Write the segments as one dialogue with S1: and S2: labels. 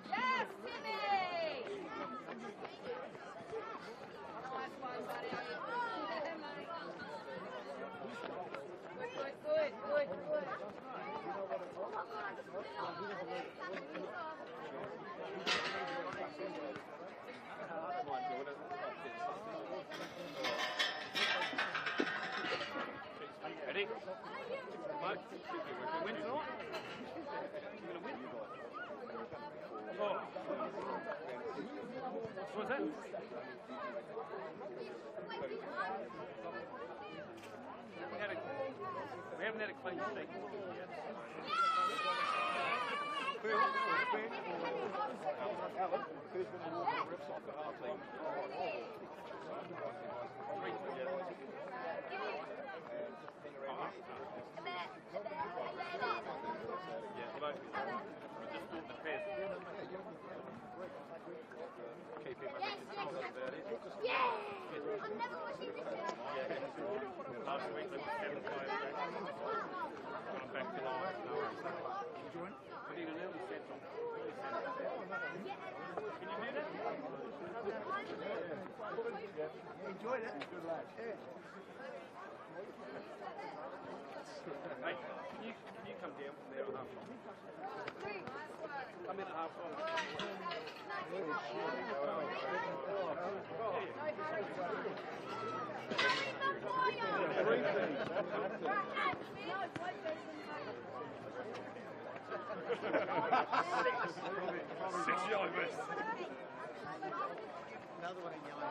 S1: Yes, Timmy! Nice one, buddy. Good.
S2: Ready? Mike, you win tonight? You're going to win? Oh. What's that? Who's going to walk the rips off at our team? Last week there was 7 guys I'm back to life. We need an early set on. Can you do that?
S3: Enjoyed it. Good lad.
S2: Hey, can you come down from there at half time? Come in at half time. Six yarders.
S3: Another one in yellow.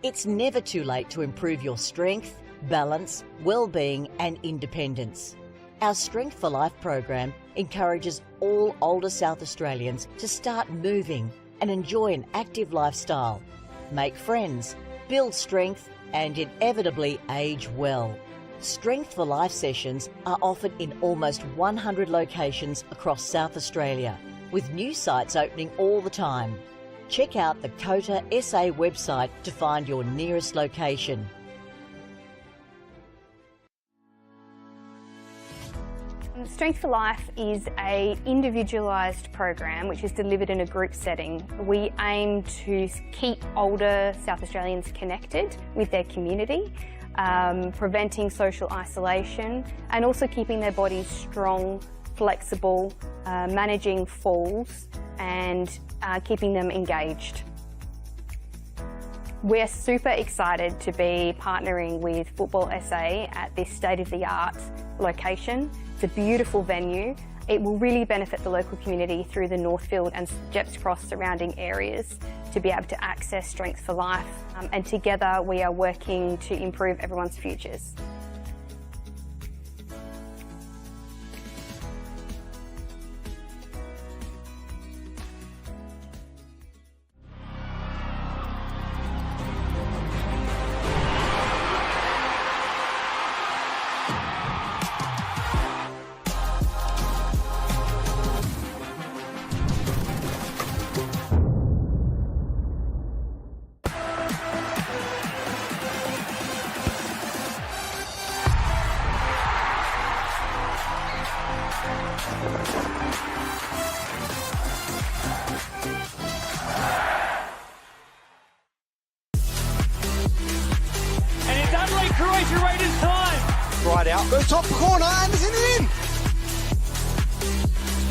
S4: It's never too late to improve your strength, balance, well-being and independence. Our Strength for Life program encourages all older South Australians to start moving and enjoy an active lifestyle, make friends, build strength and inevitably age well. Strength for Life sessions are offered in almost 100 locations across South Australia, with new sites opening all the time. Check out the COTA SA website to find your nearest location.
S5: Strength for Life is an individualised program which is delivered in a group setting. We aim to keep older South Australians connected with their community, preventing social isolation and also keeping their bodies strong, flexible, managing falls and keeping them engaged. We're super excited to be partnering with Football SA at this state-of-the-art location. It's a beautiful venue. It will really benefit the local community through the Northfield and Gepps Cross surrounding areas to be able to access Strength for Life, and together we are working to improve everyone's futures.
S6: Croatia Raiders time.
S3: Right out, goes top corner, and it's in.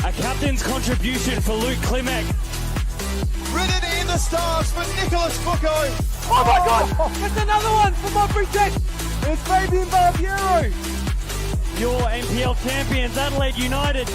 S6: A captain's contribution for Luke Klimek.
S3: Written in the stars for Nicholas Foucault.
S6: Oh my God! It's another one for my Bridget.
S3: It's Fabian Barbiero.
S6: Your NPL champions, Adelaide United.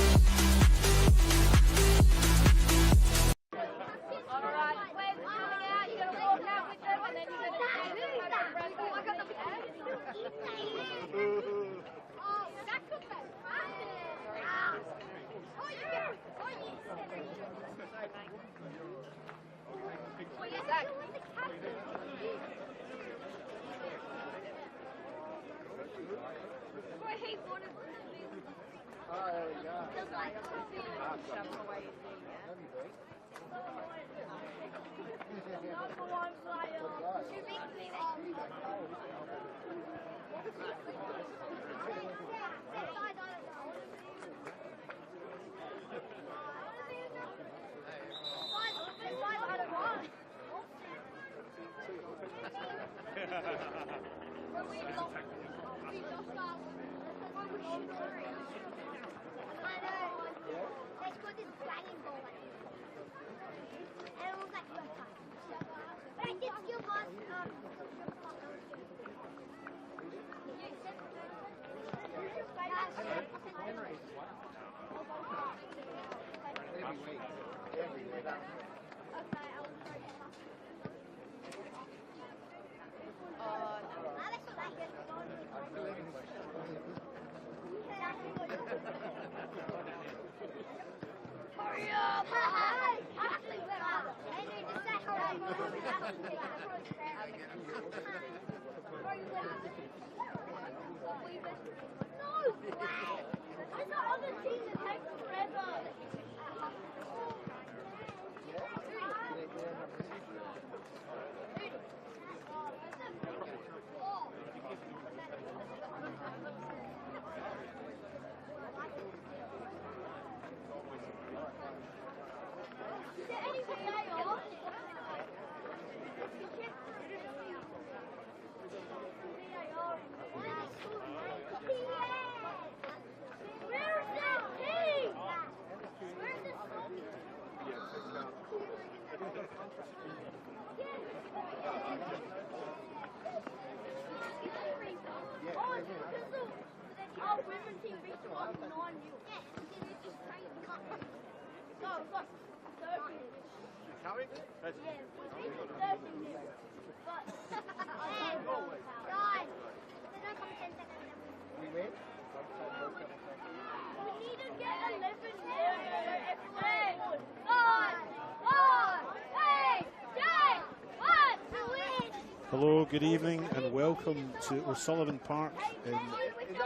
S7: Hello, good evening and welcome to O'Sullivan Park in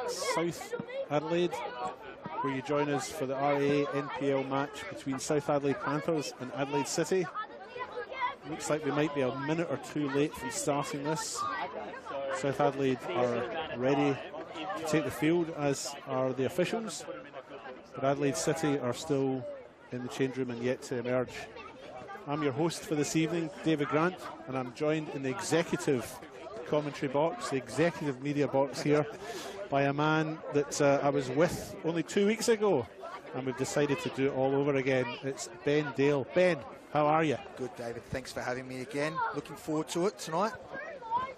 S7: South Adelaide, where you join us for the RA NPL match between South Adelaide Panthers and Adelaide City. Looks like we might be a minute or two late from starting this. South Adelaide are ready to take the field, as are the officials, but Adelaide City are still in the change room and yet to emerge. I'm your host for this evening, David Grant, and I'm joined in the executive commentary box, the executive media box here, by a man that I was with only 2 weeks ago, and we've decided to do it all over again. It's Ben Dale. Ben, how are you?
S8: Good, David. Thanks for having me again. Looking forward to it tonight.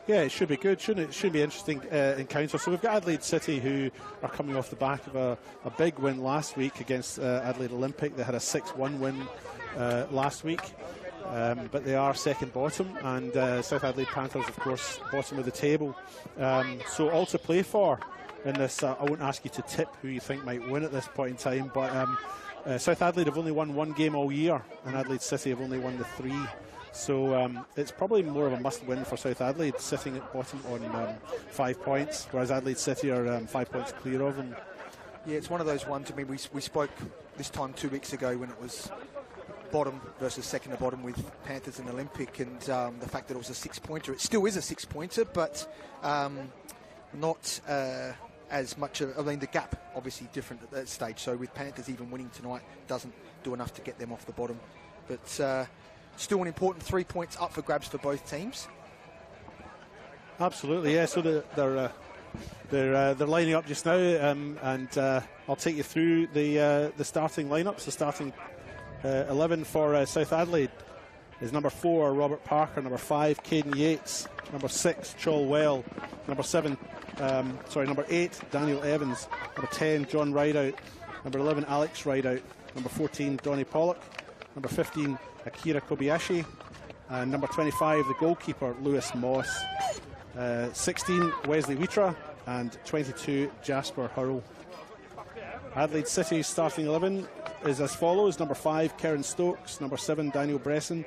S7: Yeah, it should be good, shouldn't it? It should be an interesting encounter. So we've got Adelaide City, who are coming off the back of a big win last week against Adelaide Olympic. They had a 6-1 win last week, but they are second bottom, and South Adelaide Panthers, of course, bottom of the table. So all to play for in this. I won't ask you to tip who you think might win at this point in time, but South Adelaide have only won one game all year, and Adelaide City have only won the 3. So it's probably more of a must-win for South Adelaide, sitting at bottom on 5 points, whereas Adelaide City are 5 points clear of them.
S8: Yeah, it's one of those ones. I mean, we spoke this time 2 weeks ago when it was bottom versus second to bottom with Panthers and Olympic, and the fact that it was a 6-pointer. It still is a 6-pointer, but not as much. I mean, the gap obviously different at that stage. So with Panthers even winning tonight doesn't do enough to get them off the bottom. But still an important 3 points up for grabs for both teams.
S7: Absolutely, yeah. So they're lining up just now, and I'll take you through the starting lineups. The starting 11 for South Adelaide is number 4 Robert Parker, number 5 Caden Yates, number 6 Cholwell, number 8 Daniel Evans, number 10 John Rideout, number 11 Alex Rideout, number 14 Donny Pollock, number 15 Akira Kobayashi, and number 25 the goalkeeper Lewis Moss, 16 Wesley Wheatra, and 22 Jasper Hurrell. Adelaide City's starting 11 is as follows: number 5 Kieran Stokes, number 7 Daniel Bresson,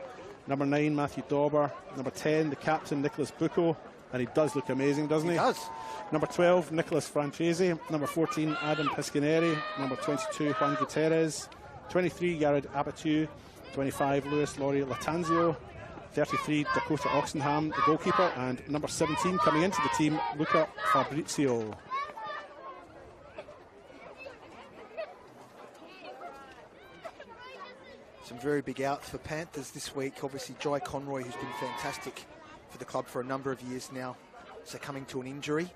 S7: number 9 Matthew Dauber, number 10 the captain Nicholas Bucco, and he does look amazing, doesn't he?
S8: He does.
S7: Number 12 Nicholas Francesi, number 14 Adam Piscaneri, number 22 Juan Gutierrez, 23 Yared Abatu, 25 Luis Laurie Latanzio, 33 Dakota Oxenham, the goalkeeper, and number 17 coming into the team, Luca Fabrizio.
S8: Some very big outs for Panthers this week. Obviously, Jai Conroy, who's been fantastic for the club for a number of years now, succumbing to an injury.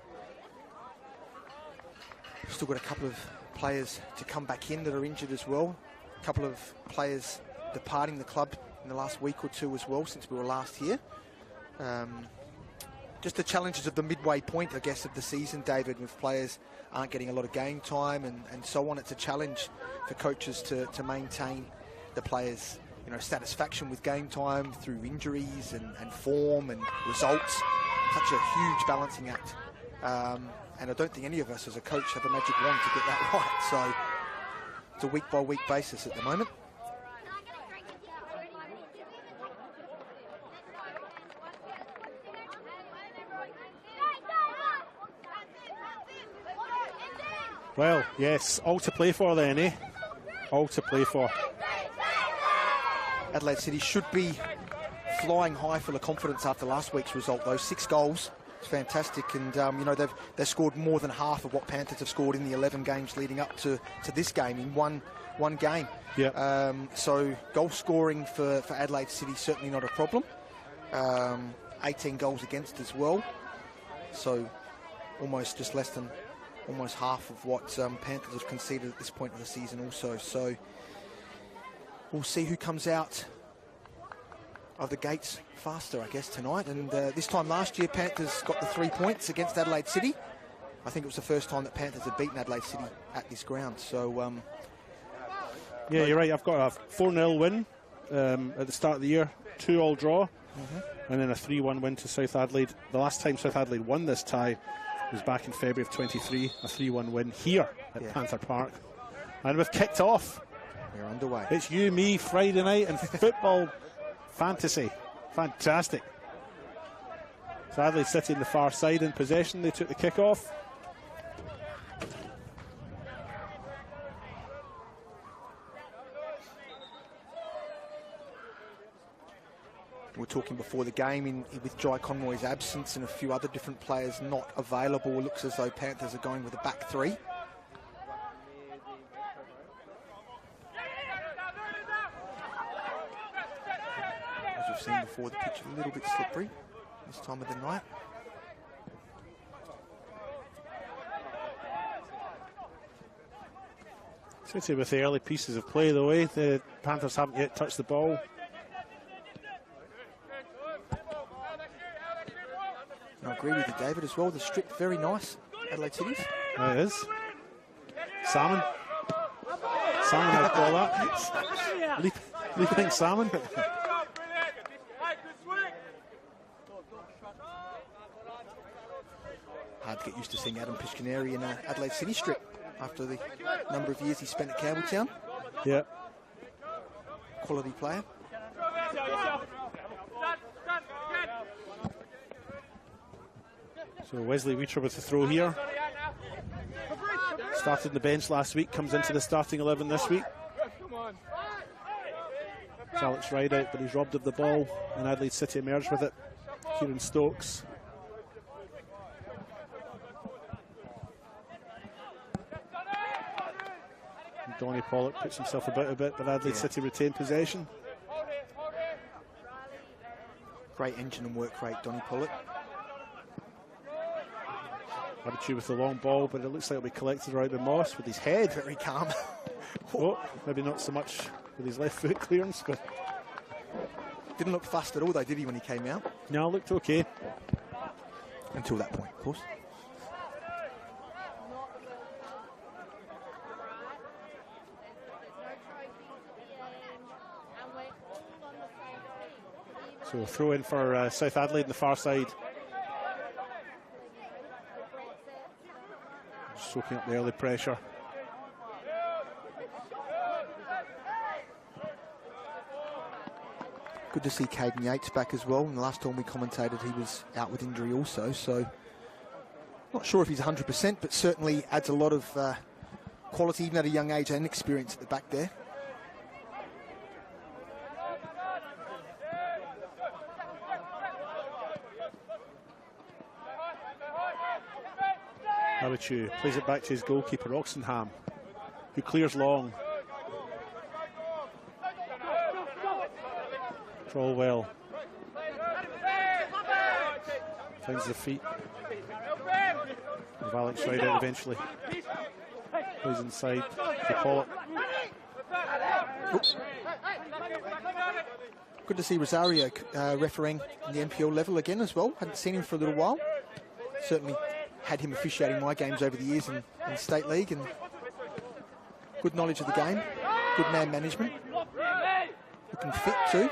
S8: Still got a couple of players to come back in that are injured as well. A couple of players departing the club in the last week or two as well, since we were last here. just the challenges of the midway point, I guess, of the season, David, with players aren't getting a lot of game time and so on. It's a challenge for coaches to maintain the players' satisfaction with game time through injuries and form and results. Such a huge balancing act. And I don't think any of us as a coach have a magic wand to get that right. So it's a week-by-week basis at the moment.
S7: Well, yes, all to play for then, eh? All to play for.
S8: Adelaide City should be flying high full of confidence after last week's result, though. 6 goals. It's fantastic. And, they've scored more than half of what Panthers have scored in the 11 games leading up to this game in one game.
S7: Yeah.
S8: So goal scoring for Adelaide City certainly not a problem. 18 goals against as well. So almost half of what Panthers have conceded at this point of the season also. So we'll see who comes out of the gates faster, I guess, tonight. And this time last year, Panthers got the 3 points against Adelaide City. I think it was the first time that Panthers had beaten Adelaide City at this ground. So,
S7: yeah, you're right. I've got a 4-0 win at the start of the year, 2-2 draw, and then a 3-1 win to South Adelaide. The last time South Adelaide won this tie was back in February of 23, a 3-1 win here at Panther Park. And we've kicked off.
S8: We're underway.
S7: It's you, me, Friday night, and football fantasy. Fantastic. So Adelaide City in the far side in possession. They took the kick off.
S8: We were talking before the game with Jai Conroy's absence and a few other different players not available. It looks as though Panthers are going with a back 3. As we've seen before, the pitch is a little bit slippery this time of the night.
S7: City with the early pieces of play, though, eh? The Panthers haven't yet touched the ball.
S8: I agree with you, David, as well. The strip, very nice. Adelaide City's.
S7: It is. Salmon. Salmon, I'd call that. Leaping salmon.
S8: Hard to get used to seeing Adam Piscaneri in an Adelaide City strip after the number of years he spent at Campbelltown.
S7: Yeah.
S8: Quality player.
S7: So Wesley Wheater with the throw here. Started on the bench last week, comes into the starting 11 this week. It's Alex Rideout, but he's robbed of the ball, and Adelaide City emerged with it. Kieran Stokes. And Donny Pollock puts himself about a bit, but Adelaide City retain possession.
S8: Great engine and work rate, Donny Pollock.
S7: Attitude with the long ball, but it looks like it'll be collected around by Moss with his head.
S8: Very calm.
S7: Oh, maybe not so much with his left foot clearance, but
S8: didn't look fast at all, though, did he, when he came out?
S7: No, looked okay.
S8: Until that point, of course.
S7: So throw in for South Adelaide on the far side. Soaking up the early pressure.
S8: Good to see Caden Yates back as well. And the last time we commentated, he was out with injury also. So not sure if he's 100%, but certainly adds a lot of quality, even at a young age, and experience at the back there.
S7: Abichu plays it back to his goalkeeper, Oxenham, who clears long. Control well. Finds the feet of Alex Rideout eventually. Plays inside to Pollock.
S8: Good to see Rosario refereeing in the NPL level again as well. Hadn't seen him for a little while. Certainly had him officiating my games over the years in State League, and good knowledge of the game, good man management. Looking fit too.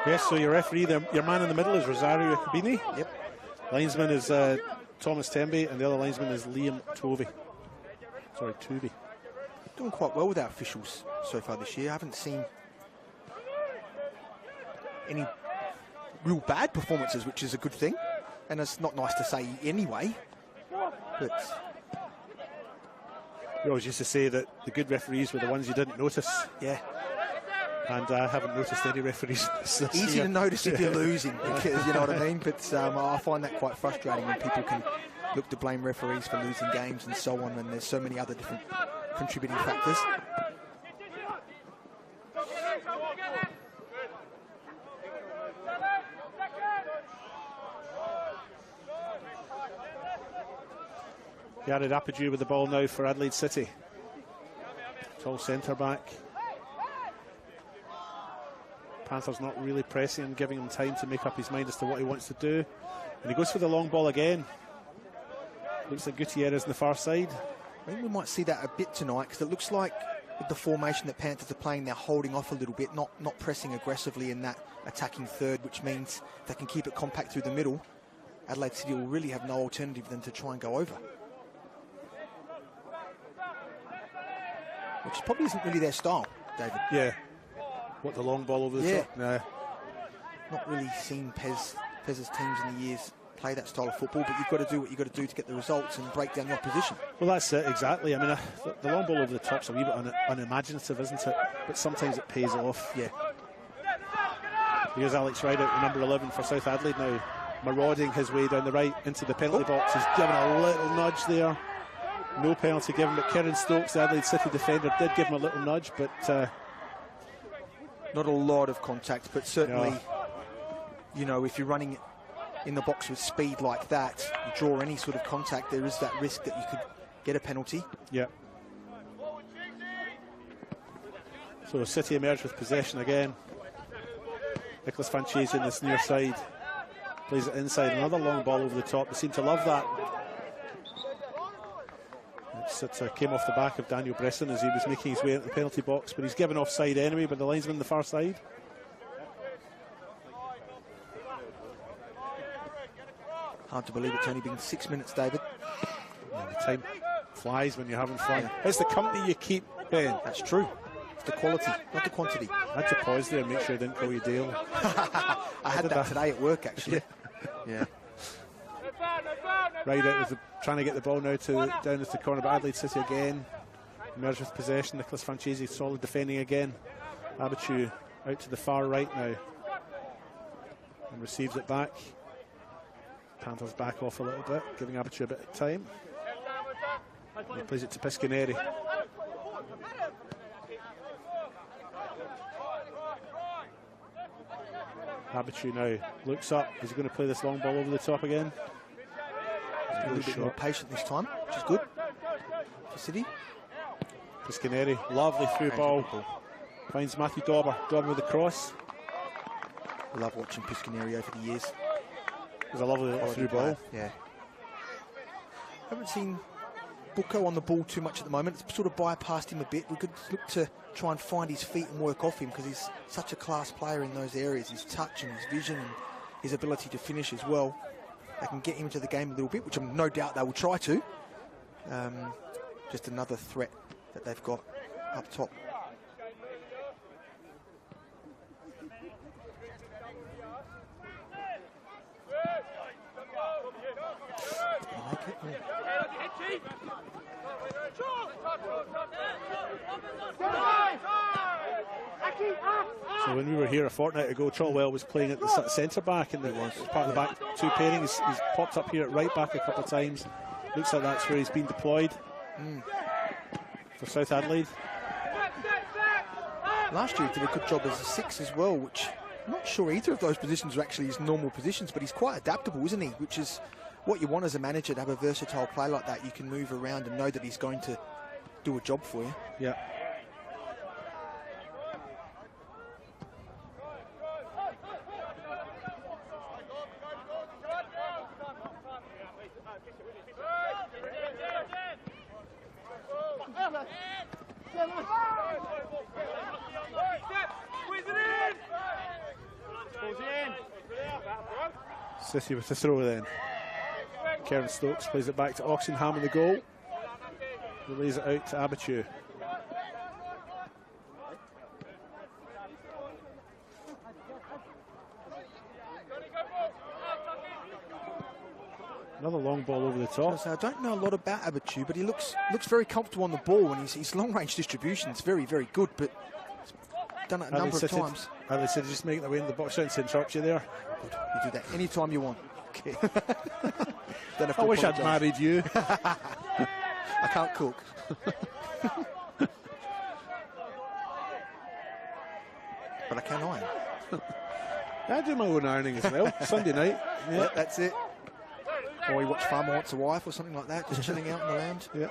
S7: Yes, so your referee, your man in the middle is Rosario Cabini.
S8: Yep.
S7: Linesman is Thomas Tembe, and the other linesman is Liam Tuvey.
S8: Doing quite well with our officials so far this year. I haven't seen any real bad performances, which is a good thing. And it's not nice to say anyway. But
S7: we always used to say that the good referees were the ones you didn't notice.
S8: Yeah.
S7: And I haven't noticed any referees this
S8: easy
S7: year.
S8: to notice if you're losing, because you know what I mean. But I find that quite frustrating when people can look to blame referees for losing games and so on, when there's so many other different contributing factors.
S7: Jared Appidu with the ball now for Adelaide City. Tall centre back. Panthers not really pressing him, giving him time to make up his mind as to what he wants to do. And he goes for the long ball again. Looks like Gutierrez on the far side.
S8: I think we might see that a bit tonight, because it looks like with the formation that Panthers are playing, they're holding off a little bit, not pressing aggressively in that attacking third, which means they can keep it compact through the middle. Adelaide City will really have no alternative than to try and go over. Which probably isn't really their style, David.
S7: Yeah. What, the long ball over the top? No.
S8: Not really seen Pez's teams in the years play that style of football, but you've got to do what you've got to do to get the results and break down the opposition.
S7: Well, that's it, exactly. I mean, the long ball over the top's a wee bit unimaginative, isn't it? But sometimes it pays off.
S8: Yeah.
S7: Here's Alex Rideout, the number 11 for South Adelaide now, marauding his way down the right into the penalty box. He's given a little nudge there. No penalty given, but Kieran Stokes, the Adelaide City defender, did give him a little nudge, but
S8: not a lot of contact, but certainly, you know, if you're running in the box with speed like that, you draw any sort of contact, there is that risk that you could get a penalty.
S7: Yeah. So City emerge with possession again. Nicholas Fanchese in this near side. Plays it inside. Another long ball over the top. They seem to love that. It came off the back of Daniel Bresson as he was making his way into the penalty box, but he's given offside anyway by the linesman on the far side.
S8: Hard to believe it's only been 6 minutes, David.
S7: And the time flies when you're having fun. Yeah. It's the company you keep, Ben.
S8: That's true. It's the quality, not the quantity.
S7: I had to pause there and make sure I didn't call you Dale.
S8: I had that today at work, actually. Yeah.
S7: Right out with trying to get the ball now down at the corner, but Adelaide City again emerge with possession. Nicholas Fanchese solid defending again. Abichu out to the far right now and receives it back. Panthers back off a little bit, giving Abichu a bit of time. He plays it to Piscaneri. Abichu now looks up. Is he going to play this long ball over the top again?
S8: A little bit more patient this time, which is good for City.
S7: Piscaneri, lovely through ball. Finds Matthew Dauber. Dauber with the cross.
S8: I love watching Piscaneri over the years.
S7: It was a lovely through ball.
S8: Yeah. Haven't seen Bucco on the ball too much at the moment. It's sort of bypassed him a bit. We could look to try and find his feet and work off him, because he's such a class player in those areas. His touch and his vision and his ability to finish as well. They can get him into the game a little bit, which I'm no doubt they will try to. Just another threat that they've got up top.
S7: So when we were here a fortnight ago, Trotwell was playing at the centre back, and it was part of the back two pairing. He's popped up here at right back a couple of times. Looks like that's where he's been deployed for South Adelaide.
S8: Last year he did a good job as a 6 as well, which I'm not sure either of those positions are actually his normal positions, but he's quite adaptable, isn't he? Which is what you want as a manager, to have a versatile play like that. You can move around and know that he's going to do a job for you.
S7: Yeah. City with the throw then. Karen Stokes plays it back to Oxenham in the goal. Relays it out to Abichu. Another long ball over the top.
S8: So I don't know a lot about Abichu, but he looks very comfortable on the ball, and his long-range distribution is very, very good, but he's done it a number of times.
S7: Adelaide City just making their way in the box. Sorry to interrupt you there.
S8: Good. You do that anytime you want. Okay.
S7: I wish I'd married you.
S8: I can't cook. But I can iron.
S7: I do my own ironing as well. Sunday night.
S8: Yeah, that's it. Or you watch Farmer Wants a Wife or something like that, just chilling out in the lounge.
S7: Yeah.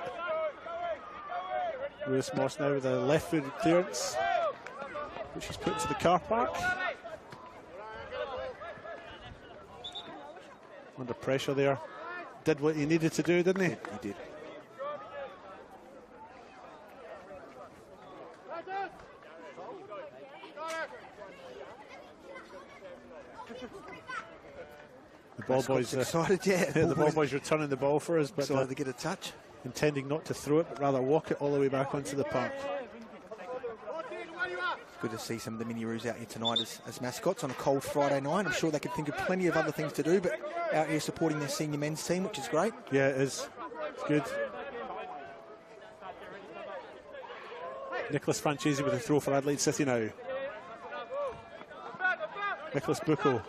S7: Lewis Moss now with a left-footed clearance, which he's put into the car park. Under pressure there. Did what he needed to do, didn't he?
S8: He did.
S7: The ball boys
S8: excited, yeah.
S7: The ball boys returning the ball for us, but
S8: excited to get a touch.
S7: Intending not to throw it, but rather walk it all the way back onto the park.
S8: It's good to see some of the mini-roos out here tonight as mascots on a cold Friday night. I'm sure they could think of plenty of other things to do, but out here supporting their senior men's team, which is great.
S7: Yeah, it is. It's good. Nicholas Francesi with a throw for Adelaide City now. Nicholas Bucco.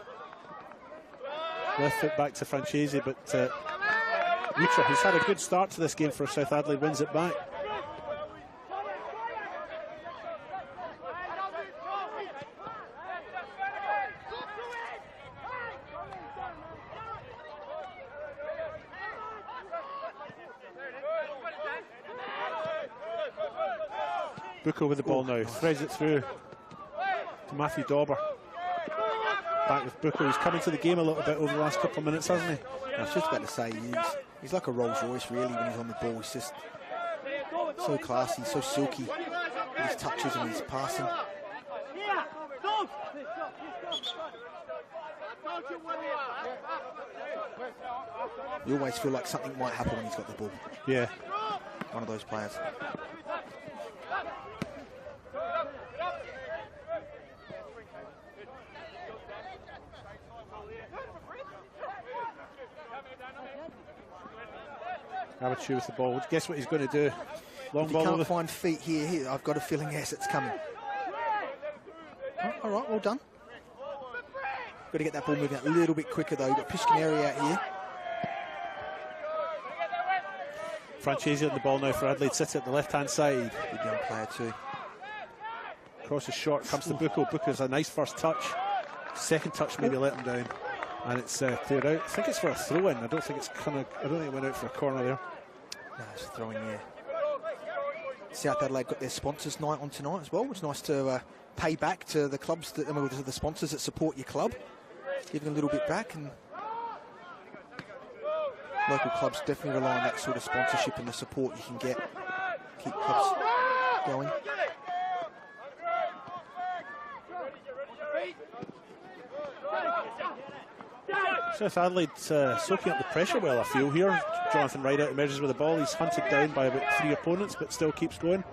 S7: Left foot back to Francesi, but Utra, who's had a good start to this game for South Adelaide, wins it back. Bucco with the ball now, threads it through to Matthew Dauber. Back with Bucco, who's come into the game a little bit over the last couple of minutes, hasn't he?
S8: I was just about to say, he's like a Rolls Royce really when he's on the ball. He's just so classy, so silky with his touches and his passing. You always feel like something might happen when he's got the ball.
S7: Yeah.
S8: One of those players.
S7: Abichu with the ball. Guess what he's going to do? Long
S8: if
S7: ball.
S8: He can't find feet here. I've got a feeling, yes, it's coming. Oh, all right, well done. Got to get that ball moving out a little bit quicker, though. You've got Piscaneri out here.
S7: Francesi on the ball now for Adelaide City at the left-hand side.
S8: Good young player, too.
S7: Cross is short, comes to Bucco. Bucco's a nice first touch. Second touch maybe let him down. And it's cleared out. I think it's for a throw-in. I don't think it went out for a corner there.
S8: No, it's a throw-in, yeah. South Adelaide got their sponsors night on tonight as well. It's nice to pay back to the clubs, to the sponsors that support your club. Giving a little bit back, and local clubs definitely rely on that sort of sponsorship and the support you can get. Keep clubs going.
S7: South Adelaide soaking up the pressure well, I feel, here. Jonathan Rideout emerges with the ball. He's hunted down by about 3 opponents, but still keeps going.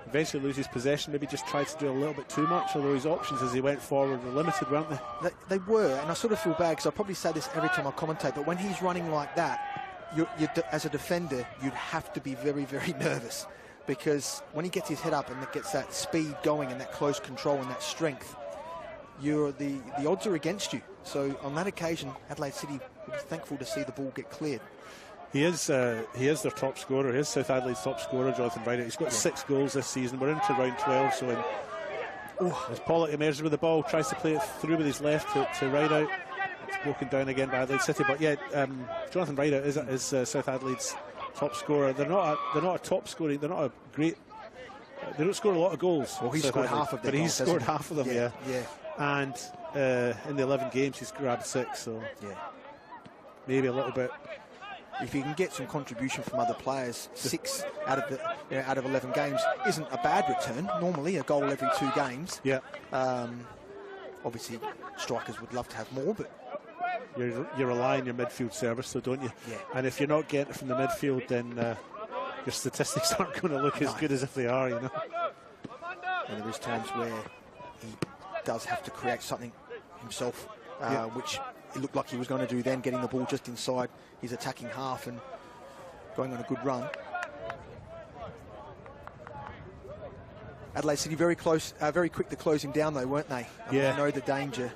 S7: Eventually loses possession, maybe just tried to do a little bit too much, although his options as he went forward were limited, weren't they?
S8: They were, and I sort of feel bad because I probably say this every time I commentate, but when he's running like that, as a defender, you'd have to be very, very nervous, because when he gets his head up and it gets that speed going and that close control and that strength, the odds are against you. So on that occasion, Adelaide City will be thankful to see the ball get cleared.
S7: He is their top scorer. He is South Adelaide's top scorer, Jonathan Rideout. He's got 6 goals this season. We're into round 12, so as Pollock emerges with the ball, tries to play it through with his left to Rideout. It's broken down again by Adelaide City. But yeah, Jonathan Rideout is South Adelaide's top scorer. They're not a top scoring. They're not a great. They don't score a lot of goals.
S8: Well, he's scored half of them,
S7: but he's scored half of them. Yeah. And in the 11 games, he's grabbed 6. So
S8: yeah,
S7: maybe a little bit
S8: if you can get some contribution from other players, 6 out of 11 games isn't a bad return. Normally, a goal every 2 games.
S7: Yeah.
S8: Obviously, strikers would love to have more, but
S7: you rely on your midfield service, so don't you?
S8: Yeah.
S7: And if you're not getting it from the midfield, then your statistics aren't going to look as good as if they are, you know.
S8: And there is times where he does have to create something himself, which it looked like he was going to do then, getting the ball just inside his attacking half and going on a good run. Adelaide City very close, very quick to closing down though, weren't they?
S7: Yeah.
S8: They know the danger.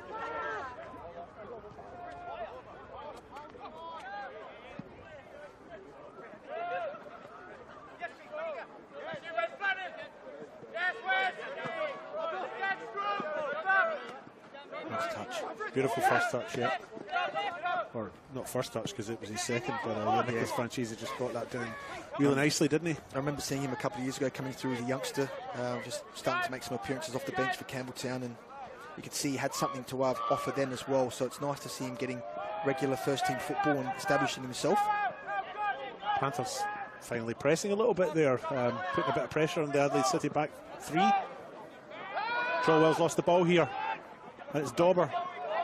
S8: Nice touch.
S7: Beautiful first touch, yeah. Or not first touch because it was his second, but Nicholas Franchese just got that down really nicely, didn't he?
S8: I remember seeing him a couple of years ago coming through as a youngster, just starting to make some appearances off the bench for Campbelltown, and you could see he had something to offer then as well, so it's nice to see him getting regular first-team football and establishing himself.
S7: Panthers finally pressing a little bit there, putting a bit of pressure on the Adelaide City back 3. Trolwell's lost the ball here, and it's Dauber,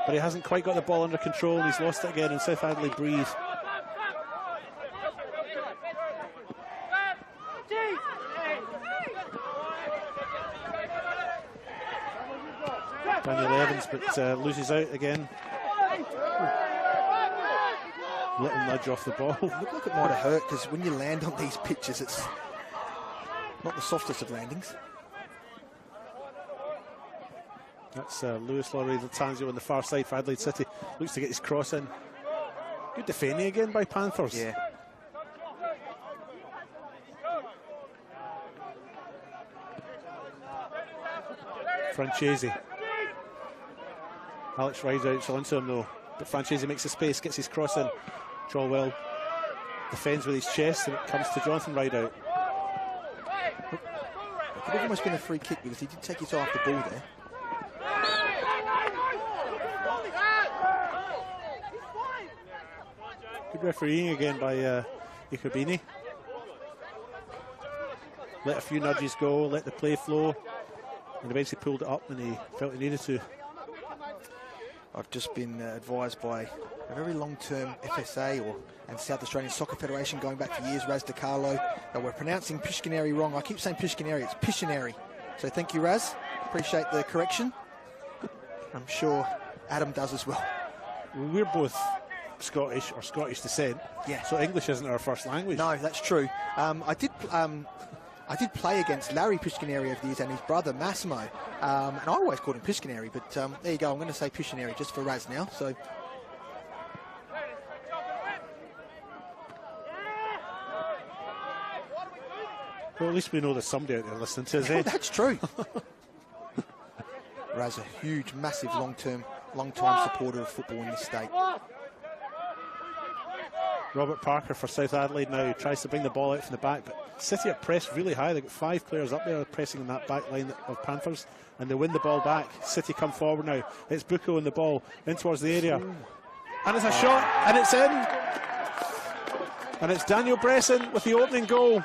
S7: but he hasn't quite got the ball under control, and he's lost it again, and South Adelaide breathe. Daniel Evans, but loses out again. Little nudge off the ball.
S8: Looked like it might have hurt, because when you land on these pitches, it's not the softest of landings.
S7: That's Lewis Laurie-Latanzio on the far side for Adelaide City. Looks to get his cross in. Good defending again by Panthers.
S8: Yeah.
S7: Franchese. Alex Rideout's onto him though, but Franchese makes a space, gets his cross in. Trolwell defends with his chest, and it comes to Jonathan Rideout.
S8: It could have almost been a free kick because he did take his eye off the ball there.
S7: Good refereeing again by Ikobini. Let a few nudges go, let the play flow, and eventually pulled it up when he felt he needed to.
S8: I've just been advised by a very long-term FSA and South Australian Soccer Federation going back for years, Raz DiCarlo, that we're pronouncing Pishkineri wrong. I keep saying Pishkineri, it's Pishineri. So thank you, Raz. Appreciate the correction. I'm sure Adam does as well.
S7: We're both Scottish or Scottish descent,
S8: yeah.
S7: So English isn't our first language.
S8: No, that's true. I did play against Larry Piskineri over the years and his brother Massimo, and I always called him Piskineri, but there you go, I'm going to say Pishineri just for Raz now. So
S7: well, at least we know there's somebody out there listening to us.
S8: That's true. Raz, a huge, massive, long-time supporter of football in this state.
S7: Robert Parker for South Adelaide now tries to bring the ball out from the back, but City are pressed really high. They've got 5 players up there pressing in that back line of Panthers, and they win the ball back. City come forward now. It's Bucco in the ball in towards the area, and it's a shot, and it's in, and it's Daniel Bresson with the opening goal,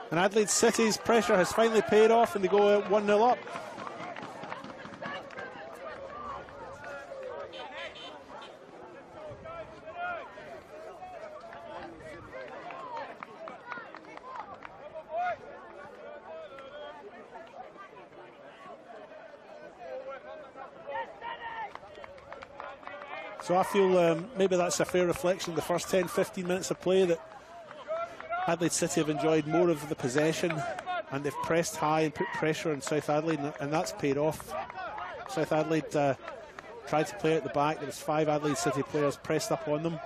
S7: and Adelaide City's pressure has finally paid off, and they go 1-0 up. So I feel maybe that's a fair reflection of the first 10-15 minutes of play, that Adelaide City have enjoyed more of the possession, and they've pressed high and put pressure on South Adelaide, and that's paid off. South Adelaide tried to play at the back. There was 5 Adelaide City players pressed up on them,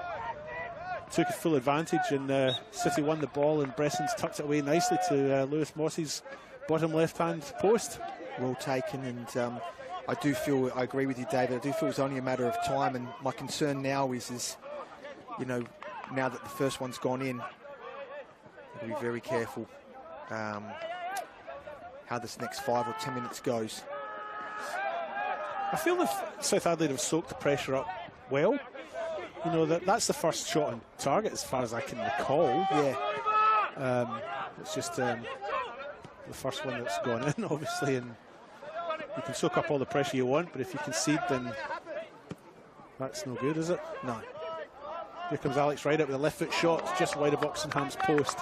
S7: took a full advantage, and City won the ball, and Bresson's tucked it away nicely to Lewis Moss's bottom left-hand post.
S8: Well taken, and I do feel, I agree with you, David, I do feel it's only a matter of time, and my concern now is you know, now that the first one's gone in, I'll be very careful how this next 5 or 10 minutes goes.
S7: I feel that South Adelaide have soaked the pressure up well. you know, that's the first shot on target as far as I can recall.
S8: Yeah.
S7: It's just the first one that's gone in, obviously, and you can soak up all the pressure you want, but if you concede, then that's no good, is it?
S8: No.
S7: Here comes Alex Ryder with a left foot shot, just wide of Oxenham's post.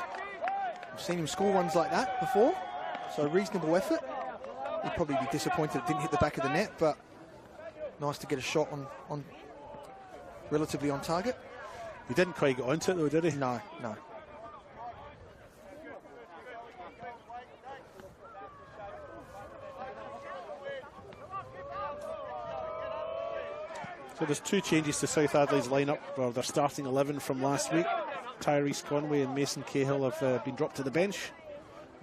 S8: I've seen him score ones like that before, so reasonable effort. He'd probably be disappointed it didn't hit the back of the net, but nice to get a shot on relatively on target.
S7: He didn't quite get onto it though, did he?
S8: No, no.
S7: So there's two changes to South Adelaide's lineup, or their starting 11 from last week. Tyrese Conway and Mason Cahill have been dropped to the bench.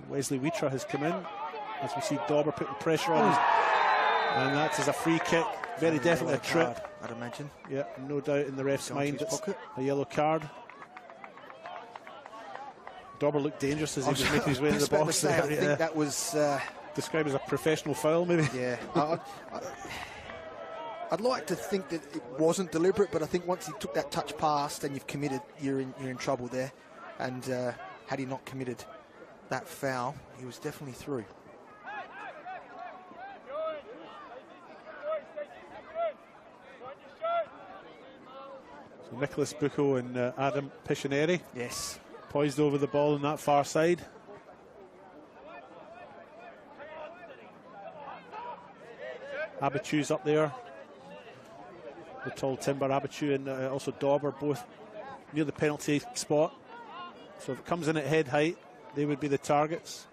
S7: Wesley Wheater has come in, as we see Dauber putting pressure on him. And that is a free kick, very definitely a trip.
S8: Card, I'd imagine.
S7: Yeah, no doubt in the ref's mind it's a yellow card. Dauber looked dangerous as he was making his way into the box there.
S8: I think that was...
S7: described as a professional foul, maybe?
S8: Yeah. I'd like to think that it wasn't deliberate, but I think once he took that touch past and you've committed, you're in trouble there. And had he not committed that foul, he was definitely through.
S7: So Nicholas Bucco and Adam Piccineri.
S8: Yes.
S7: Poised over the ball on that far side. Abichu's up there. The tall timber, Abichu and also Dauber, both near the penalty spot. So if it comes in at head height, they would be the targets.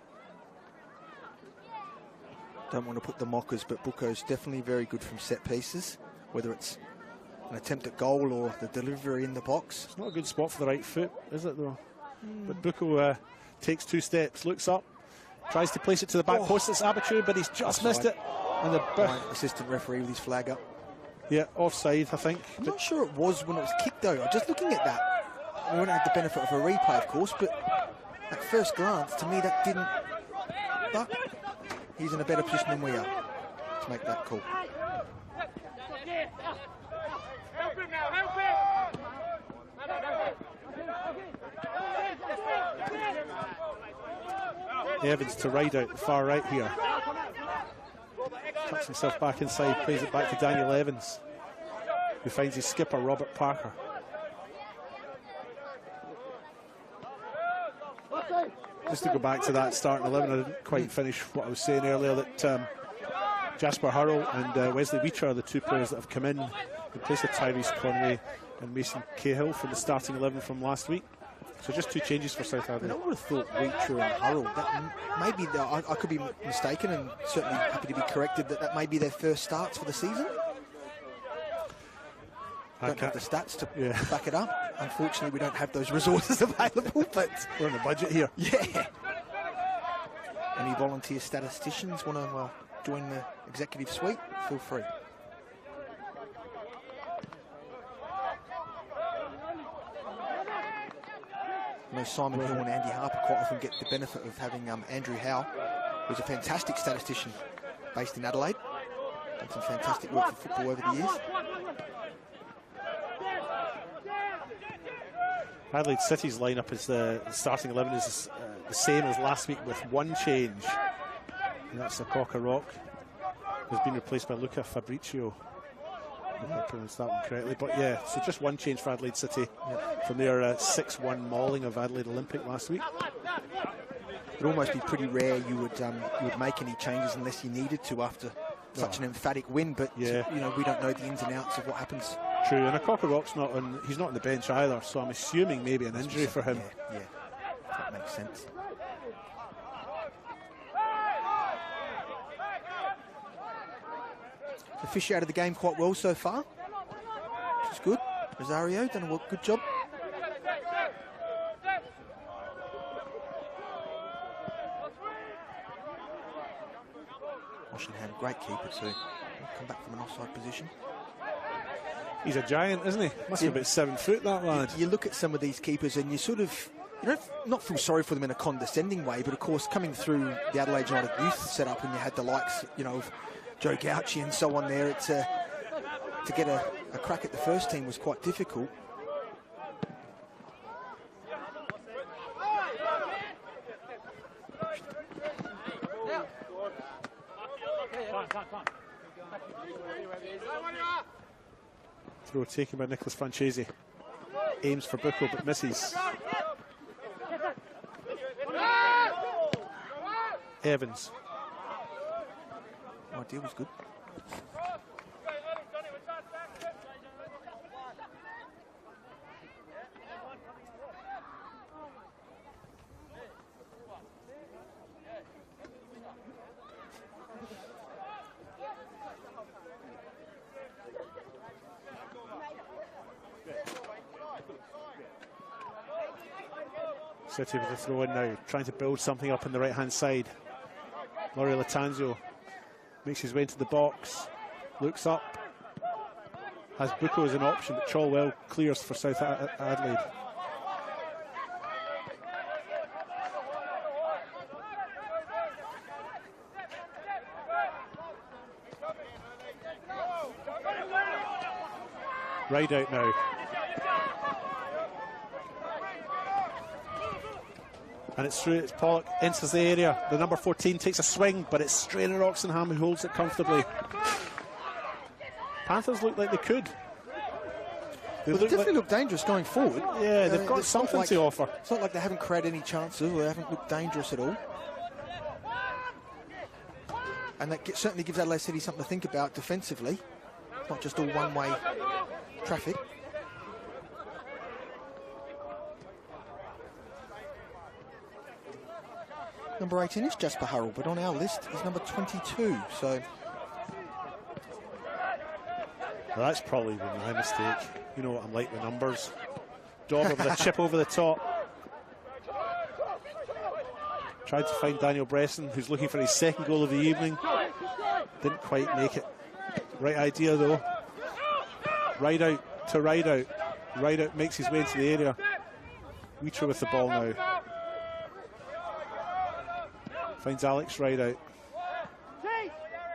S8: Don't want to put the mockers, but Bucco's definitely very good from set pieces, whether it's an attempt at goal or the delivery in the box.
S7: It's not a good spot for the right foot, is it though? But Bucco takes 2 steps, looks up, tries to place it to the back post. It's Abichu, but he's just missed it. And the
S8: assistant referee with his flag up.
S7: Yeah, offside, I think.
S8: I'm not sure it was when it was kicked, though. Just looking at that, we won't have the benefit of a replay, of course, but at first glance, to me, that didn't. But he's in a better position than we are to make that call.
S7: Evans to ride out the far right here. Tucks himself back inside, plays it back to Daniel Evans, who finds his skipper, Robert Parker. Just to go back to that starting 11, I didn't quite finish what I was saying earlier, that Jasper Hurrell and Wesley Wheater are the 2 players that have come in place of Tyrese Conway and Mason Cahill from the starting 11 from last week. So just 2 changes for South Adelaide.
S8: I would have thought Wheater and Hurrell, maybe I could be mistaken, and certainly happy to be corrected, that may be their first starts for the season. Don't have the stats to back it up. Unfortunately, we don't have those resources available, but
S7: we're on a budget here.
S8: Yeah. Any volunteer statisticians want to join the executive suite? Feel free. You know, Simon Hill and Andy Harper quite often get the benefit of having Andrew Howe, who's a fantastic statistician based in Adelaide. Done some fantastic work for football over the years.
S7: Adelaide City's lineup is the starting 11 is the same as last week with 1 change. And that's the Cocker Rock, who's been replaced by Luca Fabricio. I hope I pronounced that one correctly. But yeah, so just 1 change for Adelaide City from their 6-1 mauling of Adelaide Olympic last week.
S8: It'd almost be pretty rare you would make any changes unless you needed to after such an emphatic win. But you know, we don't know the ins and outs of what happens.
S7: True, and Cocker Rock's he's not on the bench either, so I'm assuming maybe an injury for him.
S8: Yeah, that makes sense. The fish out of the game quite well so far, which is good. Rosario done a good job. Washington, great keeper too. Come back from an offside position.
S7: He's a giant, isn't he? Must be about 7 foot, that lad.
S8: You look at some of these keepers and you sort of, you don't not feel sorry for them in a condescending way, but of course coming through the Adelaide United youth setup and you had the likes, you know, of Joe Gauci and so on there, it's to get a crack at the first team was quite difficult.
S7: Throw taken by Nicholas Francesi. Aims for Bucco but misses. Evans.
S8: Idea was good.
S7: City with the throw in now, trying to build something up on the right-hand side. Laurie Latanzio makes his way into the box, looks up, has Bucco as an option, but Chalwell clears for South Adelaide. Right out now. And it's through, it's Pollock, enters the area. The number 14 takes a swing, but it's Strainer Oxenham who holds it comfortably. Panthers look like they could.
S8: They definitely look dangerous going forward.
S7: Yeah, they've got something to offer.
S8: It's not like they haven't created any chances or they haven't looked dangerous at all. And that certainly gives Adelaide City something to think about defensively. It's not just all one-way traffic. Number 18 is Jasper Hurrell, but on our list he's number 22, so...
S7: Well, that's probably been my mistake. You know what I'm like with numbers. Dauber with a chip over the top. Tried to find Daniel Bresson, who's looking for his second goal of the evening. Didn't quite make it. Right idea, though. Right out to right out. Right out makes his way into the area. Wheater with the ball now. Finds Alex right out.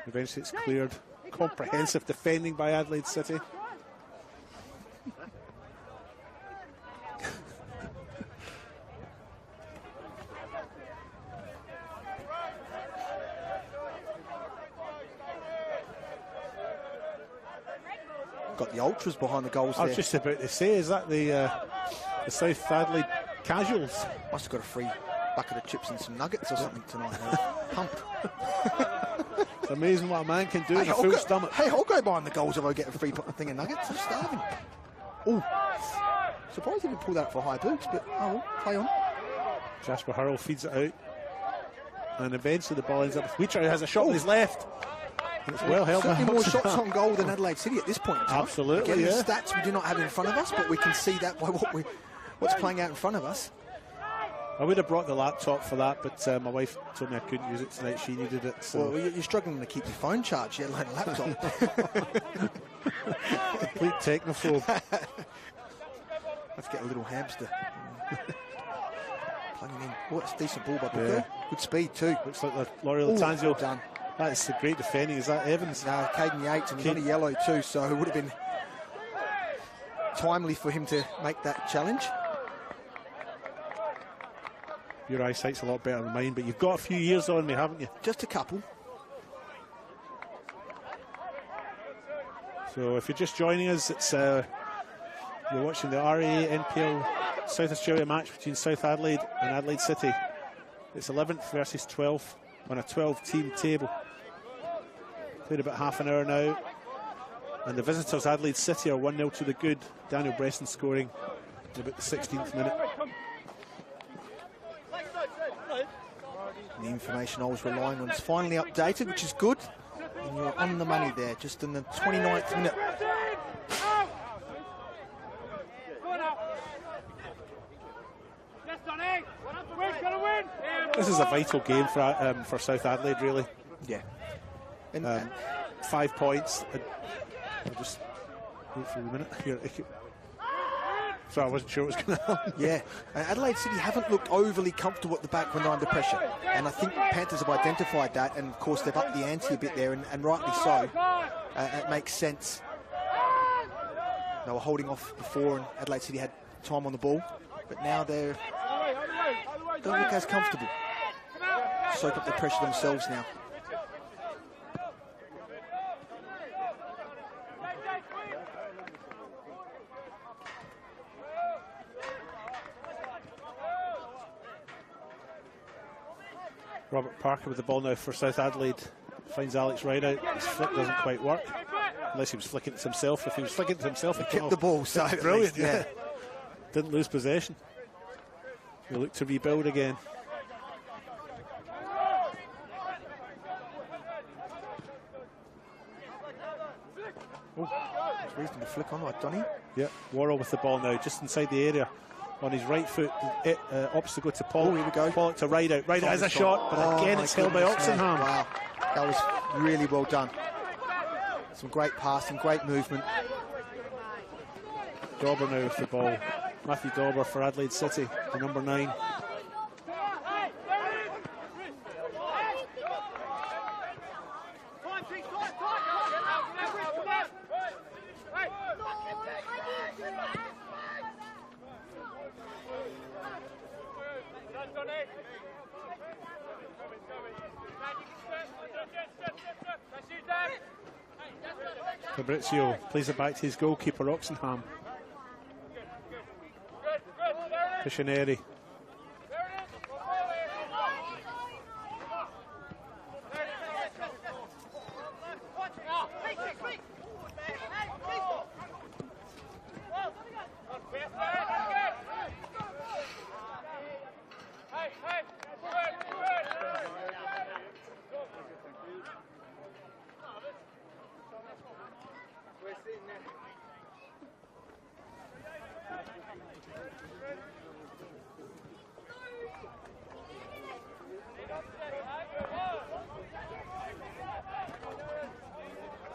S7: Eventually it's cleared. Comprehensive defending by Adelaide City.
S8: Got the ultras behind the goals there.
S7: I was just about to say, is that the South Adelaide casuals?
S8: Must have got a free bucket of chips and some nuggets or something tonight. Pumped.
S7: It's amazing what a man can do in a full stomach.
S8: Hey, I'll go behind the goals if I get a free thing of nuggets. I'm starving. Oh, surprised he didn't pull that for high boots, but oh well, play on.
S7: Jasper Hurrell feeds it out. And eventually the ball ends up with Wheater, who has a shot with his left. And it's well held.
S8: Certainly more shots on goal than Adelaide City at this point in time.
S7: Absolutely,
S8: again,
S7: yeah.
S8: The stats we do not have in front of us, but we can see that by what's playing out in front of us.
S7: I would have brought the laptop for that, but my wife told me I couldn't use it tonight. She needed it. So.
S8: Well, you're struggling to keep your phone charged, yet alone a laptop.
S7: Complete technophobe.
S8: Let's get a little hamster. Plugging in. Oh, it's a decent ball by Bucco. Good speed too.
S7: Looks like the Laurie Latanzio.
S8: Done.
S7: That is great defending. Is that Evans?
S8: No, Caden Yates, and he's on a yellow too, so it would have been timely for him to make that challenge.
S7: Your eyesight's a lot better than mine, but you've got a few years on me, haven't you?
S8: Just a couple.
S7: So if you're just joining us, it's you're watching the RA NPL South Australia match between South Adelaide and Adelaide City. It's 11th versus 12th on a 12-team table. Played about half an hour now. And the visitors, Adelaide City, are 1-0 to the good. Daniel Bresson scoring in about the 16th minute.
S8: The information I was relying on is finally updated, which is good. And you're on the money there, just in the 29th minute.
S7: This is a vital game for South Adelaide, really.
S8: Yeah. And
S7: 5 points. I'll just wait for a minute here. So I wasn't sure what was going to happen.
S8: Yeah, Adelaide City haven't looked overly comfortable at the back when they're under pressure. And I think Panthers have identified that, and of course they've upped the ante a bit there, and rightly so. It makes sense. They were holding off before, and Adelaide City had time on the ball, but now they don't look as comfortable. Soak up the pressure themselves now.
S7: Robert Parker with the ball now for South Adelaide. Finds Alex Rideout. His flick doesn't quite work. Unless he was flicking it to himself. If he was flicking it to himself, he
S8: kept the ball. So
S7: brilliant, yeah. Didn't lose possession. They look to rebuild again.
S8: Reasonable flick on, like Donny.
S7: Yeah, Worrell with the ball now, just inside the area. On his right foot, opts to go to Pollock.
S8: Here we go.
S7: Pollock to Rideout. Rideout has a shot, but again it's held by Oxenham.
S8: Wow, that was really well done. Some great passing, great movement.
S7: Dauber now with the ball. Matthew Dauber for Adelaide City, the number 9. Fabrizio plays it back to his goalkeeper, Oxenham. Piscineri.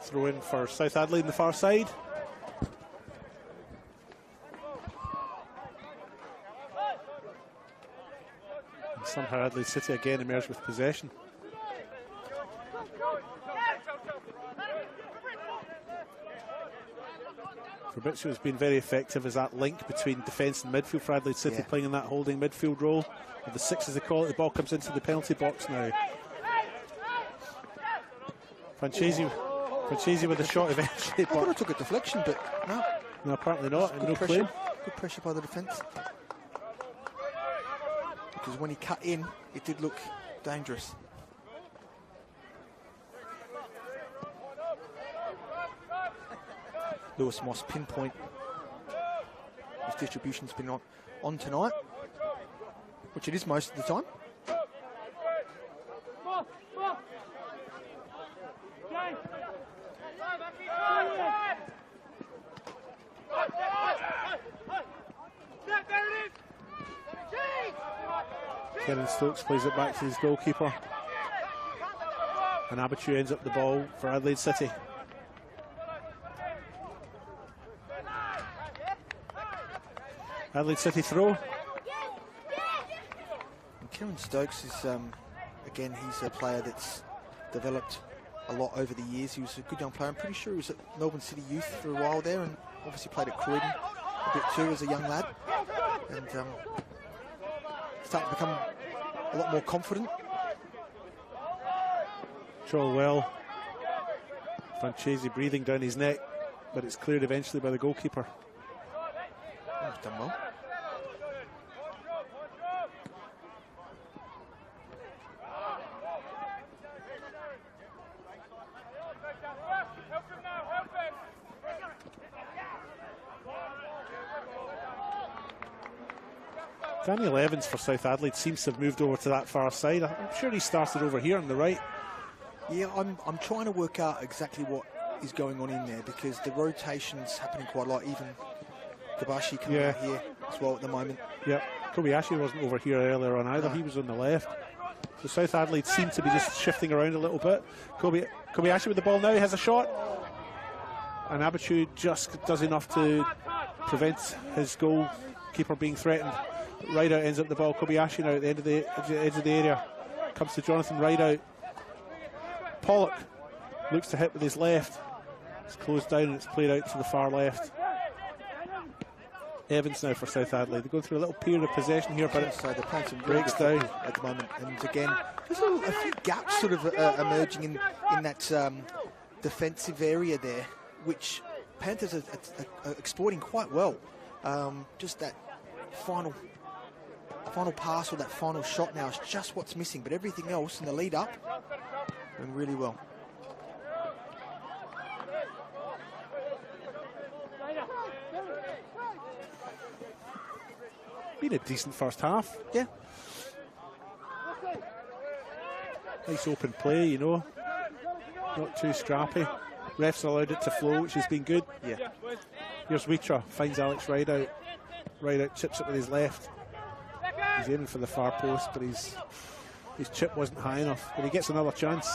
S7: Throw in for South Adelaide on the far side. And somehow Adelaide City again emerged with possession. Fabrizio has been very effective as that link between defence and midfield for Adelaide City, playing in that holding midfield role. With the 6 as they call it, the ball comes into the penalty box now. Francesi with a shot eventually.
S8: I thought I took a deflection, but no.
S7: No, apparently not.
S8: Good
S7: No
S8: pressure.
S7: claim.
S8: Good pressure by the defence. Because when he cut in, it did look dangerous. Lewis Moss pinpoint. His distribution's been on tonight, which it is most of the time.
S7: Kevin Stokes plays it back to his goalkeeper. And Abichu ends up the ball for Adelaide City. Adelaide City throw.
S8: And Kevin Stokes is, again, he's a player that's developed a lot over the years. He was a good young player. I'm pretty sure he was at Melbourne City Youth for a while there, and obviously played at Croydon a bit too as a young lad. And starting to become a lot more confident.
S7: Control well. Francesi breathing down his neck, but it's cleared eventually by the goalkeeper.
S8: Oh, he's done well.
S7: Daniel Evans for South Adelaide seems to have moved over to that far side. I'm sure he started over here on the right.
S8: Yeah, I'm trying to work out exactly what is going on in there, because the rotation's happening quite a lot. Even Kabashi coming out here as well at the moment.
S7: Yeah, Kobayashi wasn't over here earlier on either. No. He was on the left. So South Adelaide seem to be just shifting around a little bit. Kobayashi with the ball now. He has a shot. And Abichu just does enough to prevent his goalkeeper being threatened. Rideout ends up the ball. Kobayashi now at the end of the edge of the area. Comes to Jonathan Rideout. Pollock looks to hit with his left. It's closed down and it's played out to the far left. Evans now for South Adelaide. They're going through a little period of possession here, but
S8: So they're playing some
S7: breaks down
S8: at the moment. And again, there's a few gaps sort of emerging in that defensive area there, which Panthers are exploiting quite well. Just that final pass or that final shot now is just what's missing, but everything else in the lead up doing really well.
S7: Been a decent first half.
S8: Yeah.
S7: Nice open play, you know. Not too scrappy. Refs allowed it to flow, which has been good.
S8: Yeah.
S7: Here's Wheatra, finds Alex Rideout. Rideout chips it with his left. He's aiming for the far post, but his chip wasn't high enough. But he gets another chance.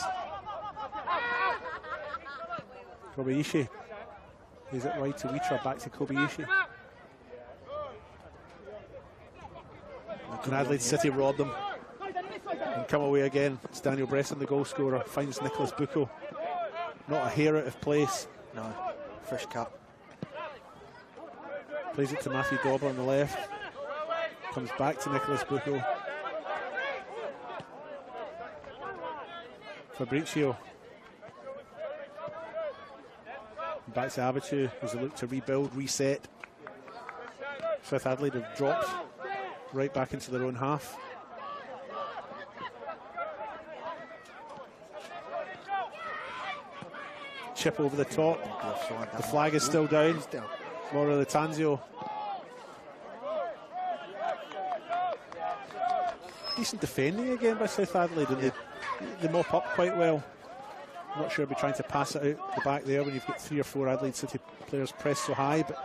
S7: Kobayashi. Is it right to Wheatra, back to Kobayashi. And Adelaide City robbed them. And come away again. It's Daniel Bresson, the goal scorer. Finds Nicholas Bucco. Not a hair out of place.
S8: No, fresh cut.
S7: Plays it to Matthew Dauber on the left. Comes back to Nicholas Bucco. Fabrizio. Back to Abitu as they look to rebuild, reset. South Adelaide have dropped right back into their own half. Chip over the top. The flag is still down. Laura Latanzio. Decent defending again by South Adelaide, and they mop up quite well. I'm not sure I'll be trying to pass it out the back there when you've got 3 or 4 Adelaide City players pressed so high, but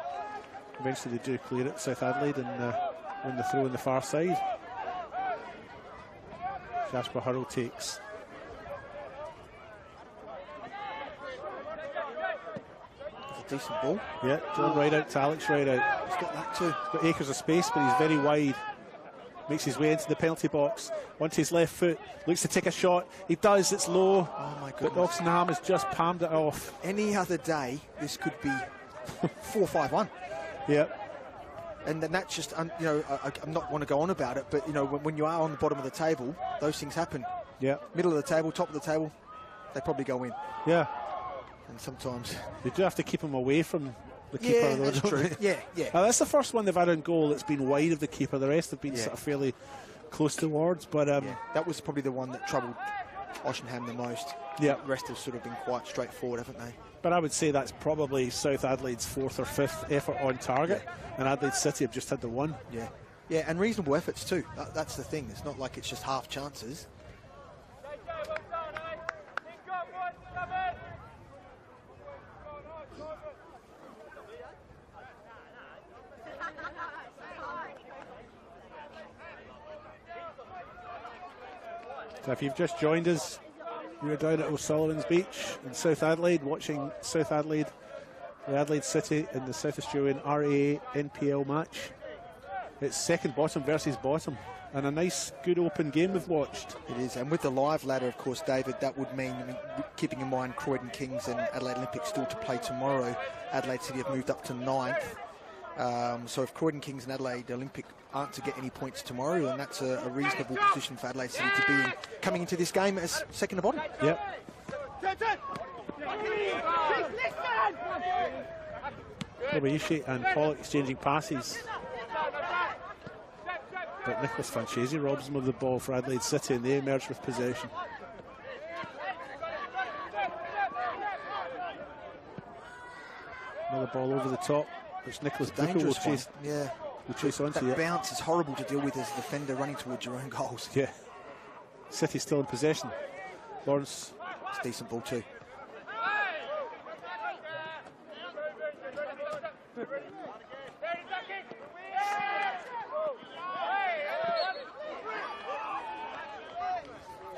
S7: eventually they do clear it, South Adelaide, and win the throw on the far side. Jasper Hurrell takes.
S8: It's a decent ball.
S7: Yeah, John Rideout to Alex Rideout.
S8: He's got that too.
S7: He's got acres of space, but he's very wide. Makes his way into the penalty box. Onto his left foot. Looks to take a shot. He does. It's low.
S8: Oh my goodness.
S7: But Oxenham has just palmed it off.
S8: Any other day, this could be 4-5-1.
S7: Yeah.
S8: And then that's just, you know, I'm not want to go on about it, but, you know, when you are on the bottom of the table, those things happen.
S7: Yeah.
S8: Middle of the table, top of the table, they probably go in.
S7: Yeah.
S8: And sometimes...
S7: They do have to keep him away from the keeper.
S8: Yeah,
S7: though,
S8: that's true. Yeah.
S7: That's the first one they've had on goal that's been wide of the keeper. The rest have been sort of fairly close towards. But
S8: that was probably the one that troubled Oceanham the most.
S7: Yeah.
S8: The rest have sort of been quite straightforward, haven't they?
S7: But I would say that's probably South Adelaide's 4th or 5th effort on target, and Adelaide City have just had the one.
S8: Yeah, and reasonable efforts too. That's the thing. It's not like it's just half chances.
S7: So if you've just joined us, we're down at O'Sullivan's Beach in South Adelaide, watching South Adelaide, the Adelaide City in the South Australian RAA NPL match. It's second bottom versus bottom, and a nice, good open game we've watched.
S8: It is, and with the live ladder, of course, David, that would mean, keeping in mind Croydon Kings and Adelaide Olympic still to play tomorrow, Adelaide City have moved up to 9th. So if Croydon Kings and Adelaide Olympic aren't to get any points tomorrow, then that's a reasonable position for Adelaide City to be in, coming into this game as second to bottom.
S7: Yep. Kobayashi and Pollock exchanging passes. But Nicholas Fanchesi robs them of the ball for Adelaide City, and they emerge with possession. Another ball over the top, which Nicholas Bucco will chase.
S8: Yeah.
S7: Will chase onto.
S8: That bounce is horrible to deal with as a defender running towards your own goals.
S7: Yeah. City still in possession. Lawrence.
S8: It's a decent ball too.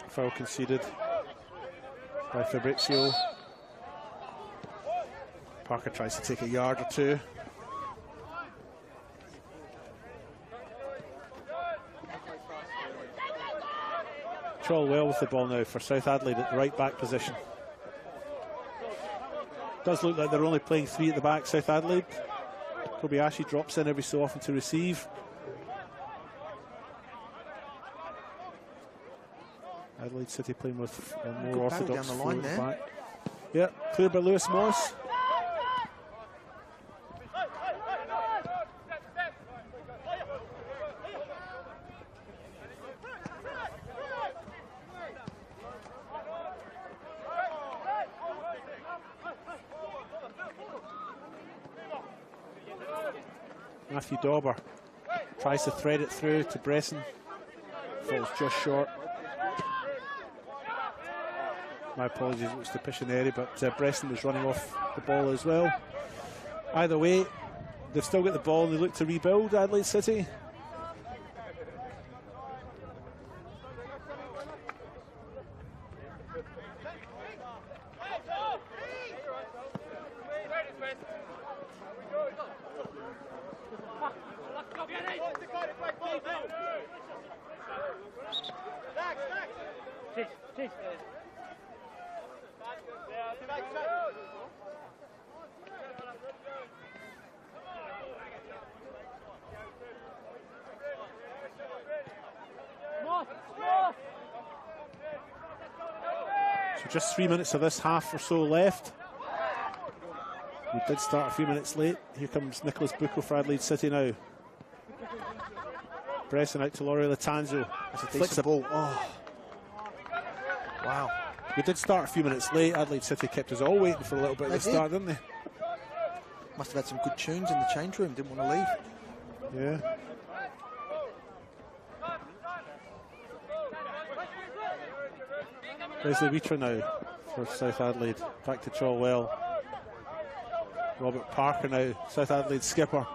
S7: Foul conceded by Fabrizio. Parker tries to take a yard or two. Troll well with the ball now for South Adelaide at the right back position. Does look like they're only playing 3 at the back, South Adelaide. Kobayashi drops in every so often to receive. Adelaide City playing with a more orthodox
S8: down the line there.
S7: back. Yeah, cleared by Lewis Morris. Matthew Dauber tries to thread it through to Bresson. Falls just short. My apologies, it was to Piscineri, but Bresson was running off the ball as well. Either way, they've still got the ball and they look to rebuild, Adelaide City. So just 3 minutes of this half or so left. We did start a few minutes late. Here comes Nicholas Bucco for Adelaide City now. Bresson out to Laurie Latanzo.
S8: That's a decent ball. Oh. Wow.
S7: We did start a few minutes late. Adelaide City kept us all waiting for a little bit at the start, didn't they?
S8: Must have had some good tunes in the change room. Didn't want to leave.
S7: Yeah. Leslie Wheater now for South Adelaide. Back to Chalwell. Robert Parker now, South Adelaide skipper.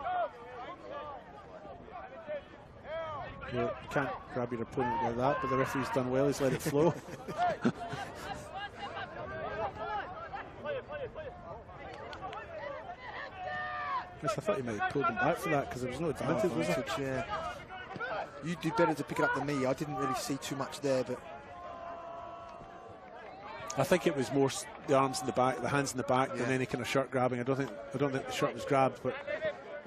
S7: Yeah, you can't grab your opponent like that, but the referee's done well, he's let it flow. Yes, I thought he might have pulled him back for that because there was no advantage, was there?
S8: Yeah. You did better to pick it up than me. I didn't really see too much there, but
S7: I think it was more the arms in the back, the hands in the back, than any kind of shirt grabbing. I don't think the shirt was grabbed, but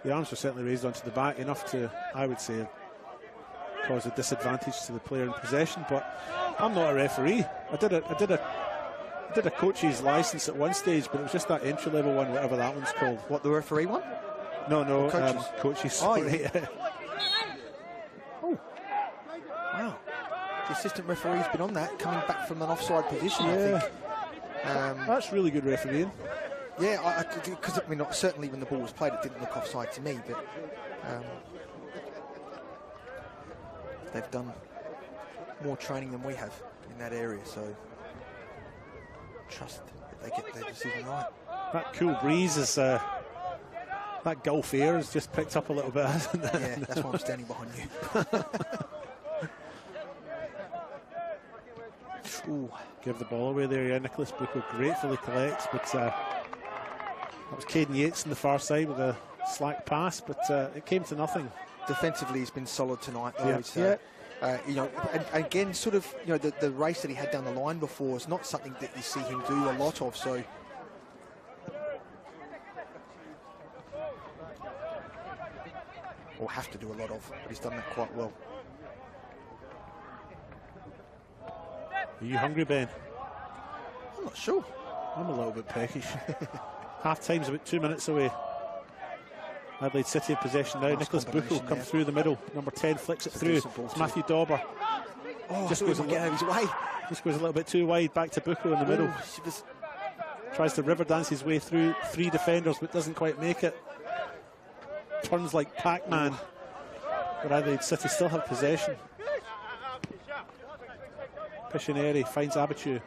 S7: the arms were certainly raised onto the back enough to, I would say, cause a disadvantage to the player in possession. But I'm not a referee. I did a coach's license at one stage, but it was just that entry level one, whatever that one's called.
S8: What, the referee one?
S7: No, coaches.
S8: Oh, yeah. Oh. Wow. The assistant referee's been on that, coming back from an offside position, I think.
S7: That's really good refereeing.
S8: Yeah, because I mean, certainly when the ball was played, it didn't look offside to me, but they've done more training than we have in that area, so trust that they get their decision right.
S7: That cool breeze is, that Gulf air has just picked up a little bit, hasn't it?
S8: Yeah, that's why I'm standing behind you.
S7: Ooh, give the ball away there. Yeah, Nicholas Bucco gratefully collects, but that was Caden Yates on the far side with a slack pass, but it came to nothing.
S8: Defensively, he's been solid tonight, though. You know, and again, sort of, you know, the race that he had down the line before is not something that you see him do a lot of. So, or have to do a lot of, but he's done that quite well.
S7: Are you hungry, Ben?
S8: I'm not sure.
S7: I'm a little bit peckish. Half time's about 2 minutes away. Adelaide City in possession now. Nicholas Bucco comes through the middle. Number 10 flicks it through. It's Matthew Dauber.
S8: Oh,
S7: just goes a little bit too wide. Back to Bucco in the middle. Tries to river dance his way through 3 defenders, but doesn't quite make it. Turns like Pac-Man. But Adelaide City still have possession. Piscineri finds Abichu.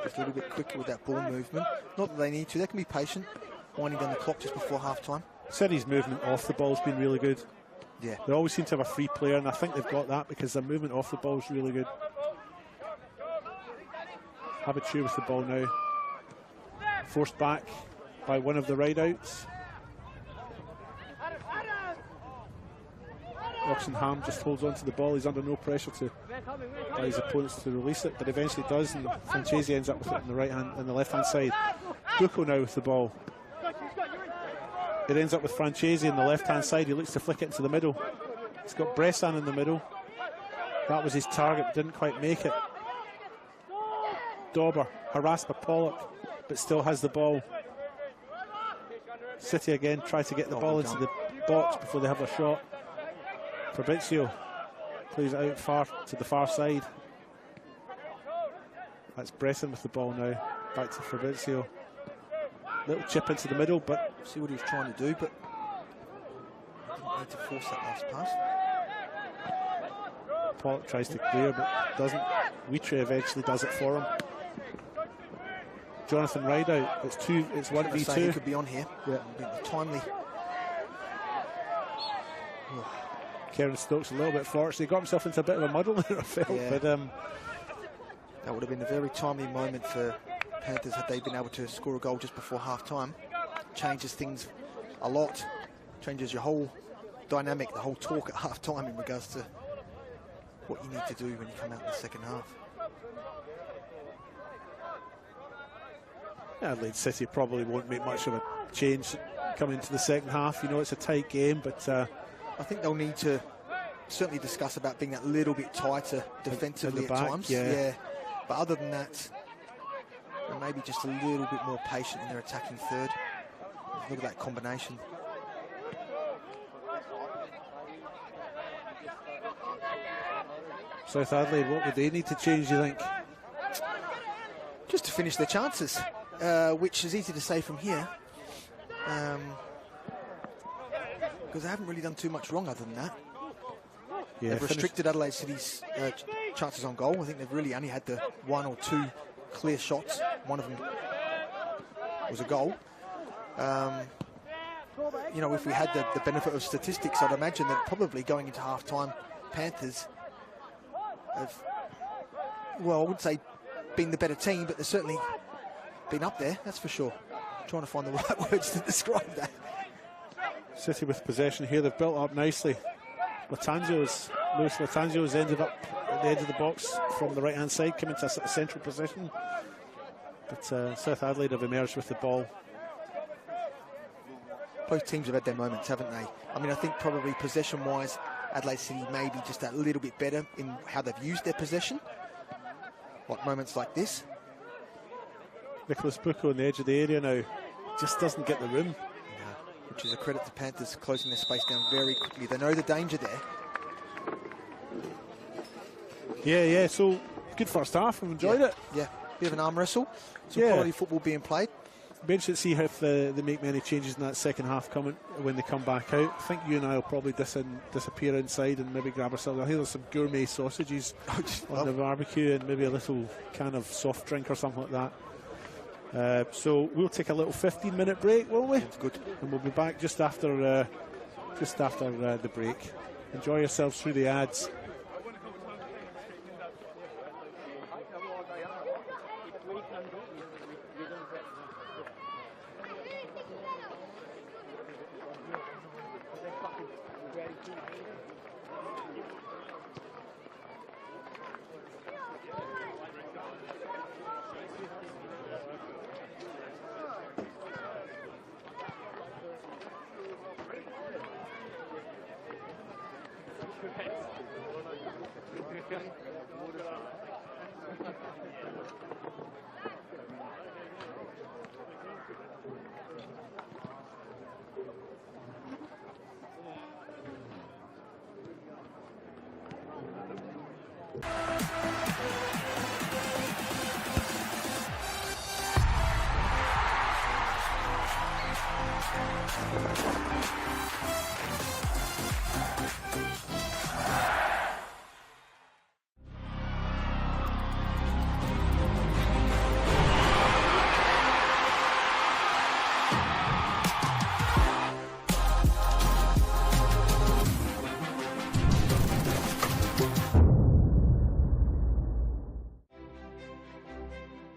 S8: Just a little bit quicker with that ball movement. Not that they need to. They can be patient, winding down the clock just before half-time.
S7: City's movement off the ball has been really good.
S8: Yeah.
S7: They always seem to have a free player, and I think they've got that because their movement off the ball is really good. Abichu with the ball now. Forced back by one of the ride-outs. Oxenham just holds on to the ball. He's under no pressure by his opponents to release it, but eventually does, and Francesi ends up with it on the left-hand side. Bucco now with the ball. It ends up with Francesi on the left-hand side. He looks to flick it into the middle. He's got Bressan in the middle. That was his target, didn't quite make it. Dauber harassed by Pollock, but still has the ball. City again try to get the ball into the box before they have a shot. Fabrizio plays it out far to the far side. That's Bressan with the ball now. Back to Fabrizio. Little chip into the middle, but
S8: See what he was trying to do, but didn't need to force that last pass.
S7: Pollock tries to clear, but doesn't. Wheatrey eventually does it for him. Jonathan Rideout. It's 1v2.
S8: He could be on here.
S7: Yeah.
S8: Timely.
S7: Kieran Stokes a little bit fortunate. He got himself into a bit of a muddle there, I felt.
S8: Yeah.
S7: But
S8: that would have been a very timely moment for Panthers had they been able to score a goal just before half-time. Changes things a lot. Changes your whole dynamic, the whole talk at half-time in regards to what you need to do when you come out in the second half.
S7: Adelaide City probably won't make much of a change coming into the second half. You know, it's a tight game, but
S8: I think they'll need to certainly discuss about being that little bit tighter defensively at
S7: back,
S8: times.
S7: yeah.
S8: But other than that, maybe just a little bit more patient in their attacking third. Look at that combination.
S7: South Adelaide, what would they need to change, you think?
S8: Just to finish their chances, which is easy to say from here. Because they haven't really done too much wrong other than that.
S7: Yeah,
S8: they've restricted Adelaide City's chances on goal. I think they've really only had the one or two clear shots. One of them was a goal. You know, if we had the benefit of statistics, I'd imagine that probably going into half-time, Panthers have, well, I wouldn't say been the better team, but they've certainly been up there, that's for sure. I'm trying to find the right words to describe that.
S7: City with possession here. They've built up nicely. Luis Latanzio's ended up at the end of the box from the right-hand side, coming to a central position. But South Adelaide have emerged with the ball.
S8: Both teams have had their moments, haven't they? I mean, I think probably possession-wise, Adelaide City may be just a little bit better in how they've used their possession. Like moments like this.
S7: Nicholas Bucco on the edge of the area now. Just doesn't get the room.
S8: Which is a credit to Panthers closing their space down very quickly. They know the danger there.
S7: Yeah, so good first half. I've enjoyed it.
S8: Yeah, bit of an arm wrestle. Some quality football being played.
S7: Be interested to see if they make many changes in that second half coming when they come back out. I think you and I will probably disappear inside and maybe grab ourselves. I hear there's some gourmet sausages on the barbecue and maybe a little can of soft drink or something like that. So we'll take a little 15-minute break, will we?
S8: That's good.
S7: And we'll be back just after the break. Enjoy yourselves through the ads.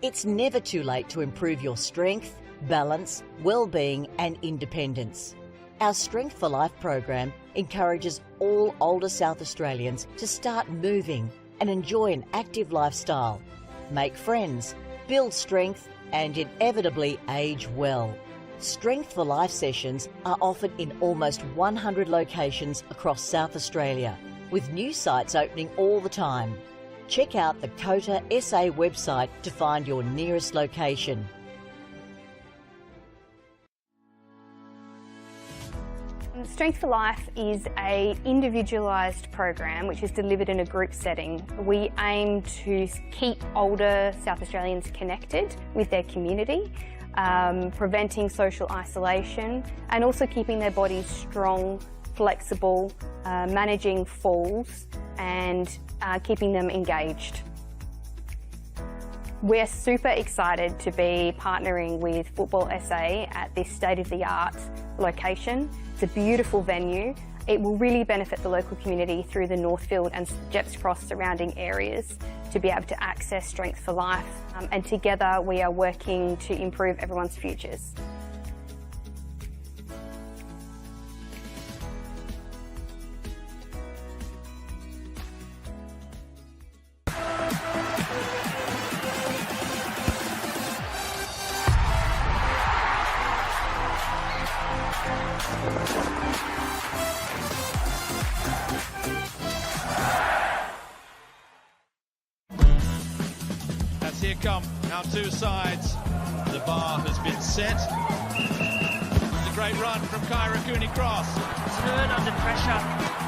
S4: It's never too late to improve your strength, balance, well-being and independence. Our Strength for Life program encourages all older South Australians to start moving and enjoy an active lifestyle, make friends, build strength and inevitably age well. Strength for Life sessions are offered in almost 100 locations across South Australia, with new sites opening all the time. Check out the COTA SA website to find your nearest location.
S5: Strength for Life is an individualised program which is delivered in a group setting. We aim to keep older South Australians connected with their community, preventing social isolation, and also keeping their bodies strong, flexible, managing falls, and keeping them engaged. We're super excited to be partnering with Football SA at this state-of-the-art location. It's a beautiful venue. It will really benefit the local community through the Northfield and Jepps Cross surrounding areas to be able to access Strength for Life. And together we are working to improve everyone's futures.
S3: As here come our two sides. The bar has been set. It's a great run from Kyra Cooney-Cross.
S6: Turn under pressure.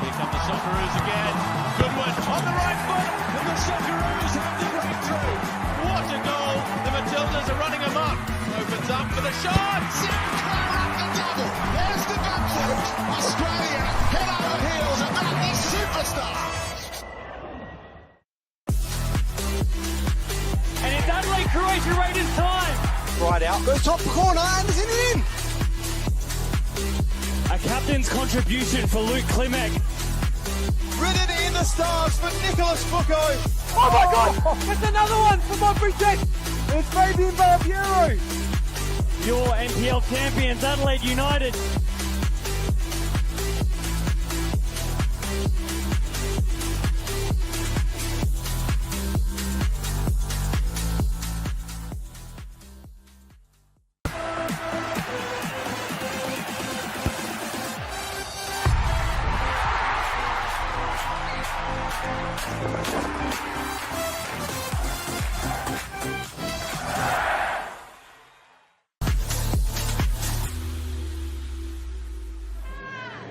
S3: Here come the Socceroos again. Goodwin on the right foot, and the Socceroos have the breakthrough. What a goal! The Matildas are running amok. Opens up for the shot. Sinclair up the double. There's the back foot. Australia head over heels about this superstar.
S6: And it's Adelaide Croatia Raiders time.
S8: Right out, goes top corner, and is in.
S6: A captain's contribution for Luke Klimek.
S3: Written in the stars for Nicholas Foucault.
S6: Oh my God! That's another one for my Bridget. It's Fabian Barbiero. Your NPL champions, Adelaide United.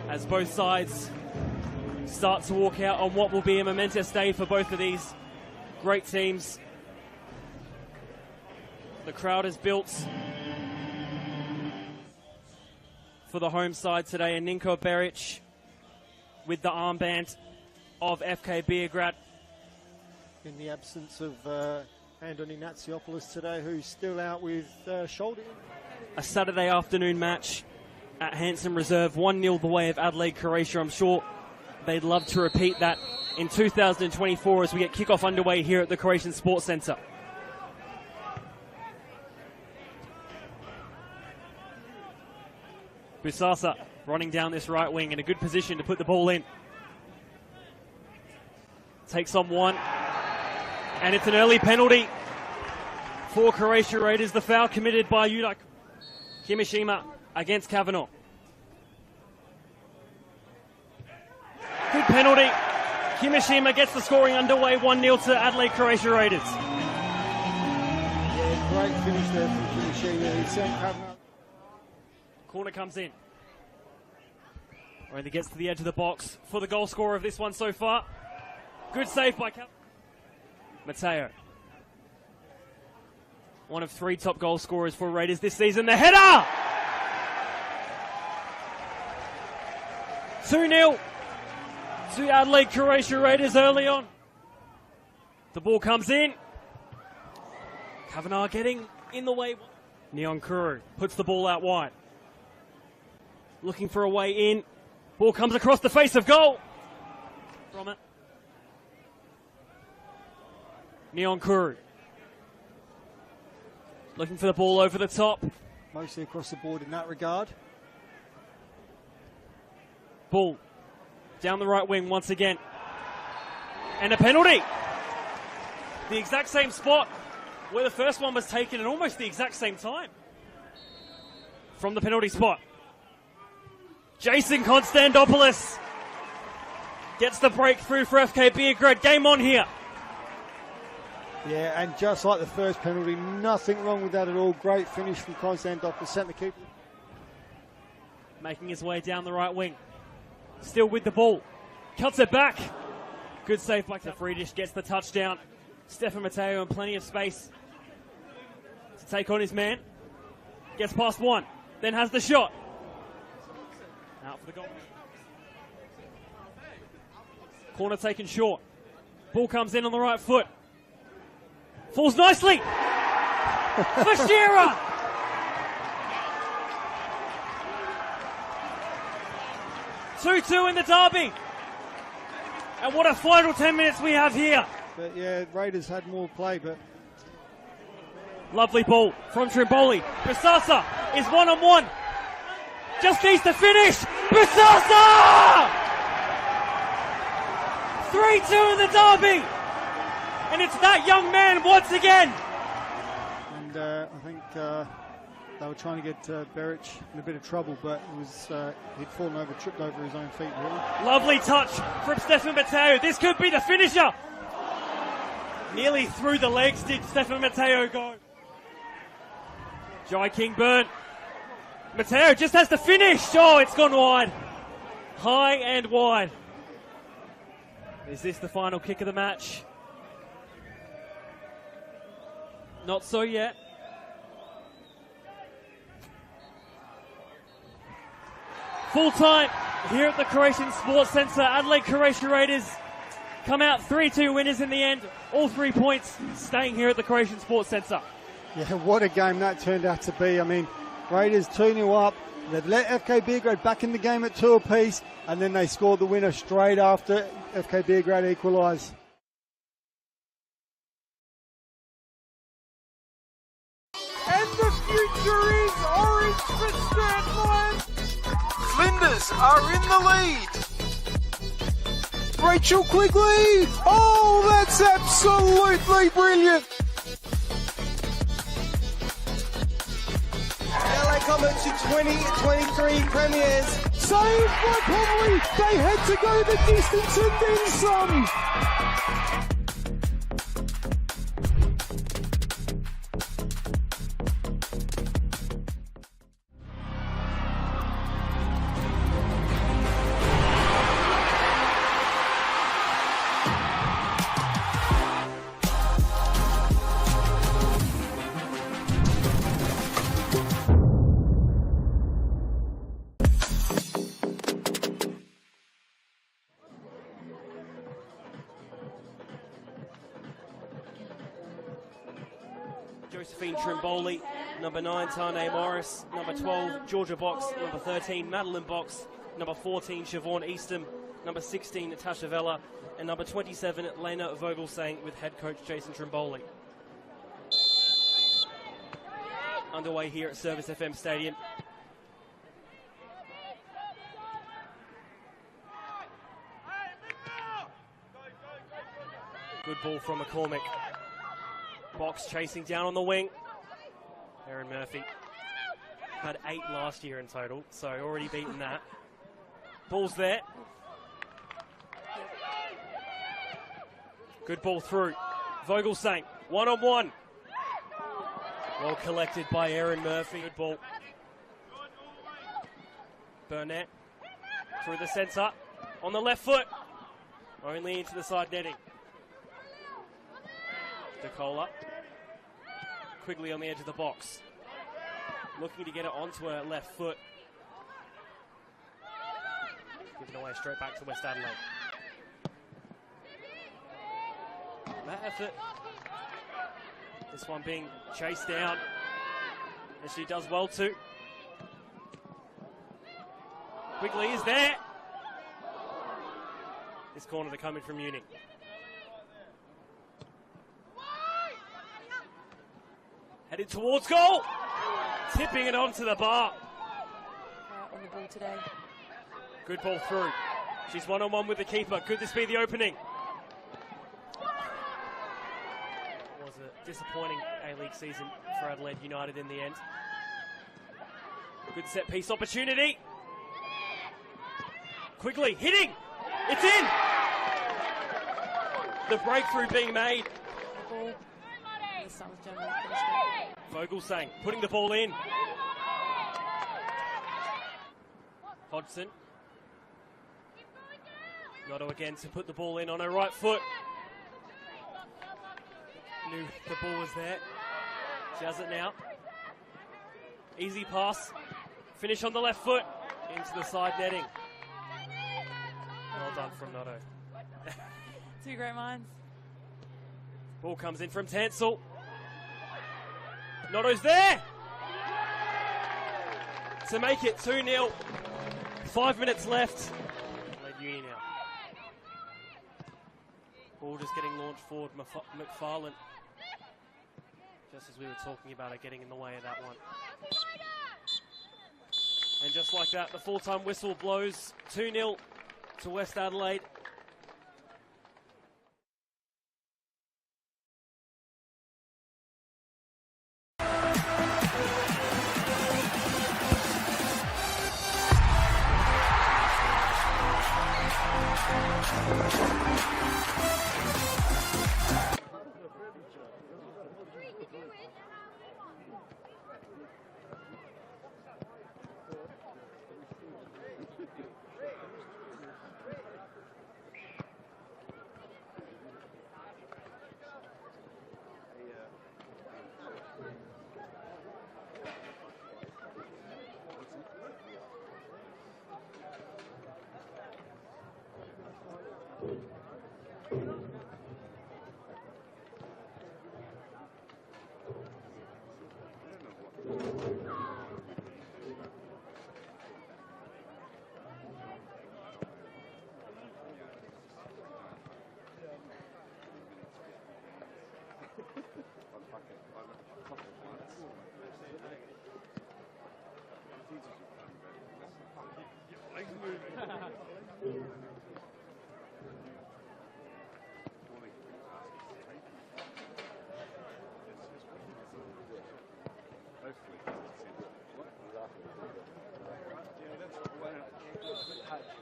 S6: As both sides start to walk out on what will be a momentous day for both of these great teams. The crowd is built for the home side today, and Ninko Beric with the armband of FK Beograd.
S9: In the absence of Andoni Natsiopoulos today, who's still out with shoulder.
S6: A Saturday afternoon match at Hanson Reserve, 1-0 the way of Adelaide Croatia. I'm sure they'd love to repeat that in 2024 as we get kickoff underway here at the Croatian Sports Centre. Busasa running down this right wing in a good position to put the ball in. Takes on one, and it's an early penalty for Croatia Raiders. The foul committed by Yuda Kimishima against Kavanagh. Good penalty. Kimishima gets the scoring underway, 1-0 to Adelaide Croatia Raiders.
S9: Yeah, great finish there from Kimishima. He sent Kavanagh.
S6: Corner comes in. Only gets to the edge of the box for the goal scorer of this one so far. Good save by Mateo. One of 3 top goal scorers for Raiders this season. The header! 2-0 to Adelaide Croatia Raiders early on. The ball comes in. Kavanagh getting in the way. Neon Kuru puts the ball out wide. Looking for a way in. Ball comes across the face of goal. From it. Neon Kuru. Looking for the ball over the top.
S9: Mostly across the board in that regard.
S6: Ball down the right wing once again. And a penalty. The exact same spot where the first one was taken at almost the exact same time. From the penalty spot, Jason Konstantopoulos gets the breakthrough for FK Beograd. Game on here.
S9: Yeah, and just like the first penalty, nothing wrong with that at all. Great finish from Konstantopoulos, centre keeper.
S6: Making his way down the right wing. Still with the ball. Cuts it back. Good save by Friedrich, gets the touchdown. Stefan Matteo in plenty of space to take on his man. Gets past one, then has the shot. Out for the goal. Corner taken short. Ball comes in on the right foot. Falls nicely. For Shearer. Two-two in the derby. And what a final 10 minutes we have here.
S9: But yeah, Raiders had more play, but...
S6: Lovely ball from Trimboli. Bisasa is one-on-one. Just needs to finish. Bisasa! 3-2 in the derby. And it's that young man once again.
S9: And I think they were trying to get Beric in a bit of trouble, but it was he'd fallen over, tripped over his own feet, really.
S6: Lovely touch from Stefan Matteo. This could be the finisher. Nearly through the legs did Stefan Matteo go. Jai King-Byrne. Matteo just has to finish. Oh, it's gone wide. High and wide. Is this the final kick of the match? Not so yet. Full time here at the Croatian Sports Centre. Adelaide Croatia Raiders come out 3-2 winners in the end. All 3 points staying here at the Croatian Sports Centre.
S9: Yeah, what a game that turned out to be. I mean, Raiders 2-0 up. They'd let FK Beograd back in the game at 2 apiece, and then they scored the winner straight after FK Beograd equalised.
S10: And the future is orange for Stratline. Flinders are in the lead. Rachel Quigley. Oh, that's absolutely brilliant.
S11: LA Comets to 2023 premiers.
S10: Saved by Conley. They had to go the distance and then some.
S6: Josephine Trimboli, number 9, Tane Morris, number 12, Georgia Box, number 13, Madeline Box, number 14, Siobhan Eastham, number 16, Natasha Vella, and number 27, Lena Vogelsang, with head coach Jason Trimboli. Underway here at Service FM Stadium. Good ball from McCormick. Box chasing down on the wing. Erin Murphy had 8 last year in total, so already beaten that. Ball's there. Good ball through. Vogelsang, one-on-one. Well collected by Erin Murphy. Good ball. Burnett through the centre. On the left foot. Only into the side netting. DeCola. Quigley on the edge of the box. Looking to get it onto her left foot. Given away straight back to West Adelaide. That effort. This one being chased down. And she does well too. Quigley is there. This corner to come in from Uni. Headed towards goal. Tipping it onto the bar.
S12: On the ball today.
S6: Good ball through. She's one-on-one with the keeper. Could this be the opening? Was it? disappointing A-League season for Adelaide United in the end. Good set piece opportunity. Quickly hitting. It's in. The breakthrough being made. Vogelsang putting the ball in. Hodgson. Noto again to put the ball in on her right foot. Knew the ball was there. She has it now. Easy pass. Finish on the left foot. Into the side netting. Well done from Noto.
S12: Two great minds.
S6: Ball comes in from Tansel. Noto's there! To make it 2-0. 5 minutes left. Adelaide Uni now. Ball just getting launched forward. McFarlane. Just as we were talking about it, getting in the way of that one. And just like that, the full-time whistle blows. 2-0 to West Adelaide.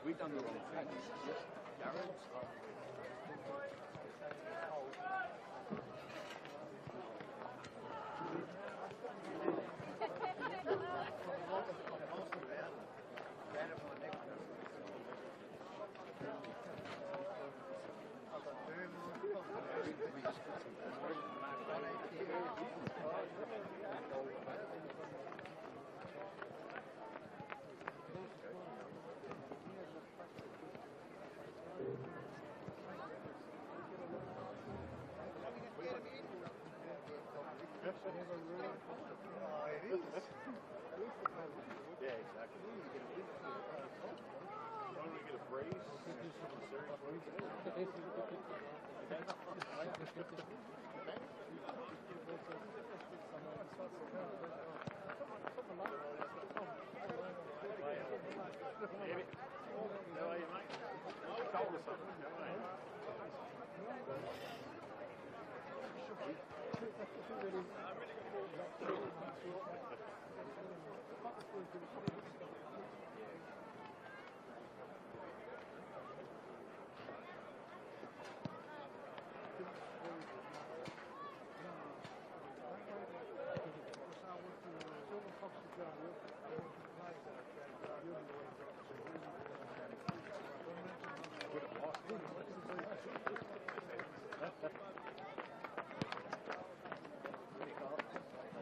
S2: We've done the wrong thing. Yeah, exactly. Why don't we get a brace? How are you, mate? Told us something. How are you?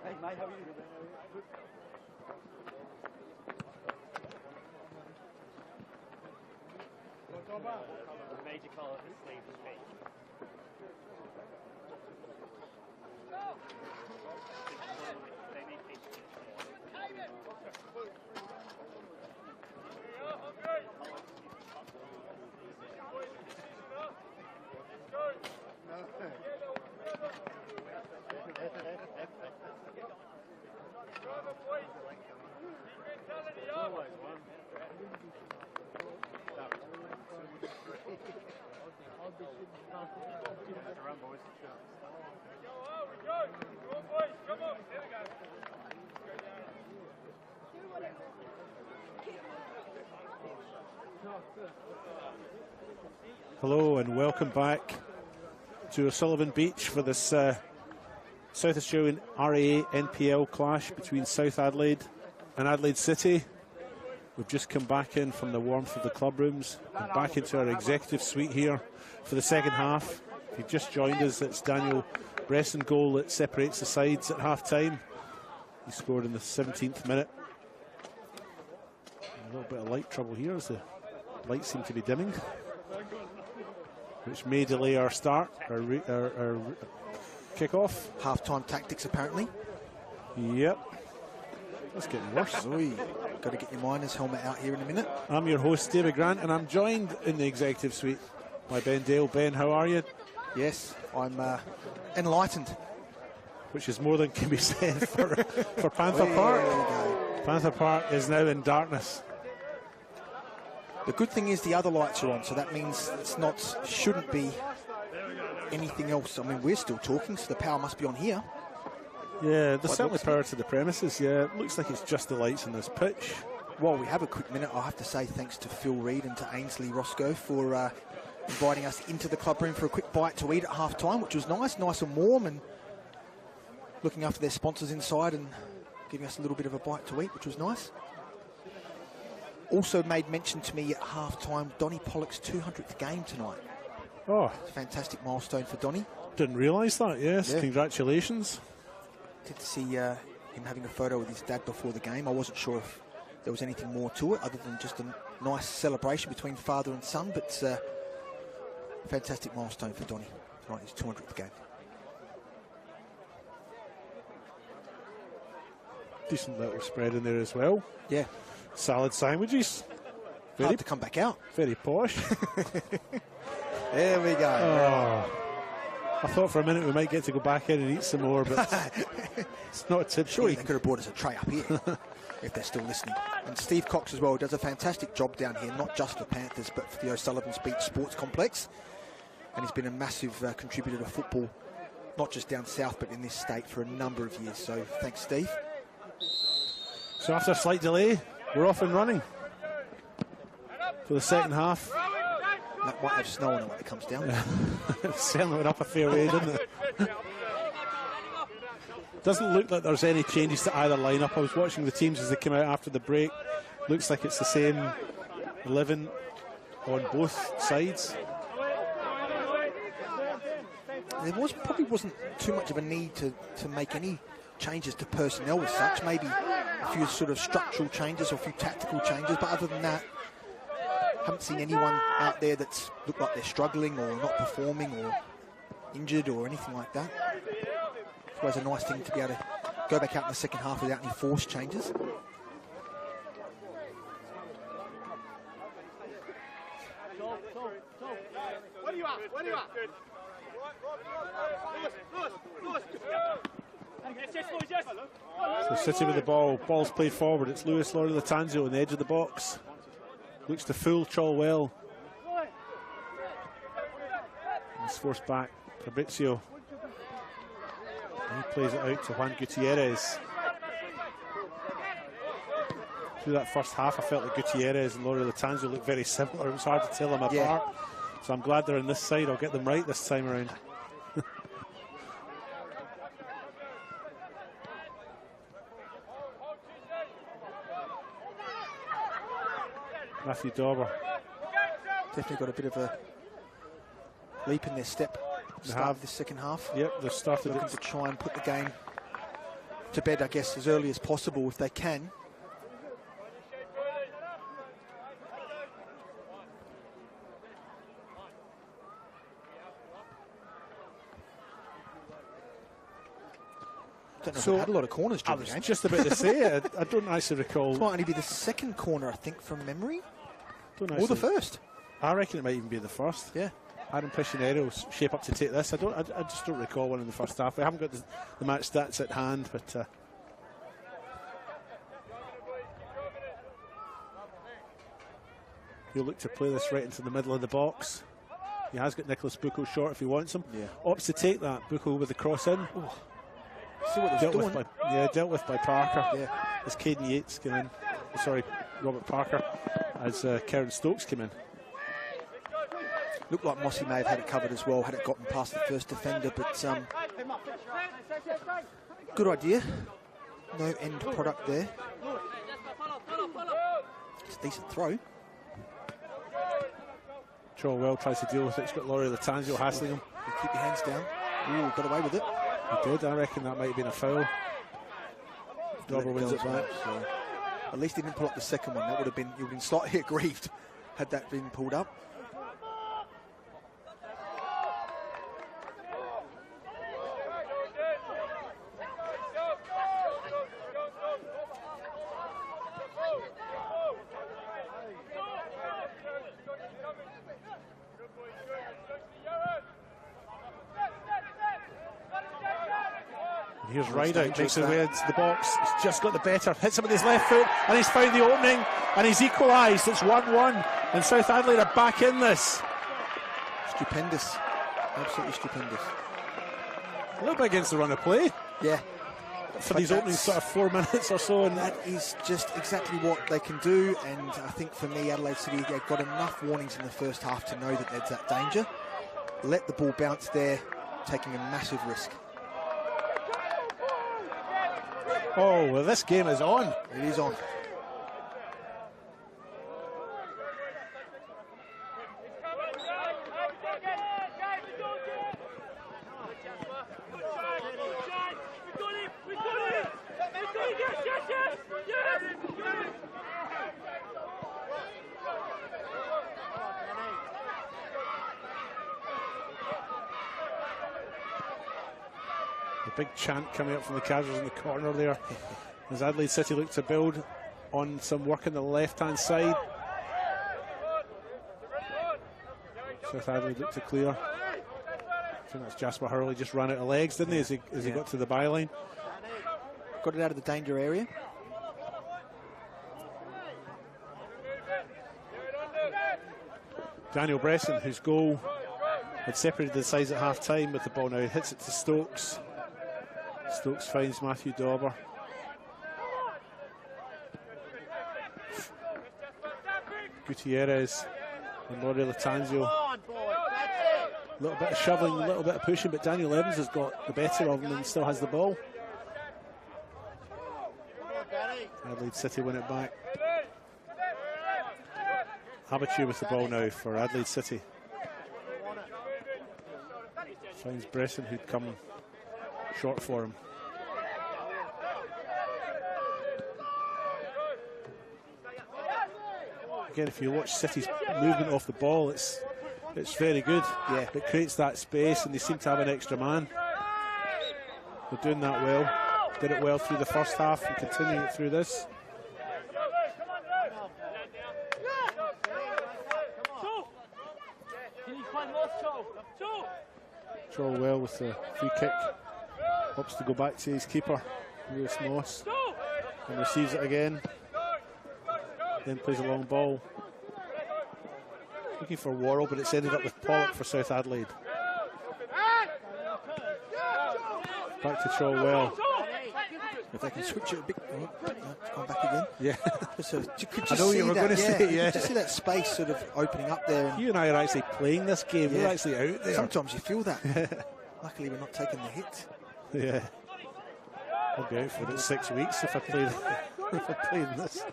S13: Hey mate, how are you?
S6: The major colour of his sleeve is pink. They need pink.
S7: Hello and welcome back to O'Sullivan Beach for this South Australian RAA NPL clash between South Adelaide and Adelaide City. We've just come back in from the warmth of the club rooms and back into our executive suite here for the second half. If you've just joined us, it's Daniel Bresson goal that separates the sides at half time. He scored in the 17th minute. A little bit of light trouble here as the lights seem to be dimming, which may delay our start, our kick-off.
S8: Half-time tactics, apparently.
S7: Yep. That's getting worse.
S8: Got to get your miner's helmet out here in a minute.
S7: I'm your host, David Grant, and I'm joined in the executive suite by Ben Dale. Ben, how are you?
S8: Yes, I'm enlightened.
S7: Which is more than can be said for Panther Park. Panther Park is now in darkness.
S8: The good thing is the other lights are on, so that means shouldn't be anything else. I mean, we're still talking, so the power must be on here.
S7: Yeah, there's certainly power to the premises. Yeah, it looks like it's just the lights on this pitch.
S8: While we have a quick minute, I'll have to say thanks to Phil Reid and to Ainsley Roscoe for inviting us into the club room for a quick bite to eat at half-time, which was nice and warm, and looking after their sponsors inside and giving us a little bit of a bite to eat, which was nice. Also made mention to me at half-time, Donnie Pollock's 200th game tonight.
S7: Oh.
S8: It's a fantastic milestone for Donnie.
S7: Didn't realise that, yes. Yeah. Congratulations.
S8: Good to see him having a photo with his dad before the game. I wasn't sure if there was anything more to it other than just a nice celebration between father and son, but fantastic milestone for Donnie tonight, his 200th game.
S7: Decent little spread in there as well.
S8: Yeah.
S7: Salad sandwiches.
S8: Hard to come back out.
S7: Very posh.
S8: There we go.
S7: Oh. I thought for a minute we might get to go back in and eat some more, but it's not a tip.
S8: Surely they could have brought us a tray up here if they're still listening. And Steve Cox as well does a fantastic job down here, not just for Panthers, but for the O'Sullivan's Beach Sports Complex. And he's been a massive contributor to football, not just down south, but in this state for a number of years. So thanks, Steve.
S7: So after a slight delay, we're off and running for the second half.
S8: That might have snow on it when it comes down.
S7: It certainly went up a fair way, didn't it? Doesn't look like there's any changes to either lineup. I was watching the teams as they came out after the break. Looks like it's the same 11 on both sides.
S8: There probably wasn't too much of a need to make any changes to personnel as such. Maybe a few sort of structural changes or a few tactical changes, but other than that, haven't seen anyone out there that's looked like they're struggling or not performing or injured or anything like that. It's always a nice thing to be able to go back out in the second half without any forced changes.
S10: What do you want? What do you want?
S7: So City with the ball. Ball's played forward. It's Lewis Laurie Latanzio on the edge of the box. Looks to fool Chalwell. He's forced back. Fabrizio. And he plays it out to Juan Gutierrez. Through that first half, I felt like Gutierrez and Laurie Latanzio looked very similar. It was hard to tell them apart.
S8: Yeah.
S7: So I'm glad they're on this side. I'll get them right this time around. Matthew Dauber.
S8: Definitely got a bit of a leap in their step at the start of the second half.
S7: Yep, they've started
S8: looking to try and put the game to bed, I guess, as early as possible if they can. Don't know if they had a lot of corners during the game.
S7: I was just about to say, I don't actually recall.
S8: This might only be the second corner, I think, from memory.
S7: Or
S8: the first.
S7: I reckon it might even be the first.
S8: Yeah.
S7: Aaron Piscinero shape up to take this. I just don't recall one in the first half. We haven't got the match stats at hand, but he'll look to play this right into the middle of the box. He has got Nicholas Bucco short if he wants him.
S8: Yeah.
S7: Opts to take that. Bucco with the cross in.
S8: Ooh. See what they're doing.
S7: Dealt with by Parker.
S8: Yeah.
S7: As Caden Yates came in. Sorry, Robert Parker. As Karen Stokes came in.
S8: Looked like Mossy may have had it covered as well, had it gotten past the first defender, but good idea. No end product there. It's a decent throw.
S7: Well tries to deal with it. He's got Laurie Latanzio hassling him.
S8: You keep your hands down. Ooh, got away with it.
S7: He did. I reckon that might have been a foul. Dauber wins it back.
S8: So at least he didn't pull up the second one. That would have been, you would have been slightly aggrieved had that been pulled up.
S7: Here's Rideout, makes his way into the box. He's just got the better, hits him with his left foot, and he's found the opening, and he's equalised. It's 1-1, and South Adelaide are back in this.
S8: Stupendous. Absolutely stupendous.
S7: A little bit against the run of play.
S8: Yeah.
S7: For these opening sort of 4 minutes or so. And
S8: that is just exactly what they can do, and I think for me, Adelaide City, they've got enough warnings in the first half to know that there's that danger. Let the ball bounce there, taking a massive risk.
S7: Oh, well, this game is on.
S8: It is on.
S7: Big chant coming up from the casuals in the corner there as Adelaide City look to build on some work on the left-hand side. South Adelaide look to clear. I think that's Jasper Hurley just ran out of legs, didn't he, as he got to the byline.
S8: Got it out of the danger area.
S7: Daniel Bresson, whose goal had separated the sides at half-time with the ball now, hits it to Stokes. Stokes finds Matthew Dauber. Gutierrez and Laurie Latanzio. A little bit of shoveling, a little bit of pushing, but Daniel Evans has got the better of him and still has the ball. Adelaide City win it back. Habatu with the ball now for Adelaide City. Finds Bresson, who'd come short for him. Again, if you watch City's movement off the ball, it's very good. Yeah, it creates that space, and they seem to have an extra man. They're doing that well. Did it well through the first half and continuing it through this. Joel well with the free kick. Hopes to go back to his keeper, Lewis Moss, and receives it again. Then plays a long ball. Looking for Worrell, but it's ended up with Pollock for South Adelaide. Back to Chilwell.
S8: If they can switch it a bit. Oh, it's gone back again.
S7: Yeah.
S8: So,
S7: I know you were going to say, yeah.
S8: Just see that space sort of opening up there. And
S7: you and I are actually playing this game. We're actually out there.
S8: Sometimes you feel that. Luckily, we're not taking the hit.
S7: Yeah. I'll be out for about 6 weeks if I played this.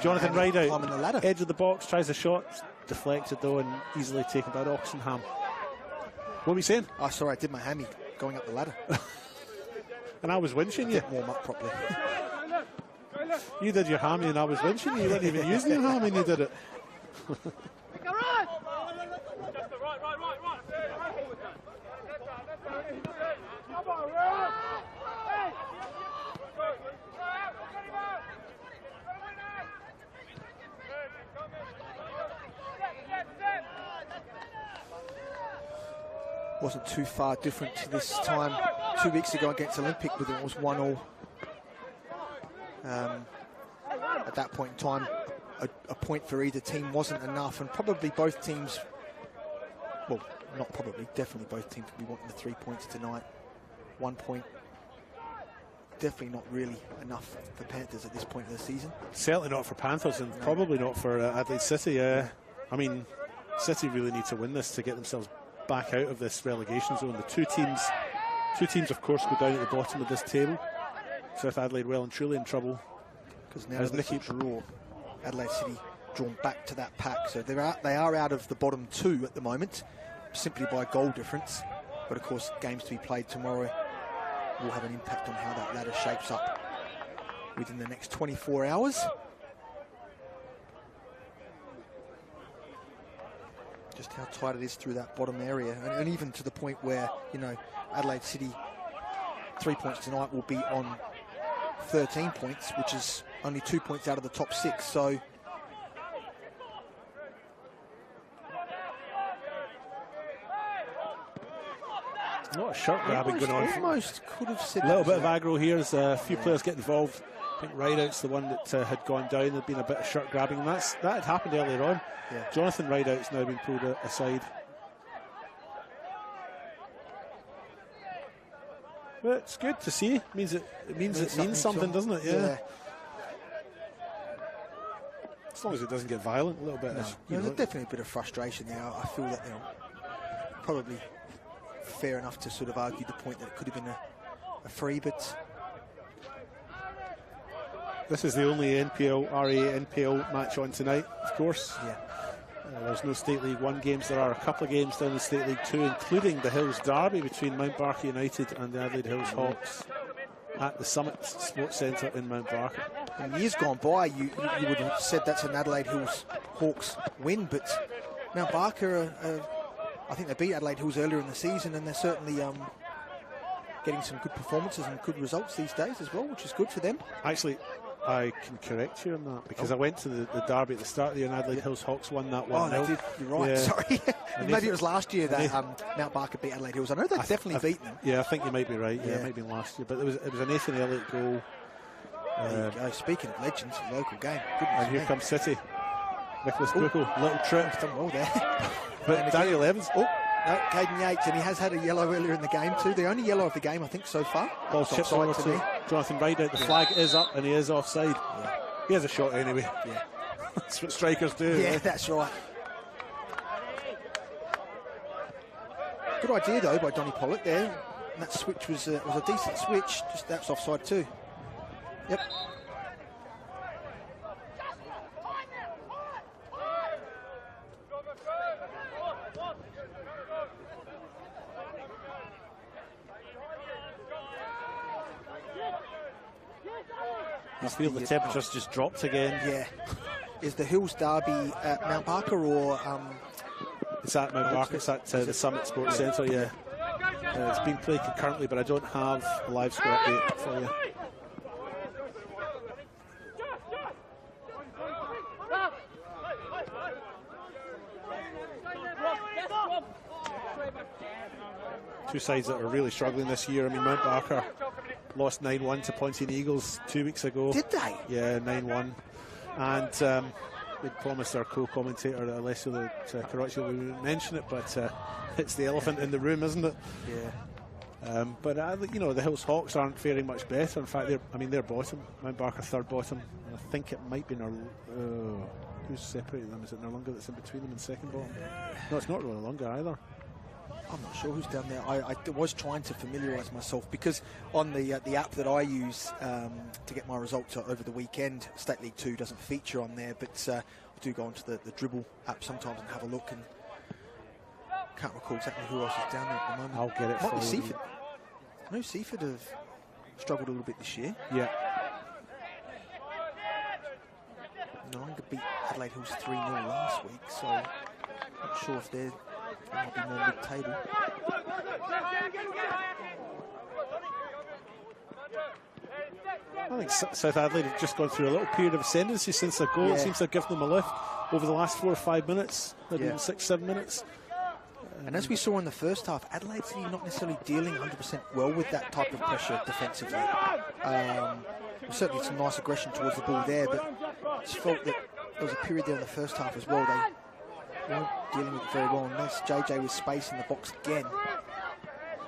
S7: Jonathan Rideout, edge of the box, tries a shot, deflected though, and easily taken by Oxenham. What were you saying?
S8: Oh, sorry, I did my hammy going up the ladder.
S7: And I was winching you.
S8: Didn't warm up properly.
S7: You did your hammy and I was winching you. You weren't even using your hammy and you did it.
S8: Wasn't too far different to this time 2 weeks ago against Olympic, but it was 1-1. At that point in time, a point for either team wasn't enough, and probably both teams, well, not probably, definitely both teams will be wanting the 3 points tonight. 1 point definitely not really enough for Panthers at this point of the season.
S7: Certainly not for Panthers, and probably not for Adelaide City. I mean, City really need to win this to get themselves back out of this relegation zone. The two teams, of course, go down at the bottom of this table. South Adelaide well and truly in trouble.
S8: Because now Nicky draw, Adelaide City drawn back to that pack, so they are out of the bottom two at the moment, simply by goal difference. But of course, games to be played tomorrow will have an impact on how that ladder shapes up within the next 24 hours. Just how tight it is through that bottom area, and even to the point where, you know, Adelaide City 3 points tonight will be on 13 points, which is only 2 points out of the top 6. So
S7: a lot of shirt grabbing going on.
S8: Almost could have said
S7: a little bit of aggro here as a few players get involved. I think Rideout's the one that had gone down. There'd been a bit of shirt grabbing, and that had happened earlier on.
S8: Yeah.
S7: Jonathan Rideout's now been pulled aside. But it's good to see. It means something, doesn't it? Yeah. As long as it doesn't get violent, a little bit.
S8: There's definitely a bit of frustration there. I feel that probably fair enough to sort of argue the point that it could have been a free, but
S7: this is the only NPL match on tonight, of course.
S8: Yeah.
S7: There's no State League 1 games. There are a couple of games down in State League 2, including the Hills Derby between Mount Barker United and the Adelaide Hills Hawks at the Summit Sports Centre in Mount Barker.
S8: In years gone by, you would have said that's an Adelaide Hills Hawks win, but Mount Barker, I think they beat Adelaide Hills earlier in the season, and they're certainly getting some good performances and good results these days as well, which is good for them.
S7: Actually, I can correct you on that, because I went to the derby at the start of the year and Adelaide Hills Hawks won that 1-0.
S8: Oh, they did. You're right,
S7: yeah.
S8: Sorry. Maybe it was last year that Mount Barker beat Adelaide Hills. I know they've definitely beaten them.
S7: Yeah, I think you might be right. Yeah, it might have been last year. But it was an Nathan Elliott goal.
S8: There you go. Speaking of legends, local game.
S7: And here comes City. Nicholas Buckle, little trip.
S8: Done well there.
S7: But Daniel Evans.
S8: No, Caden Yates, and he has had a yellow earlier in the game too. The only yellow of the game, I think, so far.
S7: Ball chips over to Jonathan Rideout. The flag is up and he is offside.
S8: Yeah.
S7: He has a shot anyway.
S8: Yeah.
S7: That's what strikers do.
S8: Yeah, that's right. Good idea though by Donny Pollock there. And that switch was a decent switch. Just that's offside too. Yep.
S7: I feel the temperature's just dropped again.
S8: Yeah. Is the Hills Derby at Mount Barker or?
S7: It's at Mount Barker. It's at the Summit Sports Centre. Yeah. It's been played concurrently, but I don't have a live score update for you. Two sides that are really struggling this year. I mean, Mount Barker lost 9-1 to Pontian Eagles 2 weeks ago.
S8: Did they?
S7: Yeah, 9-1. And we promised our co-commentator Alessio that Caroccio would mention it, but it's the elephant in the room, isn't it?
S8: Yeah.
S7: But you know, the Hills Hawks aren't faring much better. In fact, they're bottom. Mount Barker third bottom. And I think it might be who's separating them? Is it Noarlunga that's in between them and second bottom? No, it's not Noarlunga either.
S8: I'm not sure who's down there. I was trying to familiarise myself because on the app that I use to get my results over the weekend, State League 2 doesn't feature on there, but I do go onto the Dribble app sometimes and have a look, and can't recall exactly who else is down there at the moment.
S7: I'll get it for you.
S8: Seaford. I know Seaford have struggled a little bit this year.
S7: Yeah.
S8: Noarlunga beat Adelaide Hills 3-0 last week, so not sure if they're might be more mid-table.
S7: I think South Adelaide have just gone through a little period of ascendancy since their goal.
S8: Yeah.
S7: It seems to have given them a lift over the last 4 or 5 minutes, maybe even 6-7 minutes.
S8: And as we saw in the first half, Adelaide City not necessarily dealing 100% well with that type of pressure defensively. Certainly some nice aggression towards the ball there, but I just felt that there was a period there in the first half as well. They weren't dealing with it very well, and there's JJ with space in the box again.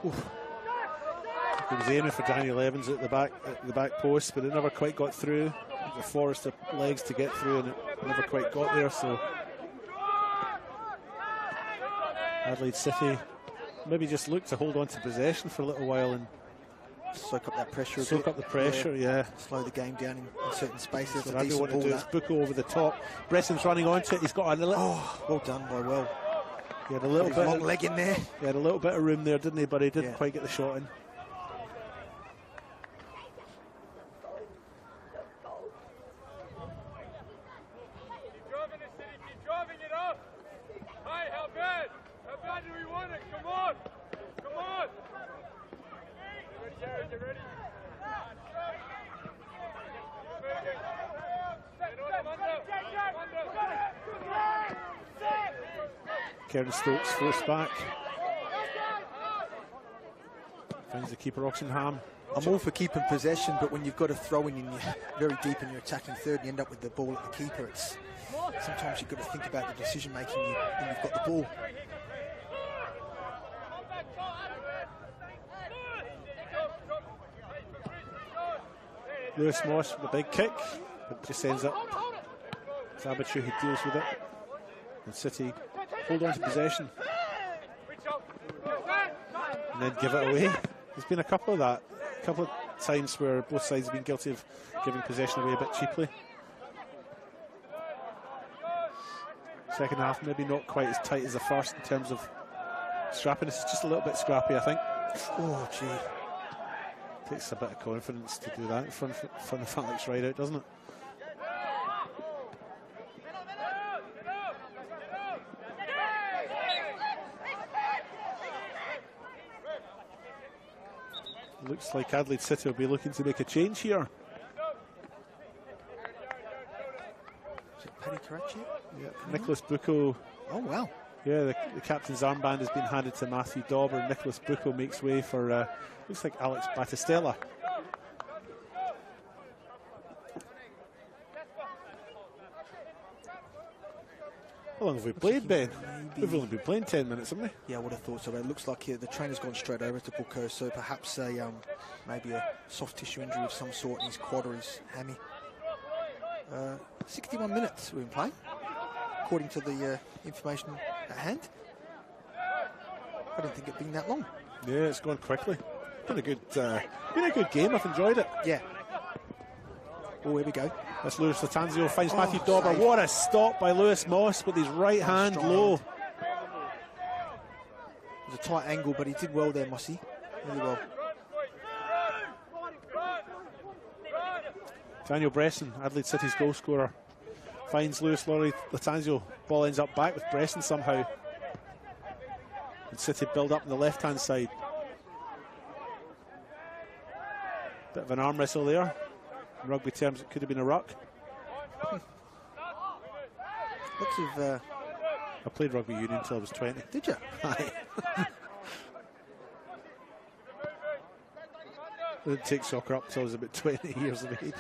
S8: Oof.
S7: He was aiming for Daniel Evans at the back post, but it never quite got through. The forest of legs to get through, and it never quite got there. So Adelaide City maybe just looked to hold on to possession for a little while and
S8: soak up that pressure.
S7: Soak up the pressure, yeah.
S8: Slow the game down in certain spaces.
S7: So what they want to do is Bucco over the top. Bresson's running onto it. He's got a little.
S8: Oh, well done by Will.
S7: He had a little bit
S8: long leg in there.
S7: He had a little bit of room there, didn't he? But he didn't quite get the shot in. Karen Stokes forced back. Finds the keeper Oxenham.
S8: I'm all for keeping possession, but when you've got a throw in you're very deep and you're attacking third and you end up with the ball at the keeper, sometimes you've got to think about the decision making when you've got the ball.
S7: Lewis Moss with a big kick, but just ends up Sabachu who deals with it. And City hold on to possession and then give it away. There's been a couple of times where both sides have been guilty of giving possession away a bit cheaply. Second half maybe not quite as tight as the first in terms of scrappiness. It's just a little bit scrappy, I think.
S8: Oh gee,
S7: takes a bit of confidence to do that in front of Alex right out, doesn't it? Looks like Adelaide City will be looking to make a change here.
S8: Is it Paddy Karachi?
S7: Yeah, Nicholas Bucco.
S8: Oh wow.
S7: Yeah, the captain's armband has been handed to Matthew Dauber. Nicholas Bucco makes way for, looks like Alex Battistella. How long have we played, Ben? We've only been playing 10 minutes, haven't we?
S8: Yeah, I would have thought so. But it looks like the trainer's gone straight over to Bucco, so perhaps maybe a soft tissue injury of some sort in his quad or his hammy. 61 minutes we've been playing, according to the information at hand. I don't think it's been that long.
S7: Yeah, it's gone quickly. Been a good game. I've enjoyed it.
S8: Yeah. Oh, here we go.
S7: That's Lewis Latanzio finds Matthew Dauber.
S8: Save.
S7: What a stop by Lewis Moss with his right hand low.
S8: It was a tight angle, but he did well there, Mossy. Really well.
S7: Daniel Bresson, Adelaide City's goal scorer, finds Lewis Latanzio. Ball ends up back with Bresson somehow. And City build up on the left-hand side. Bit of an arm wrestle there. In rugby terms, it could have been a ruck.
S8: Lots of.
S7: I played rugby union until I was 20.
S8: Did you?
S7: Aye. I didn't take soccer up until I was about 20 years of age.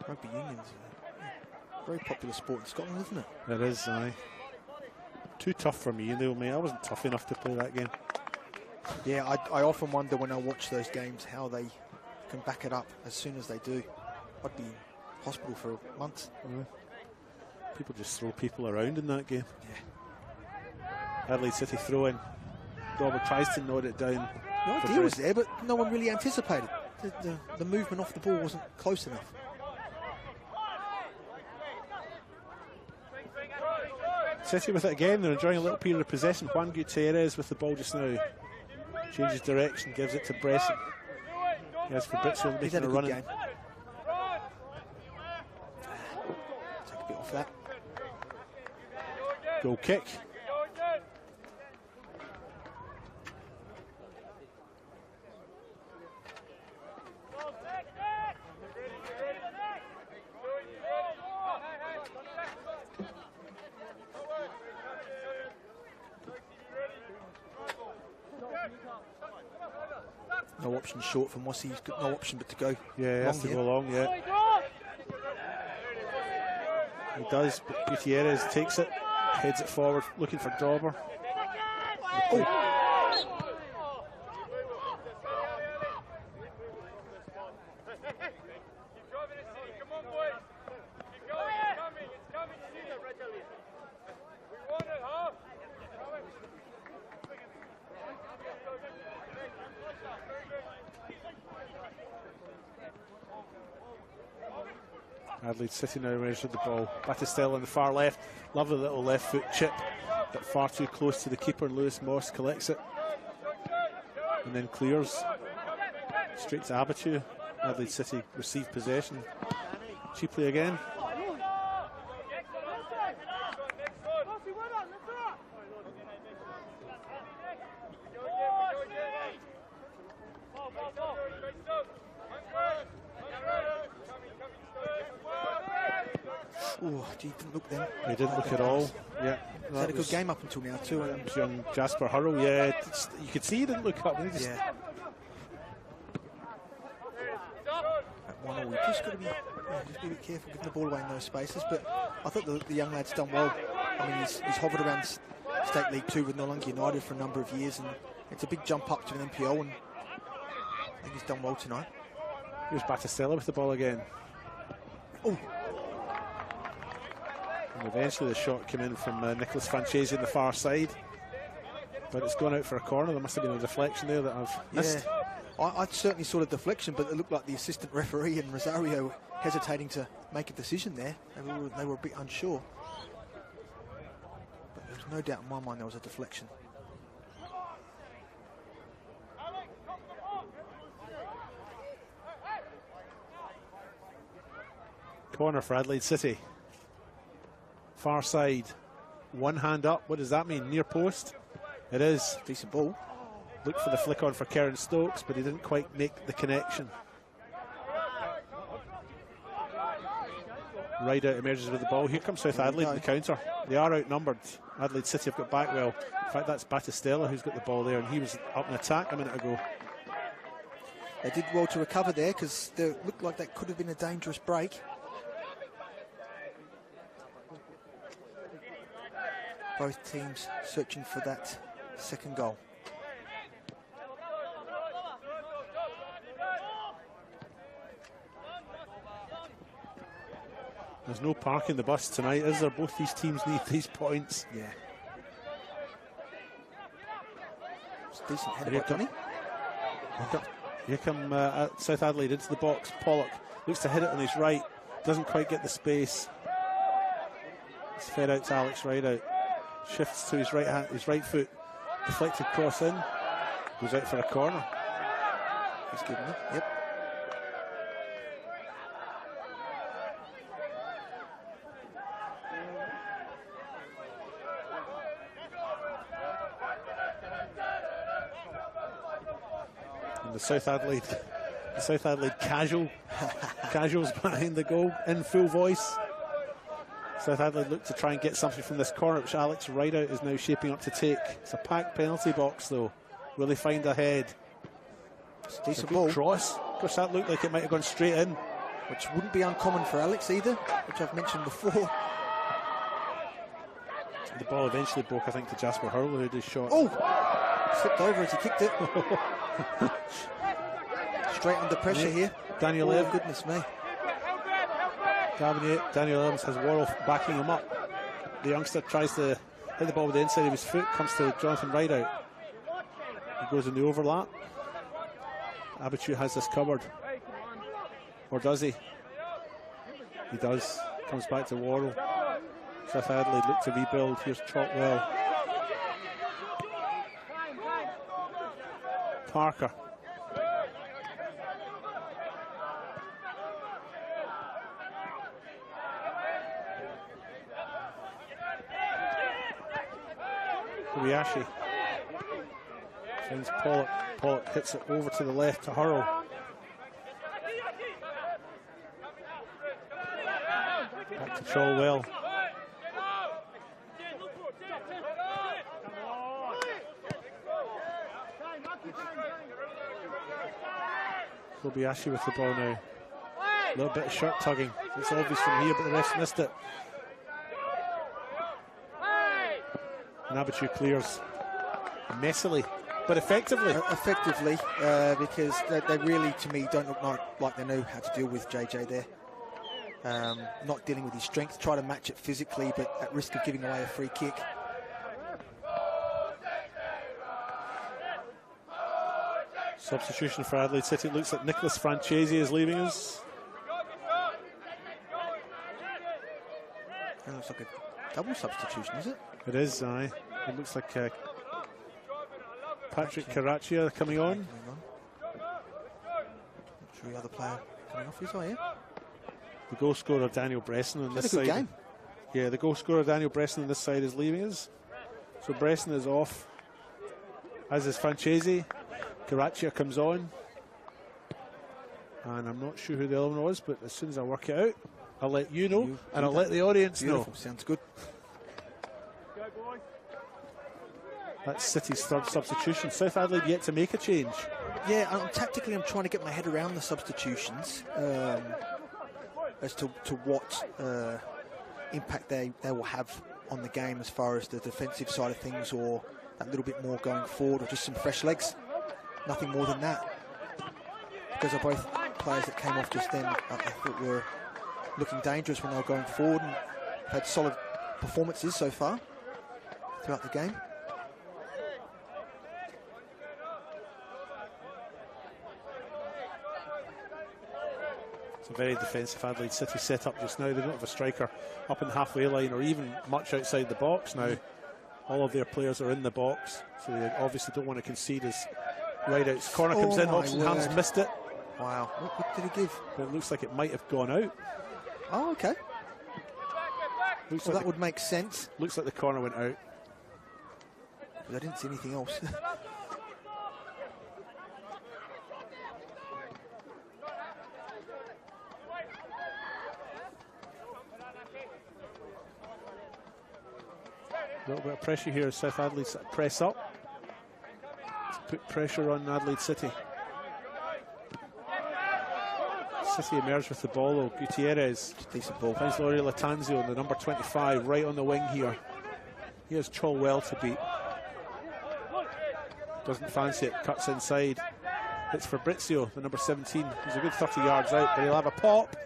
S8: Rugby union's a very popular sport in Scotland, isn't it?
S7: It is, aye. Too tough for me, though, mate. I wasn't tough enough to play that game.
S8: Yeah, I often wonder when I watch those games how they can back it up as soon as they do. I'd be in hospital for months.
S7: Yeah. People just throw people around in that game.
S8: Yeah.
S7: Adelaide City throw in. Dauber tries to nod it down.
S8: The idea was there, but no one really anticipated. The movement off the ball wasn't close enough.
S7: City with it again. They're enjoying a little period of possession. Juan Gutierrez with the ball just now. Changes direction, gives it to Bresson. Yes, Fabrizio making a run in.
S8: Take a bit off that.
S7: Goal kick.
S8: No option short for Mossy. He's got no option but to go.
S7: Yeah, he has to go long, yeah. He does, but Gutierrez takes it, heads it forward, looking for Dauber. Adelaide City now measured the ball. Battistella on the far left. Lovely little left foot chip, but far too close to the keeper. Lewis Moss collects it and then clears straight to Abitu. Adelaide City receive possession cheaply again.
S8: Oh, he didn't look then.
S7: He didn't look at all. Yeah,
S8: He's had a good game up until now too.
S7: Young Jasper Hurrell. Yeah, you could see he didn't look up. Just
S8: yeah. At 1-0, we just got to be, just be a bit careful giving the ball away in those spaces. But I thought the young lad's done well. I mean, he's hovered around State League 2 with Noarlunga United for a number of years, and it's a big jump up to an NPL, and I think he's done well tonight.
S7: Here's Battistella with the ball again.
S8: Oh.
S7: And eventually the shot came in from Nicholas Francesi on the far side, but it's gone out for a corner. There must have been a deflection there that I've missed.
S8: Yeah, I certainly saw the deflection, but it looked like the assistant referee and Rosario hesitating to make a decision there. They were a bit unsure. But there's no doubt in my mind there was a deflection.
S7: Corner for Adelaide City. Far side, one hand up. What does that mean? Near post? It is.
S8: Decent ball.
S7: Looked for the flick on for Karen Stokes, but he didn't quite make the connection. Rideout emerges with the ball. Here comes South Adelaide in the counter. They are outnumbered. Adelaide City have got back well. In fact, that's Battistella who's got the ball there, and he was up in attack a minute ago.
S8: They did well to recover there, because it looked like that could have been a dangerous break. Both teams searching for that second goal.
S7: There's no parking the bus tonight, is there? Both these teams need these points.
S8: Yeah. It's a decent header by Johnny.
S7: Here come South Adelaide into the box. Pollock looks to hit it on his right. Doesn't quite get the space. It's fed out to Alex Rideout. Shifts to his right hand, his right foot. Deflected cross in. Goes out for a corner.
S8: He's given it. Yep.
S7: And the South Adelaide casuals behind the goal in full voice. South Adelaide look to try and get something from this corner, which Alex Rideout is now shaping up to take. It's a packed penalty box, though. Will they find a head?
S8: It's a decent ball.
S7: Cross. Of course, that looked like it might have gone straight in.
S8: Which wouldn't be uncommon for Alex either, which I've mentioned before.
S7: The ball eventually broke, I think, to Jasper Hurrell, who did his shot.
S8: Oh! Slipped over as he kicked it. Straight under pressure here.
S7: Daniel Evans.
S8: Goodness me.
S7: Daniel Evans has Worrell backing him up. The youngster tries to hit the ball with the inside of his foot, comes to Jonathan Rideout. He goes in the overlap. Abitu has this covered. Or does he? He does. Comes back to Worrell. South Adelaide look to rebuild. Here's Trotwell. Parker. Kobayashi finds Pollock. Pollock hits it over to the left to Hurrell. Back to Trolwell. Kobayashi with the ball now. A little bit of shirt tugging. It's obvious from here, but the ref missed it. And Abitu clears. Messily, but effectively.
S8: Effectively, because they really, to me, don't look like they know how to deal with JJ there. Not dealing with his strength, try to match it physically, but at risk of giving away a free kick.
S7: Substitution for Adelaide City. It looks like Nicholas Francesi is leaving us.
S8: It looks like a double substitution, is it?
S7: It is, aye. It looks like Patrick Caraccia coming on.
S8: Not sure the other player coming off is, yeah.
S7: The goal scorer Daniel Bresson on this side.
S8: Game.
S7: Yeah, the goal scorer Daniel Bresson on this side is leaving us. So Bresson is off, as is Francesi. Caraccia comes on. And I'm not sure who the other one was, but as soon as I work it out, I'll let you know, and I'll let the audience know.
S8: Sounds good.
S7: That's City's third substitution. South Adelaide yet to make a change.
S8: Yeah, tactically I'm trying to get my head around the substitutions as to what impact they will have on the game as far as the defensive side of things, or that little bit more going forward, or just some fresh legs. Nothing more than that. Because they're both players that came off just then, I thought were looking dangerous when they were going forward, and had solid performances so far throughout the game.
S7: It's a very defensive Adelaide City set up just now. They don't have a striker up in the halfway line or even much outside the box now. All of their players are in the box, so they obviously don't want to concede as right out. Corner comes in, Oxenham's missed it.
S8: Wow, what did he give?
S7: But it looks like it might have gone out.
S8: Oh, okay.
S7: Looks
S8: well,
S7: like
S8: that would make sense.
S7: Looks like the corner went out.
S8: But I didn't see anything else.
S7: A little bit of pressure here as South Adelaide press up to put pressure on Adelaide City. City emerged with the ball, though. Gutierrez.
S8: Decent ball.
S7: Finds Laurie Latanzio, the number 25, right on the wing here. Here's Cholwell to beat. Doesn't fancy it, cuts inside. It's Fabrizio, the number 17. He's a good 30 yards out, but he'll have a pop.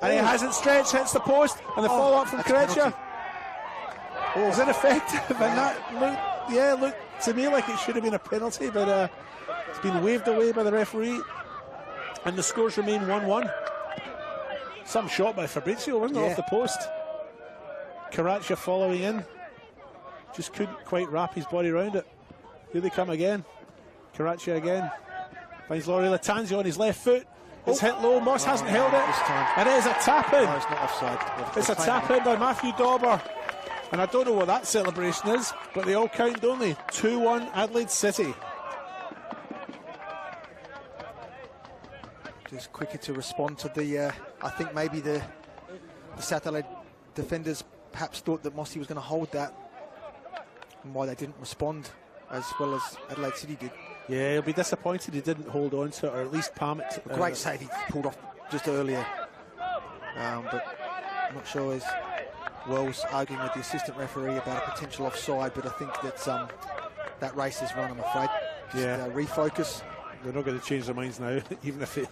S7: And he hasn't stretched, hits the post, and the follow-up from Caraccia. It was ineffective, and that looked to me like it should have been a penalty, but it's been waved away by the referee, and the scores remain 1-1. Some shot by Fabrizio, wasn't it, off the post? Caraccia following in, just couldn't quite wrap his body around it. Here they come again. Caraccia again. Finds Laurie Latanzio on his left foot. It's hit low. Moss hasn't held it. And it is a tap-in.
S8: No, it's not offside.
S7: It's a tap-in by Matthew Dauber. And I don't know what that celebration is, but they all count, don't they? 2-1 Adelaide City.
S8: Just quicker to respond to the, I think maybe the South Adelaide defenders perhaps thought that Mossy was going to hold that, and why they didn't respond as well as Adelaide City did.
S7: Yeah, he'll be disappointed he didn't hold on to it, or at least palm it.
S8: A great save he pulled off just earlier. But I'm not sure as Wells arguing with the assistant referee about a potential offside, but I think that that race is run, I'm afraid. Just, refocus.
S7: They're not going to change their minds now, even if they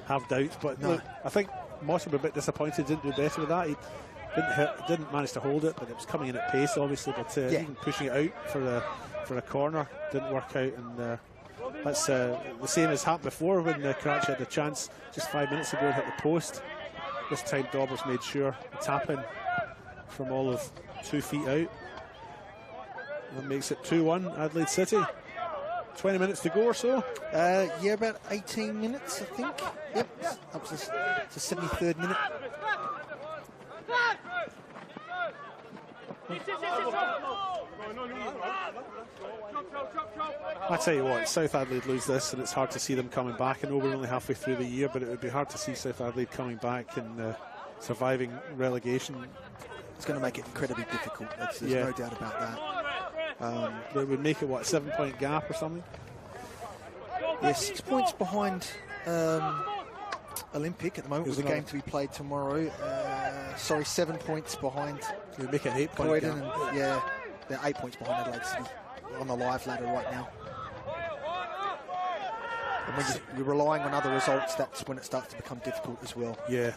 S7: have doubts. But no, I think Moss will be a bit disappointed, didn't do better with that. He didn't manage to hold it, but it was coming in at pace, obviously. But even pushing it out for a corner didn't work out, and that's the same as happened before when Caraccia had a chance just 5 minutes ago and hit the post. This time Daubers made sure the tap in from all of 2 feet out. That makes it 2-1 Adelaide City. 20 minutes to go or so?
S8: Yeah, about 18 minutes, I think. Yep, up to the 73rd minute.
S7: I tell you what, South Adelaide lose this and it's hard to see them coming back. I know we're only halfway through the year, but it would be hard to see South Adelaide coming back and surviving relegation.
S8: It's going to make it incredibly difficult. There's no doubt about that.
S7: It would make it, what, a 7-point gap or something?
S8: Yeah, 6 points behind Olympic at the moment, with the game to be played tomorrow. 7 points behind.
S7: It would make it an 8-point gap.
S8: And, they're 8 points behind Adelaide City. on the live ladder right now. And when you're relying on other results, that's when it starts to become difficult as well.
S7: Yeah.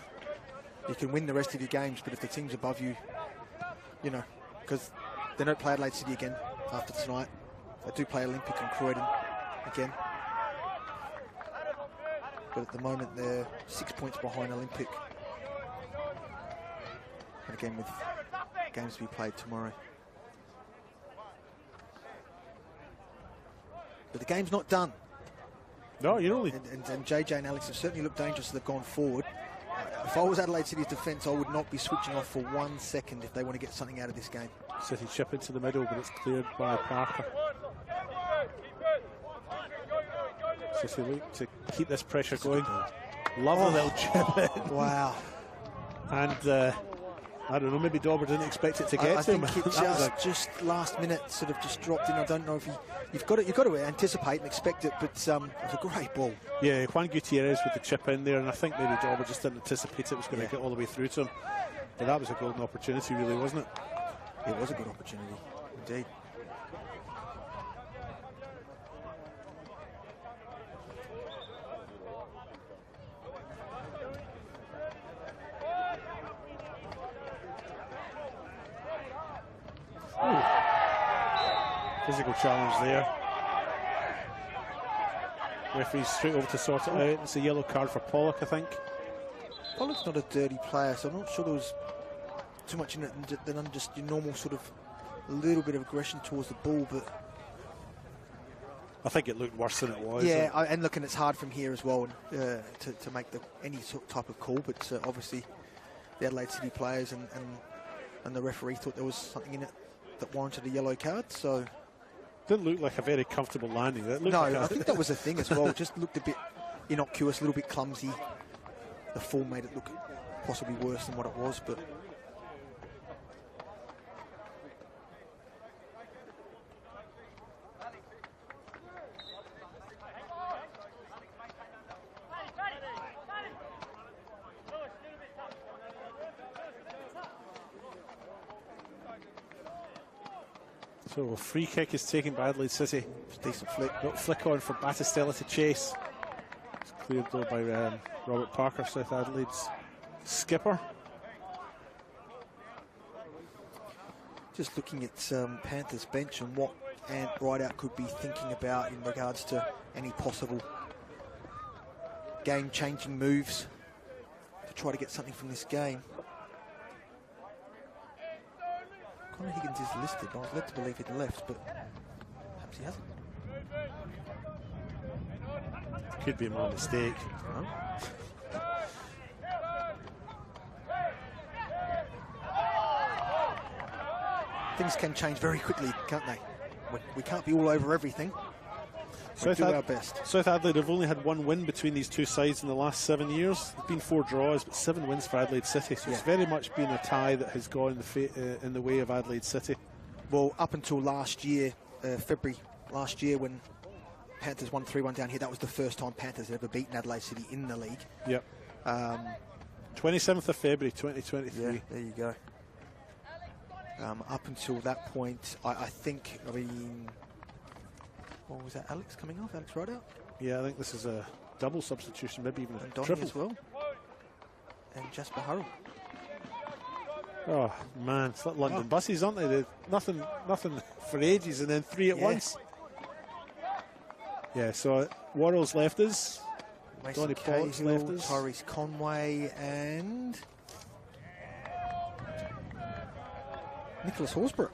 S8: You can win the rest of your games, but if the team's above you, you know, because they don't play Adelaide City again after tonight. They do play Olympic and Croydon again. But at the moment, they're 6 points behind Olympic. And again, with games to be played tomorrow. But the game's not done.
S7: No, you're only...
S8: And JJ and Alex have certainly looked dangerous as they've gone forward. If I was Adelaide City's defence, I would not be switching off for 1 second if they want to get something out of this game.
S7: City chip into the middle, but it's cleared by Parker. City look to keep this pressure going. Love a little chip in.
S8: Wow.
S7: And I don't know, maybe Dauber didn't expect it to get to him.
S8: I think it just last minute sort of just dropped in. I don't know if you've got to anticipate and expect it, but it was a great ball.
S7: Yeah, Juan Gutierrez with the chip in there, and I think maybe Dauber just didn't anticipate it was going to get all the way through to him. But that was a golden opportunity, really, wasn't it?
S8: It was a good opportunity, indeed.
S7: Ooh. Physical challenge there. Referee's straight over to sort it out. It's a yellow card for Pollock, I think.
S8: Pollock's not a dirty player, so I'm not sure there was too much in it than just your normal sort of a little bit of aggression towards the ball, but
S7: I think it looked worse than it was.
S8: Yeah, and look, and it's hard from here as well to make any sort of type of call, but obviously the Adelaide City players and the referee thought there was something in it that warranted a yellow card, so...
S7: Didn't look like a very comfortable landing.
S8: I think that was the thing as well. It just looked a bit innocuous, a little bit clumsy. The fall made it look possibly worse than what it was, but...
S7: So a free kick is taken by Adelaide City.
S8: Decent flick.
S7: Got flick on for Battistella to chase. It's cleared though by Robert Parker, South Adelaide's skipper.
S8: Just looking at Panthers bench and what Ant Rideout could be thinking about in regards to any possible game-changing moves to try to get something from this game. Connor Higgins is listed. I was led to believe he'd left, but perhaps he hasn't.
S7: Could be my mistake.
S8: Things can change very quickly, can't they? We can't be all over everything. We do our best.
S7: South Adelaide have only had one win between these two sides in the last 7 years. There's been 4 draws, but 7 wins for Adelaide City. So it's very much been a tie that has gone in the way of Adelaide City.
S8: Well, up until last year, February last year, when Panthers won 3-1 down here, that was the first time Panthers had ever beaten Adelaide City in the league.
S7: Yep. 27th of February 2023.
S8: Yeah, there you go. Up until that point, I mean, what was that, Alex coming off? Alex Rideout?
S7: Yeah, I think this is a double substitution, maybe even a
S8: Donny
S7: triple
S8: as well. And Jasper Hurrell.
S7: Oh, man, it's like London buses, aren't they? Nothing for ages and then 3 at once. Yeah, so Worrell's left us. Donny Pollock's left us.
S8: Tyrese Conway and Nicholas Horsburgh.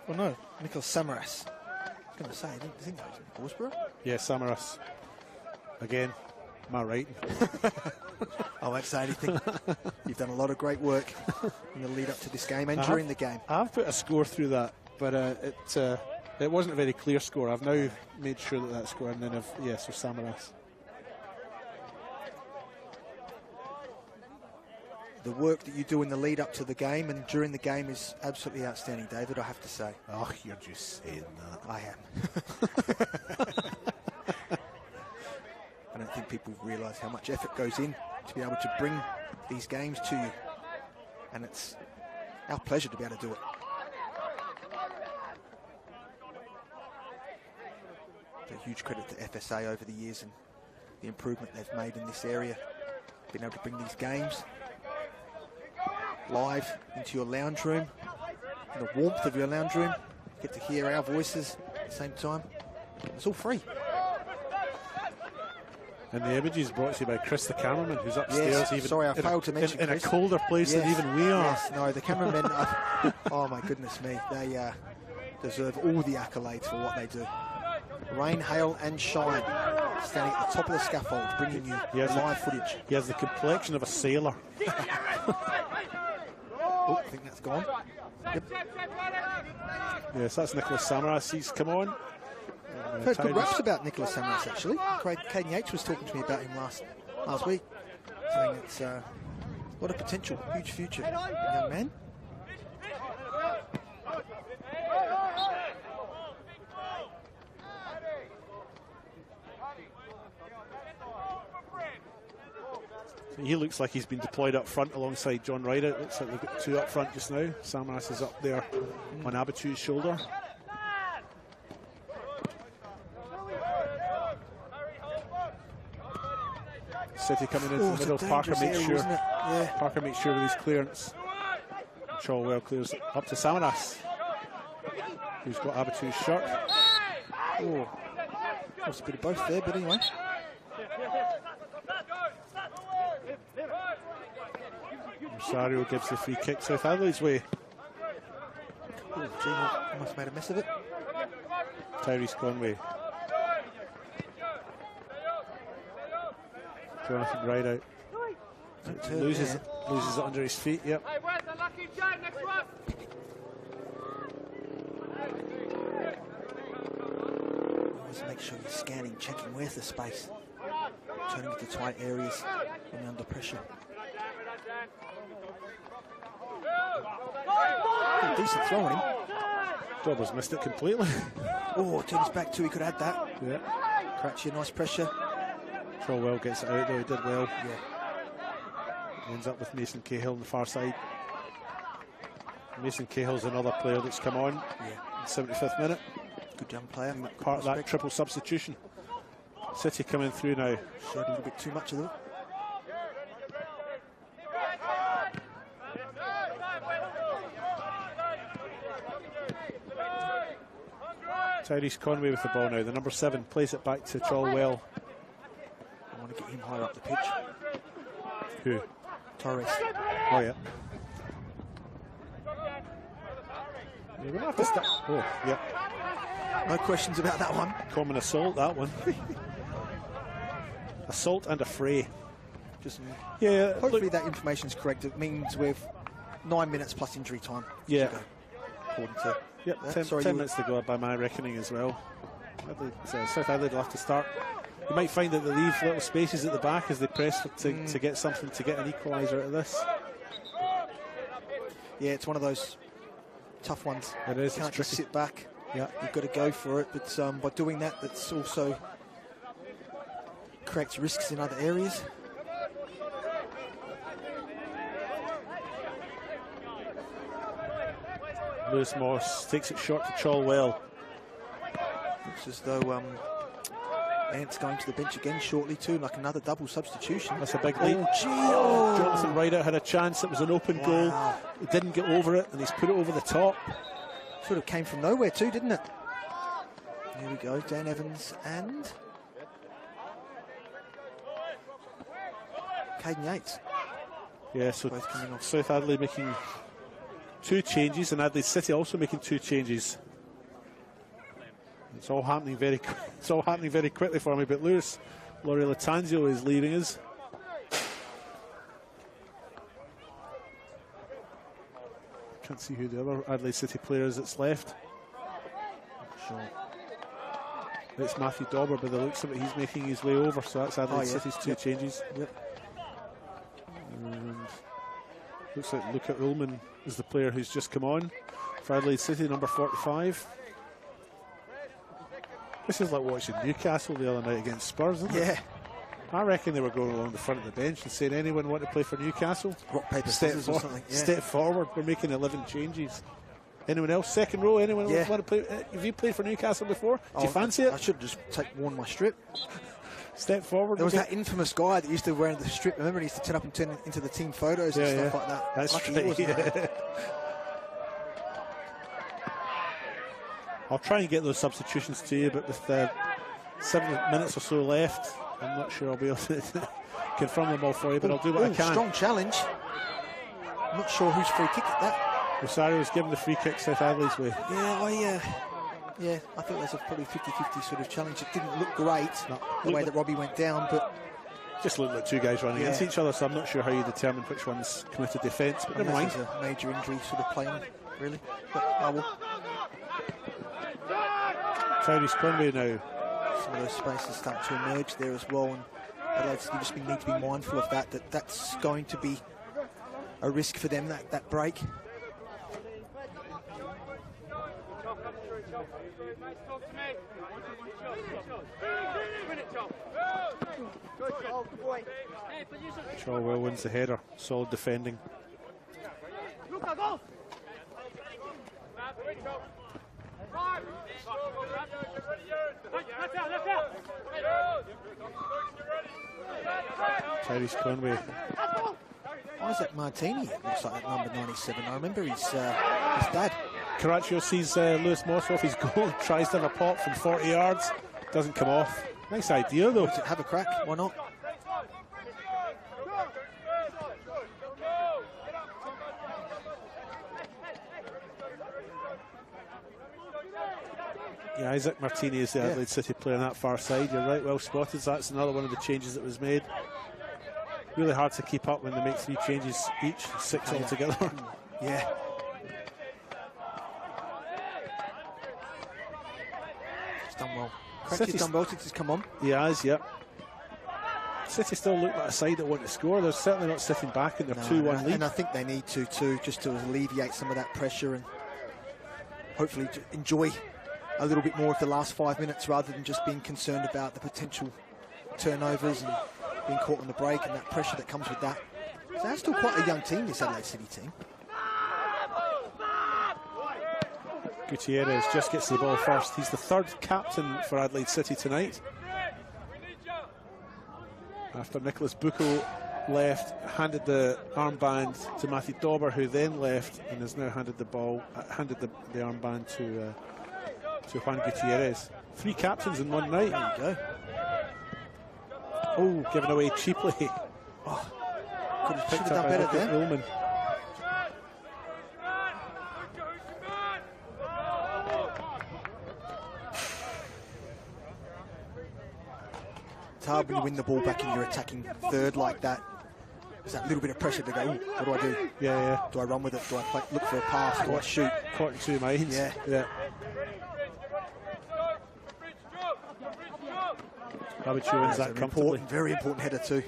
S8: Oh no, Nicholas Samaras. I was going to say, I didn't think that was Horsburgh.
S7: Yeah, Samaras. Again, my rating.
S8: I won't say anything. You've done a lot of great work in the lead up to this game and during the game.
S7: I've put a score through that, but it wasn't a very clear score. I've now made sure that score, and then so Samaras.
S8: The work that you do in the lead up to the game and during the game is absolutely outstanding, David, I have to say.
S7: Oh, you're just saying that.
S8: I am. I don't think people realise how much effort goes in to be able to bring these games to you. And it's our pleasure to be able to do it. huge credit to FSA over the years and the improvement they've made in this area. Being able to bring these games live into your lounge room, in the warmth of your lounge room, get to hear our voices at the same time. It's all free.
S7: And the image is brought to you by Chris, the cameraman, who's upstairs.
S8: Yes,
S7: even
S8: sorry, I failed to mention
S7: in a
S8: Chris.
S7: colder place than even we are.
S8: Yes, no, the cameramen, oh my goodness me, they deserve all the accolades for what they do. Rain, hail and shine, standing at the top of the scaffold, bringing you live footage.
S7: He has the complexion of a sailor.
S8: Oh, I think that's gone. Yep.
S7: Yes, that's Nicholas Samaras. He's come on.
S8: I've heard good raps about Nicholas Samaras, actually. Caden Yates was talking to me about him last week, saying it's what a potential, huge future young man.
S7: He looks like he's been deployed up front alongside John Ryder. It looks like they've got two up front just now. Samaras is up there on Abatu's shoulder. City coming into the middle. Parker makes sure. Parker makes sure with his clearance. Chalwell clears it up to Samaras, who's got Abatu's shirt.
S8: Oh, was a bit of both there, but anyway.
S7: Rosario gives the free kick South Adelaide's way.
S8: Oh, Gino almost made a mess of it.
S7: Tyrese Conway. Jonathan Rideout. Loses it under his feet, yep.
S10: Hey, where's the lucky Joe? Next one.
S8: Always make sure you're scanning, checking where's the space. Turning into tight areas when you're under pressure. Oh, decent throw on him.
S7: Dobber's missed it completely.
S8: Oh, turns back too, he could add that.
S7: Yeah.
S8: Cratchie, nice pressure.
S7: Well gets it out though, he did well.
S8: Yeah.
S7: Ends up with Mason Cahill on the far side. Mason Cahill's another player that's come on in the 75th minute.
S8: Good young player.
S7: Part of that triple substitution. City coming through now.
S8: Showed a little bit too much of them.
S7: Tyrese Conway with the ball now. The number 7 plays it back to Chalwell.
S8: I want to get him higher up the pitch.
S7: Who?
S8: Torres.
S7: Oh, yeah. We're gonna have to start. Oh, yeah.
S8: No questions about that one.
S7: Common assault, that one. Assault and a fray.
S8: Just
S7: yeah.
S8: Hopefully that information is correct. It means we've 9 minutes plus injury time.
S7: Yeah.
S8: According to.
S7: Yep, 10 minutes to go by my reckoning as well. South Adelaide will have to start. You might find that they leave little spaces at the back as they press to get something, to get an equaliser out of this.
S8: Yeah, it's one of those tough ones.
S7: It is.
S8: You can't just sit back.
S7: Yeah.
S8: You've got to go for it. But by doing that, that's also creates risks in other areas.
S7: Lewis Moss takes it short to Chalwell.
S8: Looks as though Ant's going to the bench again shortly too, like another double substitution.
S7: That's a big lead.
S8: Oh, gee! Oh.
S7: Jonathan Rideout had a chance. It was an open goal. He didn't get over it, and he's put it over the top.
S8: Sort of came from nowhere too, didn't it? Here we go, Dan Evans and Caden Yates.
S7: Yeah, so
S8: both coming off.
S7: South Adelaide making 2 changes, and Adelaide City also making 2 changes. It's all happening very quickly for me. But Laurie Latanzio is leaving us. Can't see who the other Adelaide City player is that's left.
S8: Sure.
S7: It's Matthew Dauber, by the looks of it, he's making his way over. So that's Adelaide City's 2 changes.
S8: Yep.
S7: And looks like Luca Ullman is the player who's just come on for Adelaide City, number 45. This is like watching Newcastle the other night against Spurs, isn't it? I reckon they were going along the front of the bench and saying, anyone want to play for Newcastle?
S8: Rock, paper, scissors or something.
S7: Step forward, we're making 11 changes. Anyone else? Second row, anyone
S8: Yeah.
S7: else want to play? Have you played for Newcastle before? Do you fancy it?
S8: I should have just worn my strip.
S7: Step forward.
S8: There was that infamous guy that used to wear the strip. Remember, he used to turn up and turn into the team photos and stuff like that.
S7: That's
S8: Lucky
S7: right.
S8: he wasn't there.
S7: I'll try and get those substitutions to you, but with 7 minutes or so left, I'm not sure I'll be able to confirm them all for you, but I'll do what I can.
S8: Strong challenge. I'm not sure whose free kick at that.
S7: Rosario's given the free kick South Adelaide's way.
S8: Yeah, I thought that was a probably 50-50 sort of challenge. It didn't look great, the way that Robbie went down, but
S7: just looked like two guys running against each other, so I'm not sure how you determine which one's committed defence, but never mind.
S8: There's a major injury sort of play on it, really. But I will.
S7: Tyrese Conway now.
S8: Some of those spaces start to emerge there as well, and Adelaide just need to be mindful of that's going to be a risk for them, that break.
S7: Charwell wins the header. Solid defending. Tyrese Conway.
S8: Isaac Martini looks like that number 97. I remember his dad.
S7: Caraccio sees Lewis Moss off his goal, tries to have a pop from 40 yards, doesn't come off. Nice idea though.
S8: Have a crack, why not?
S7: Yeah, Isaac Martini is the Adelaide City player on that far side. You're right, well spotted. That's another one of the changes that was made. Really hard to keep up when they make 3 changes each, 6 altogether.
S8: Yeah. He's done well. City's done well since he's come on.
S7: He has, yeah. City still look like a side that want to score. They're certainly not sitting back in their 2-1 lead.
S8: And I think they need to too, just to alleviate some of that pressure and hopefully to enjoy a little bit more of the last 5 minutes rather than just being concerned about the potential turnovers and being caught on the break and that pressure that comes with that. So that's still quite a young team, this Adelaide City team.
S7: Gutierrez just gets the ball first. He's the 3rd captain for Adelaide City tonight. After Nicholas Bucco left, handed the armband to Matthew Dauber, who then left and has now handed the armband to Juan Gutierrez. 3 captains in one night.
S8: There you go.
S7: Oh, given away cheaply.
S8: Should have done better there.
S7: Ullman.
S8: It's hard when you win the ball back and you're attacking third like that. There's that little bit of pressure to go, what do I do?
S7: Yeah.
S8: Do I run with it? Do I look for a pass? Do I shoot?
S7: Caught in 2 minds.
S8: Yeah.
S7: Babichu wins that comfortably.
S8: Very important header too.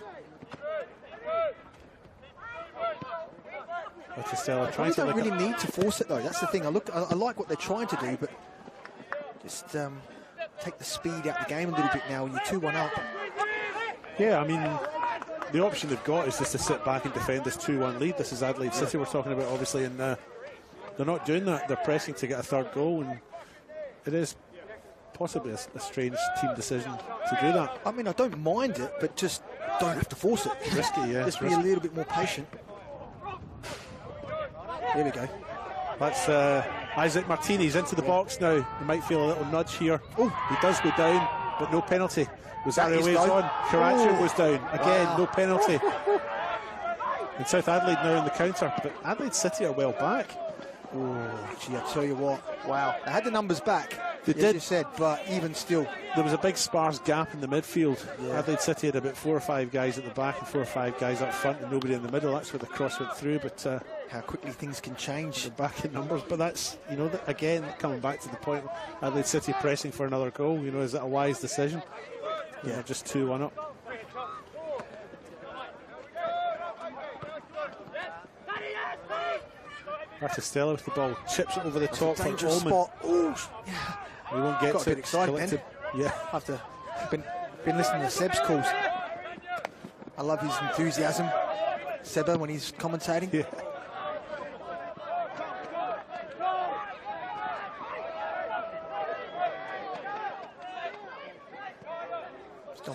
S7: Stella
S8: They don't really need to force it though. That's the thing. I like what they're trying to do, but just take the speed out of the game a little bit now when you're 2-1 up.
S7: Yeah, I mean, the option they've got is just to sit back and defend this 2-1 lead. This is Adelaide City we're talking about, obviously, and they're not doing that. They're pressing to get a 3rd goal, and it is possibly a strange team decision to do that.
S8: I mean, I don't mind it, but just don't have to force it.
S7: Risky, yeah.
S8: Just be a little bit more patient. Here we go.
S7: That's Isaac Martinez into the box now. He might feel a little nudge here. Oh, he does go down, but no penalty. Rosario waves on. Caraccio goes down. Again, no penalty. And South Adelaide now in the counter, but Adelaide City are well back.
S8: Oh, gee, I tell you what. Wow. They had the numbers back.
S7: They did.
S8: You said, but even still.
S7: There was a big sparse gap in the midfield.
S8: Yeah.
S7: Adelaide City had about 4 or 5 guys at the back and 4 or 5 guys up front and nobody in the middle. That's where the cross went through, but
S8: how quickly things can change.
S7: They're back in numbers, but that's, again, coming back to the point, Adelaide City pressing for another goal. Is that a wise decision? Yeah, just 2-1 up. Stella with the ball, chips it over the top for Ullman.
S8: Spot. Ooh.
S7: We won't get
S8: got
S7: to
S8: a bit excited then.
S7: Yeah.
S8: After been listening to Seb's calls. I love his enthusiasm, Seba, when he's commentating.
S7: Yeah.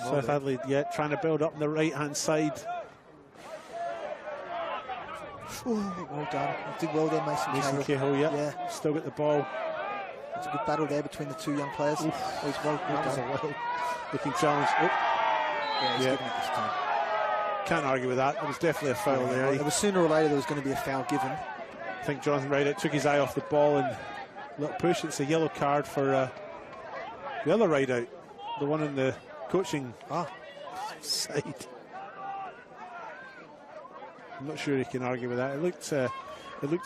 S7: South Adelaide, trying to build up on the right-hand side.
S8: Oh, well done. Did well there, Mason
S7: Cahill, yeah. Still got the ball.
S8: It's a good battle there between the two young players.
S7: That was a well-looking challenge.
S8: Yeah, he's giving it this time.
S7: Can't argue with that. It was definitely a foul there.
S8: It was sooner or later there was going to be a foul given.
S7: I think Jonathan Rideout took his eye off the ball and little push. It's a yellow card for the other Rideout, the one in the coaching side. I'm not sure he can argue with that. It looked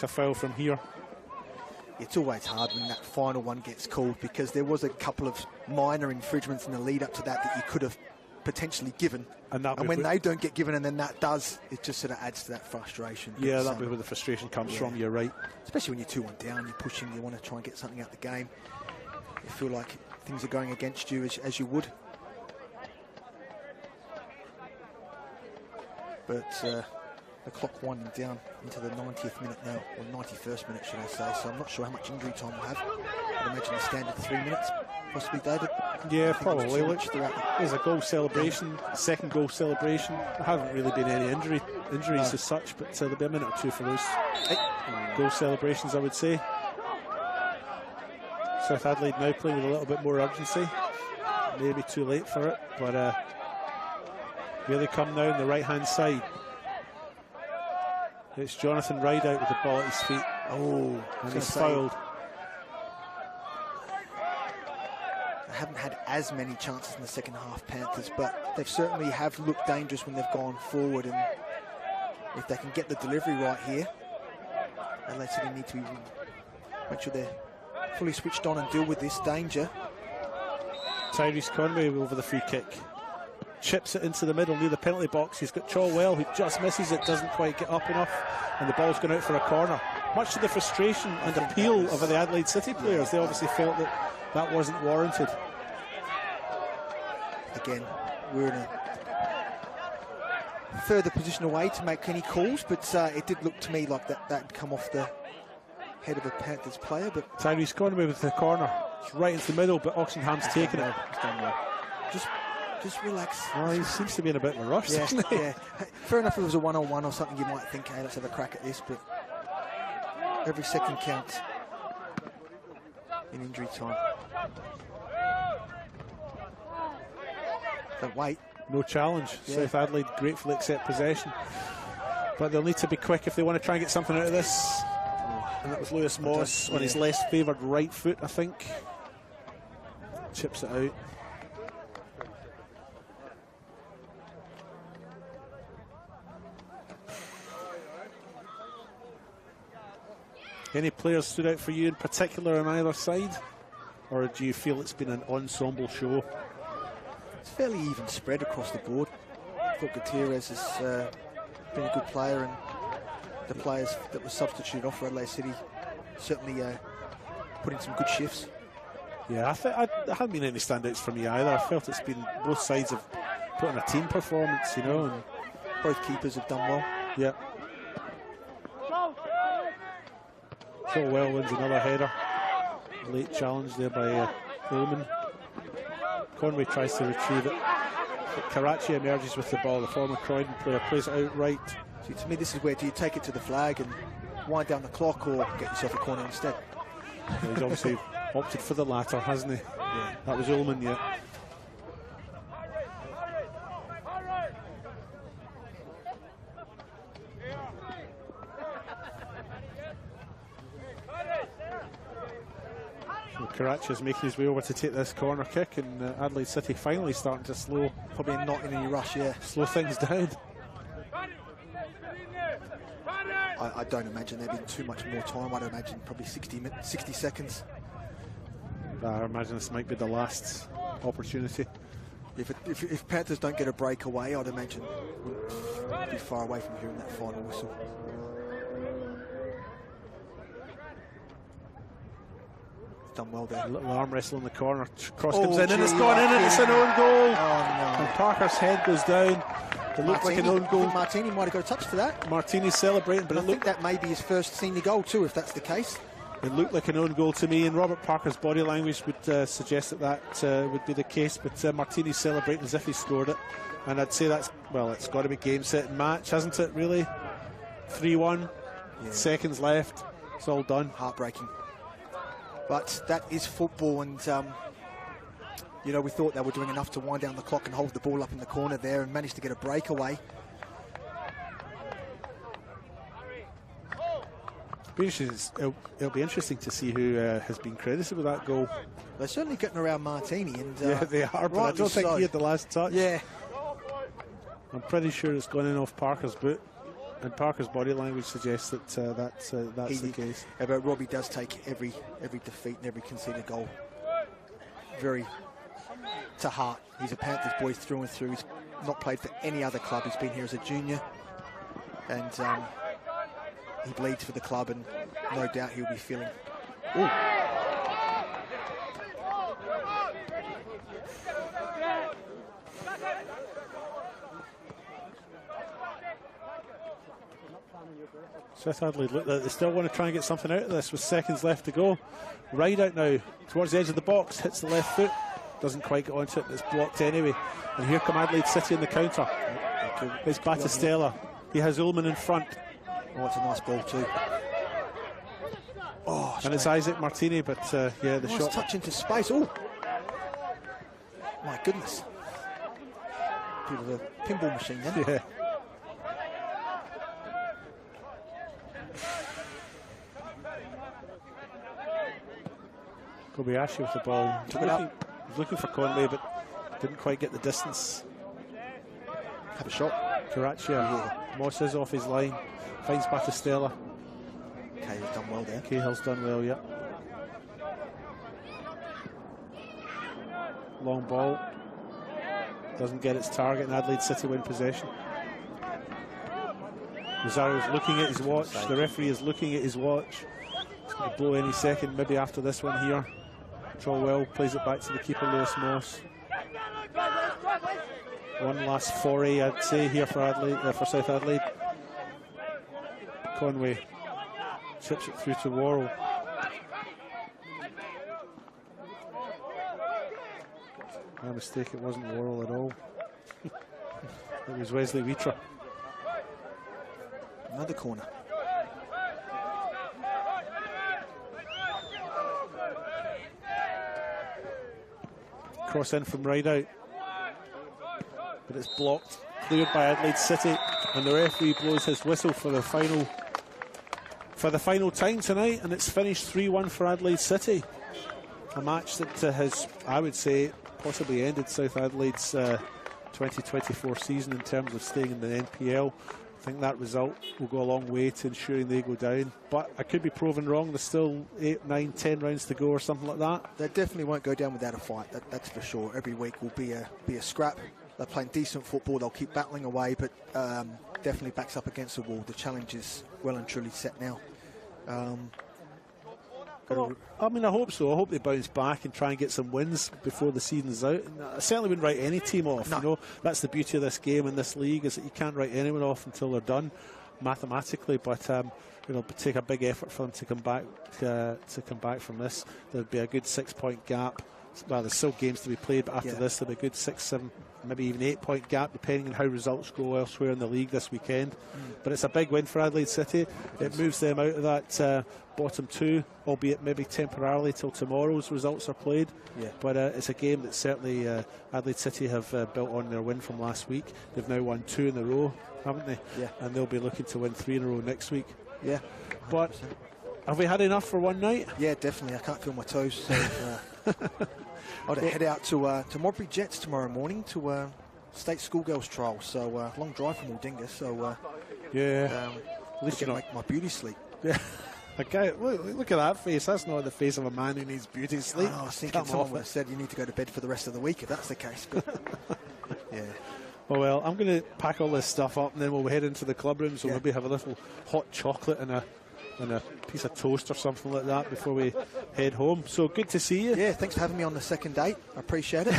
S7: a foul from here.
S8: It's always hard when that final one gets called, because there was a couple of minor infringements in the lead up to that you could have potentially given. And when they don't get given and then that does, it just sort of adds to that frustration.
S7: Yeah, that's where the frustration comes from, you're right.
S8: Especially when you're 2-1 down, you're pushing, you want to try and get something out of the game. You feel like things are going against you as you would. But the clock winding down into the 90th minute now, or 91st minute, should I say. So I'm not sure how much injury time we'll have. I'd imagine the standard 3 minutes, possibly, David.
S7: Yeah, probably. There's a goal celebration, second goal celebration. There haven't really been any injuries as such, but there'll be a minute or two for those goal celebrations, I would say. South Adelaide now playing with a little bit more urgency. Maybe too late for it, but here they come now on the right-hand side. It's Jonathan Rideout with the ball at his feet. Oh, and he's fouled.
S8: They haven't had as many chances in the second half, Panthers, but they certainly have looked dangerous when they've gone forward, and if they can get the delivery right here, Adelaide City need to make sure they're fully switched on and deal with this danger.
S7: Tyrese Conway over the free kick. Chips it into the middle near the penalty box. He's got Chilwell, who just misses it, doesn't quite get up enough, and the ball's gone out for a corner. Much to the frustration and appeal of the Adelaide City players. They obviously felt that wasn't warranted.
S8: Again, we're in a further position away to make any calls, but it did look to me like that come off the head of a Panthers player. But
S7: Tyrese Conway with the corner. It's right into the middle, but Oxenham's taken it.
S8: Just relax.
S7: Oh, he seems to be in a bit of a rush.
S8: Yeah, yeah. Fair enough if it was a one-on-one or something, you might think, hey, let's have a crack at this, but every second counts in injury time. Don't wait.
S7: No challenge. Yeah. South Adelaide gratefully accept possession, but they'll need to be quick if they want to try and get something out of this. And that was Lewis Moss on his less favoured right foot, I think. Chips it out. Any players stood out for you in particular on either side? Or do you feel it's been an ensemble show?
S8: It's fairly even spread across the board. I thought Gutierrez has been a good player, and the players that were substituted off for Adelaide City certainly put in some good shifts.
S7: Yeah, I haven't been any standouts for me either. I felt it's been both sides have put in a team performance, you know. And
S8: both keepers have done well.
S7: Yeah. Chilwell wins another header. Late challenge there by Ullman. Conway tries to retrieve it. But Karachi emerges with the ball. The former Croydon player plays it out right.
S8: See, to me, this is where do you take it to the flag and wind down the clock, or get yourself a corner instead?
S7: Yeah, he's obviously opted for the latter, hasn't he? Yeah. That was Ullman, yeah. Karachi is making his way over to take this corner kick, and Adelaide City finally starting to slow.
S8: Probably not in any rush, yeah.
S7: Slow things down.
S8: I don't imagine there being too much more time. I'd imagine probably 60 seconds.
S7: I imagine this might be the last opportunity.
S8: If Panthers don't get a breakaway, I'd imagine we'll be far away from hearing that final whistle. Done well there.
S7: A little arm wrestle in the corner. Cross comes in, and it's gone in, and it's an own goal.
S8: Oh, no.
S7: And Parker's head goes down. It looked like an own goal.
S8: Martini might have got a touch for that.
S7: Martini's celebrating, but
S8: I think that may be his first senior goal too, if that's the case.
S7: It looked like an own goal to me, and Robert Parker's body language would suggest that would be the case, but Martini's celebrating as if he scored it, and I'd say it's got to be game, set and match, hasn't it, really? 3-1, seconds left, it's all done.
S8: Heartbreaking. But that is football, and we thought they were doing enough to wind down the clock and hold the ball up in the corner there and managed to get a breakaway.
S7: It'll be interesting to see who has been credited with that goal.
S8: They're certainly getting around Martini, and
S7: yeah, they are, but I don't think he had the last touch.
S8: Yeah,
S7: I'm pretty sure it's gone in off Parker's boot, and Parker's body language suggests that that's the case.
S8: Yeah, but Robbie does take every defeat and every conceded goal very to heart. He's a Panthers boy through and through. He's not played for any other club. He's been here as a junior, and he bleeds for the club, and no doubt he'll be feeling. Ooh.
S7: South Adelaide look like they still want to try and get something out of this with seconds left to go. Right out now towards the edge of the box, hits the left foot, doesn't quite get onto it, but it's blocked anyway. And here come Adelaide City in the counter. It's Battistella. He has Ullman in front.
S8: Oh, it's a nice ball too. Oh,
S7: and it's Isaac Martini, but yeah, the
S8: nice
S7: shot.
S8: Touch into space. Oh, my goodness. Bit of a pinball machine then.
S7: Yeah. Kobayashi with the ball. He was looking for Conway, but didn't quite get the distance.
S8: Have a shot.
S7: Karachi. Moss is off his line. Finds Battistella.
S8: Cahill's done well there.
S7: Cahill's done well, yeah. Long ball. Doesn't get its target, and Adelaide City win possession. Rosario's looking at his watch. The referee is looking at his watch. It's going to blow any second, maybe after this one here. Trowell plays it back to the keeper, Lewis Moss. One last foray, I'd say, here for Adelaide, for South Adelaide. Conway chips it through to Worrell. My mistake, it wasn't Worrell at all. It was Wesley Wheater.
S8: Another corner.
S7: Cross in from right out, but it's blocked, cleared by Adelaide City, and the referee blows his whistle for the final time tonight, and it's finished 3-1 for Adelaide City. A match that has, I would say, possibly ended South Adelaide's 2024 season in terms of staying in the NPL. I think that result will go a long way to ensuring they go down, but I could be proven wrong. There's still 8, 9, 10 rounds to go or something like that.
S8: They definitely won't go down without a fight, that's for sure. Every week will be a scrap. They're playing decent football, they'll keep battling away, but definitely backs up against the wall. The challenge is well and truly set now.
S7: Well, I mean, I hope so. I hope they bounce back and try and get some wins before the season's out. And I certainly wouldn't write any team off. No. You know, that's the beauty of this game and this league, is that you can't write anyone off until they're done mathematically. But it'll take a big effort for them to come back from this. There'll be a good 6-point gap. Well, there's still games to be played, but after this, there'll be a good 6, 7, maybe even 8-point gap, depending on how results go elsewhere in the league this weekend. But it's a big win for Adelaide City. It moves them out of that bottom 2, albeit maybe temporarily till tomorrow's results are played.
S8: Yeah.
S7: But it's a game that certainly Adelaide City have built on their win from last week. They've now won 2 in a row, haven't they?
S8: Yeah.
S7: And they'll be looking to win 3 in a row next week.
S8: Yeah. 100%.
S7: But have we had enough for one night?
S8: Yeah, definitely. I can't feel my toes. So, I'll head out to Modbury Jets tomorrow morning to state schoolgirls trial. So long drive from Aldinga. So
S7: yeah,
S8: at least you make my beauty sleep.
S7: Yeah. Okay, look at that face. That's not the face of a man who needs beauty sleep.
S8: I was thinking someone would have said you need to go to bed for the rest of the week if that's the case. But yeah.
S7: Oh well, I'm going to pack all this stuff up and then we'll head into the club room. So maybe have a little hot chocolate and a piece of toast or something like that before we head home. So good to see you.
S8: Yeah, thanks for having me on the second date. I appreciate it.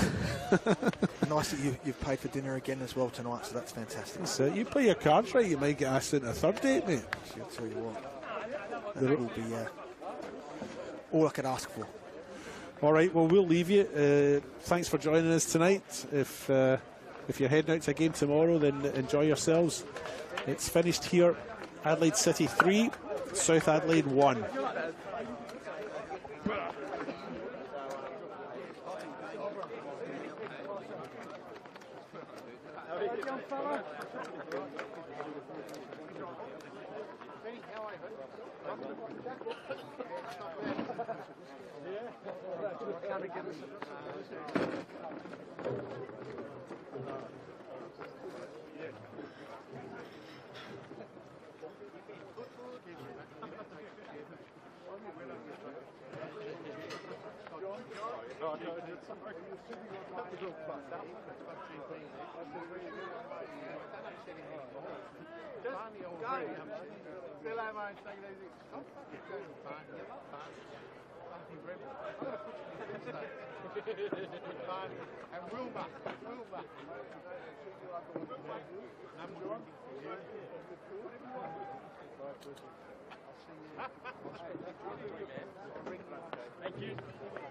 S8: Nice that you've paid for dinner again as well tonight, so that's fantastic.
S7: So you play your cards right, you might get asked into a third date, mate.
S8: I'll tell you what. That will be all I could ask for.
S7: All right, well, we'll leave you. Thanks for joining us tonight. If you're heading out to a game tomorrow, then enjoy yourselves. It's finished here. Adelaide City 3, South Adelaide 1.
S2: Thank you.